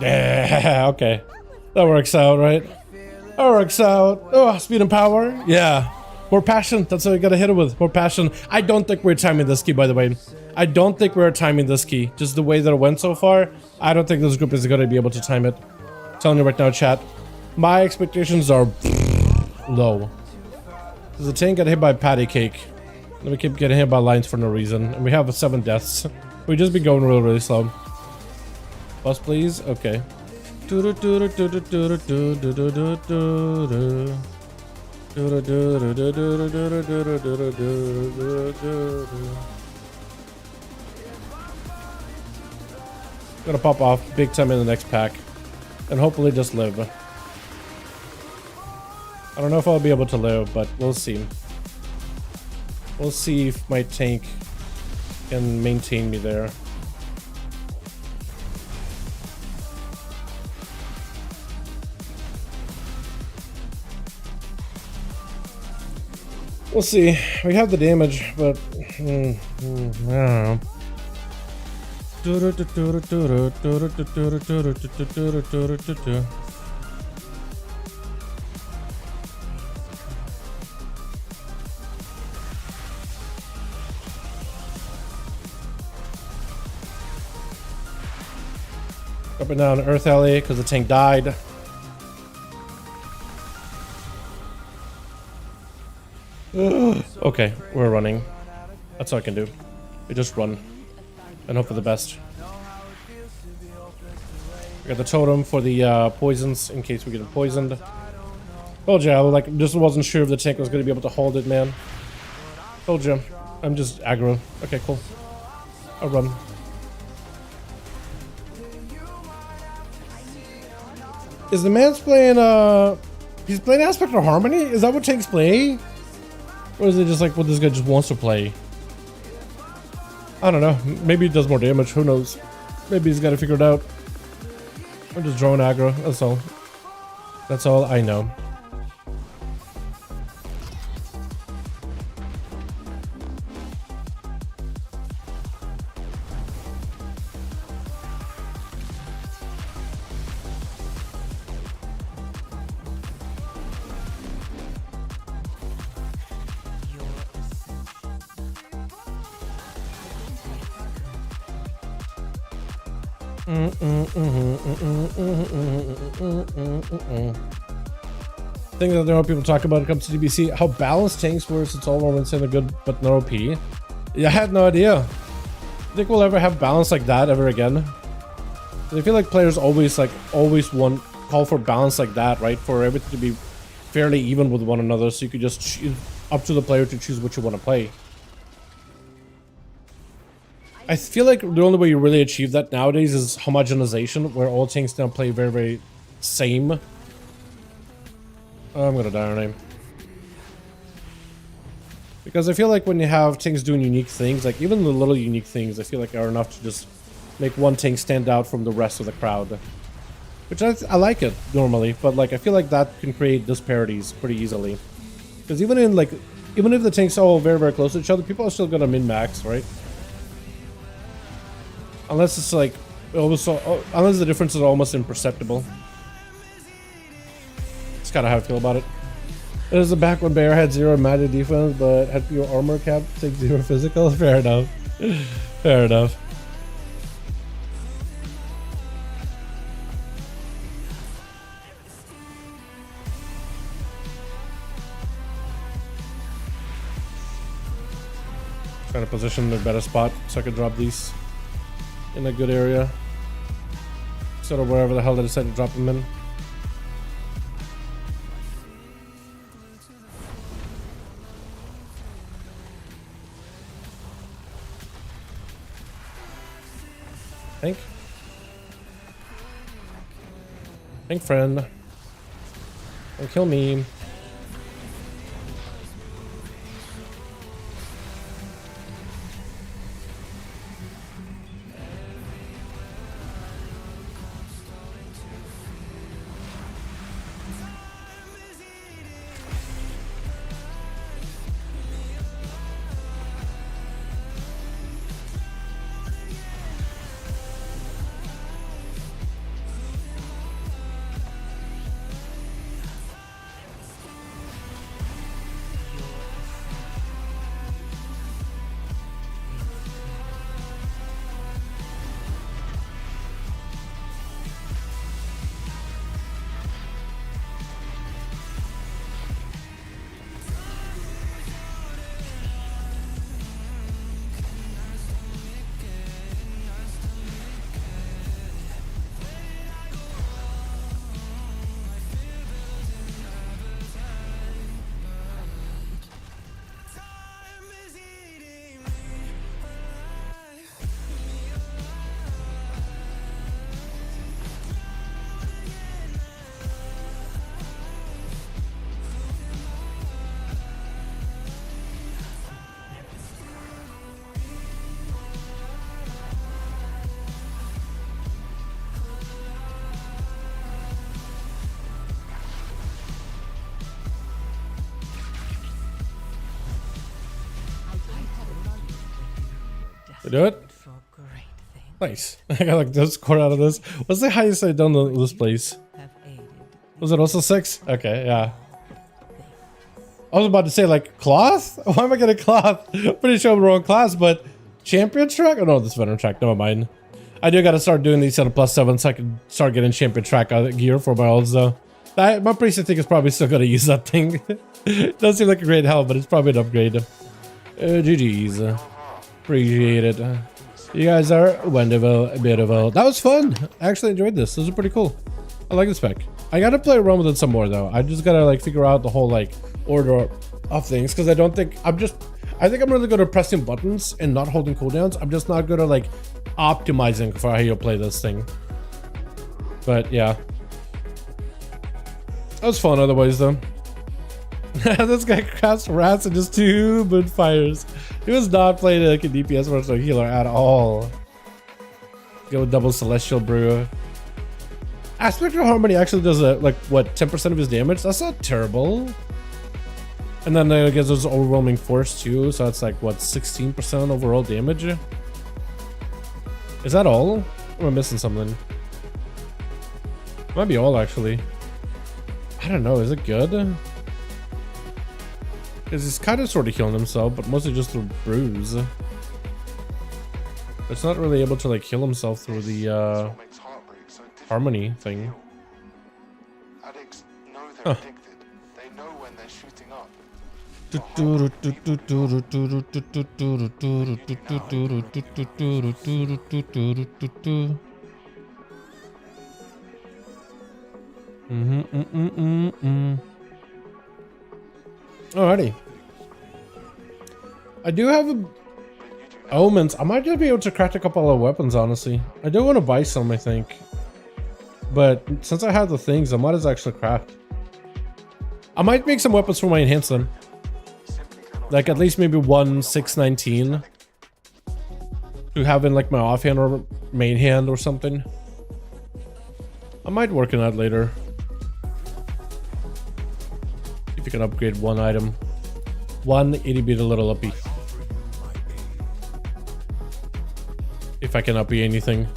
Yeah, okay. That works out, right? That works out. Oh, speed and power. Yeah. More passion. That's what we gotta hit it with. More passion. I don't think we're timing this key, by the way. I don't think we're timing this key. Just the way that it went so far, I don't think this group is gonna be able to time it. I'm telling you right now, chat. My expectations are low. Because the tank got hit by patty cake. And we keep getting hit by lines for no reason. And we have 7 deaths. We just been going really slow. Plus, please. Okay. Gonna pop off big time in the next pack. And hopefully just live. I don't know if I'll be able to live, but we'll see. We'll see if my tank can maintain me there. We'll see. We have the damage, but I don't know. Dropping down Earth Alley because the tank died. Okay, we're running. That's all I can do. We just run and hope for the best. We got the totem for the poisons in case we get poisoned. Told you, I like just wasn't sure if the tank was gonna be able to hold it, man. Told you, I'm just aggro. Okay, cool. I'll run. Is the man's playing he's playing Aspect of Harmony? Is that what tanks play? Or is it just like what this guy just wants to play? I don't know. Maybe it does more damage. Who knows? Maybe he's got to figure it out. I'm just drawing aggro. That's all. That's all I know. Thing that there are people talk about when it comes to DBC, how balanced tanks were since all Romans are good but no OP. Yeah, I had no idea. Think we'll ever have balance like that ever again? I feel like players always want call for balance like that, right? For everything to be fairly even with one another, so you could just choose, up to the player to choose what you want to play. I feel like the only way you really achieve that nowadays is homogenization, where all tanks now play very, very same. I'm gonna die, aren't I? Because I feel like when you have tanks doing unique things, like even the little unique things, I feel like are enough to just make one tank stand out from the rest of the crowd. Which I like it normally, but like I feel like that can create disparities pretty easily. Because even if the tanks are all very, very close to each other, people are still gonna min-max, right? Unless it's like, unless the difference is almost imperceptible. That's kind of how I feel about it. It was back when Bear had 0 magic defense, but had your armor cap take 0 physical. Fair enough. Fair enough. Trying to position in a better spot so I can drop these in a good area. Sort of wherever the hell they decide to drop them in. Think friend. Don't kill me. We do it? Nice. I got like this score out of this. What's the highest I've done in this place? Was it also 6? Okay, yeah. I was about to say like cloth? Why am I getting cloth? Pretty sure I'm the wrong class, but champion track? Oh no, this veteran track. Never mind. I do gotta start doing these at a +7 so I can start getting champion track gear for my ults though. My priest I think is probably still gonna use that thing. Doesn't seem like a great help, but it's probably an upgrade. GG's. Appreciate it. You guys are wonderful, beautiful. That was fun. I actually enjoyed this. This was pretty cool. I like the spec. I gotta play around with it some more though. I just gotta like figure out the whole like order of things because I don't think I think I'm really good at pressing buttons and not holding cooldowns. I'm just not good at like optimizing for how you play this thing. But yeah, that was fun otherwise though. This guy crafts rats and just 2 boot fires. He was not playing like a DPS versus a healer at all. Go with double celestial brew. Aspect of Harmony actually does like what 10% of his damage. That's not terrible. And then I guess there's overwhelming force too, so that's like what 16% overall damage. Is that all? Or am I missing something? Might be all actually. I don't know. Is it good? Because he's kind of sort of healing himself, but mostly just through brews. It's not really able to like heal himself through the harmony thing. Addicts know they're addicted. They know when they're shooting up. Alrighty. I do have omens. I might just be able to craft a couple of weapons, honestly. I do want to buy some, I think. But since I have the things, I might as well actually craft. I might make some weapons for my enhanced then. Like at least maybe one 619 to have in like my offhand or main hand or something. I might work on that later. If you can upgrade one item. 180 be the little uppy. If I can uppy anything.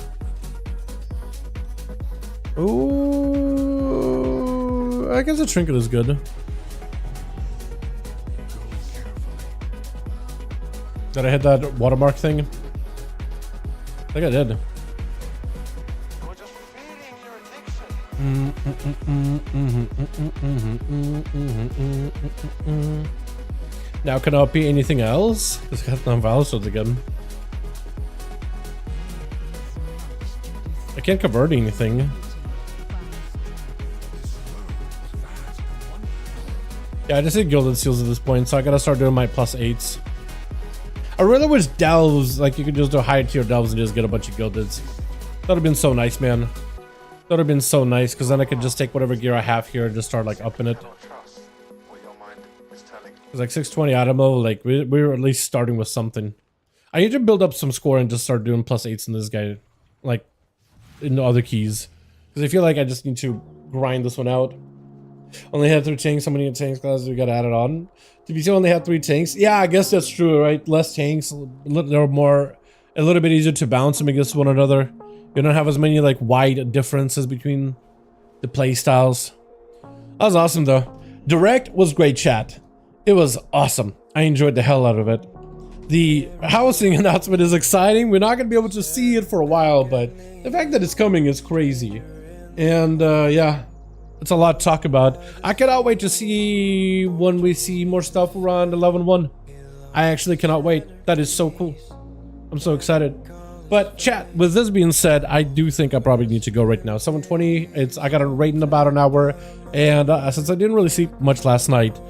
Ooh, I guess a trinket is good. Did I hit that watermark thing? I think I did. Now can I uppy anything else? It's got non-valid again. I can't convert anything. Yeah, I just hit gilded seals at this point, so I gotta start doing my +8s. I really wish delves, like you could just do higher tier delves and just get a bunch of gildeds. That would have been so nice, man. That would have been so nice, because then I could just take whatever gear I have here and just start like upping it. It's like 620 Adamo, like we're at least starting with something. I need to build up some score and just start doing +8s in this guy, like in the other keys. Because I feel like I just need to grind this one out. Only had 3 tanks, how many tanks classes we got added on? TBC only had 3 tanks. Yeah, I guess that's true, right? Less tanks, they're more, a little bit easier to bounce them against one another. You don't have as many like wide differences between the play styles. That was awesome though. Direct was great, chat. It was awesome. I enjoyed the hell out of it. The housing announcement is exciting. We're not gonna be able to see it for a while, but the fact that it's coming is crazy. And yeah, it's a lot to talk about. I cannot wait to see when we see more stuff around 11.1. I actually cannot wait. That is so cool. I'm so excited. But chat, with this being said, I do think I probably need to go right now. 7:20. I got a rate in about an hour, and since I didn't really sleep much last night,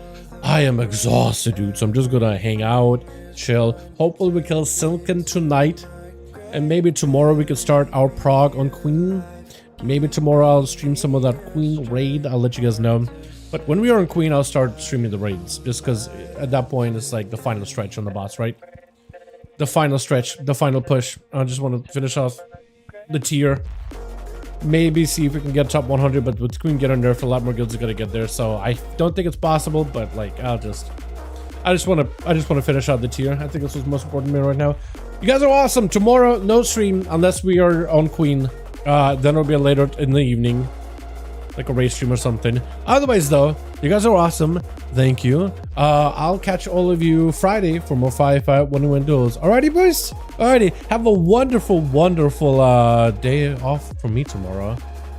I am exhausted, dude. So I'm just gonna hang out, chill. Hopefully we kill Silken tonight, and maybe tomorrow we could start our prog on Queen. Maybe tomorrow I'll stream some of that Queen raid. I'll let you guys know. But when we are on Queen, I'll start streaming the raids, just because at that point it's like the final stretch on the boss, right? The final stretch, the final push. I just want to finish off the tier. Maybe see if we can get top 100, but with Queen getting nerfed, a lot more guilds are gonna get there. So I don't think it's possible, but like I just want to finish out the tier. I think this was most important to me right now. You guys are awesome. Tomorrow, no stream unless we are on Queen. Then it'll be later in the evening. like a race stream or something. Otherwise though, you guys are awesome. Thank you. I'll catch all of you Friday for more Firefight 1v1 duels. Alrighty, boys. Alrighty, have a wonderful, wonderful day off from me tomorrow,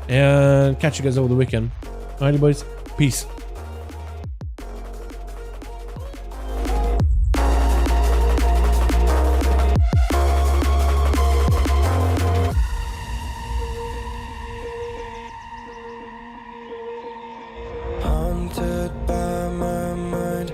and catch you guys over the weekend. Alrighty, boys. Peace. Haunted by my mind,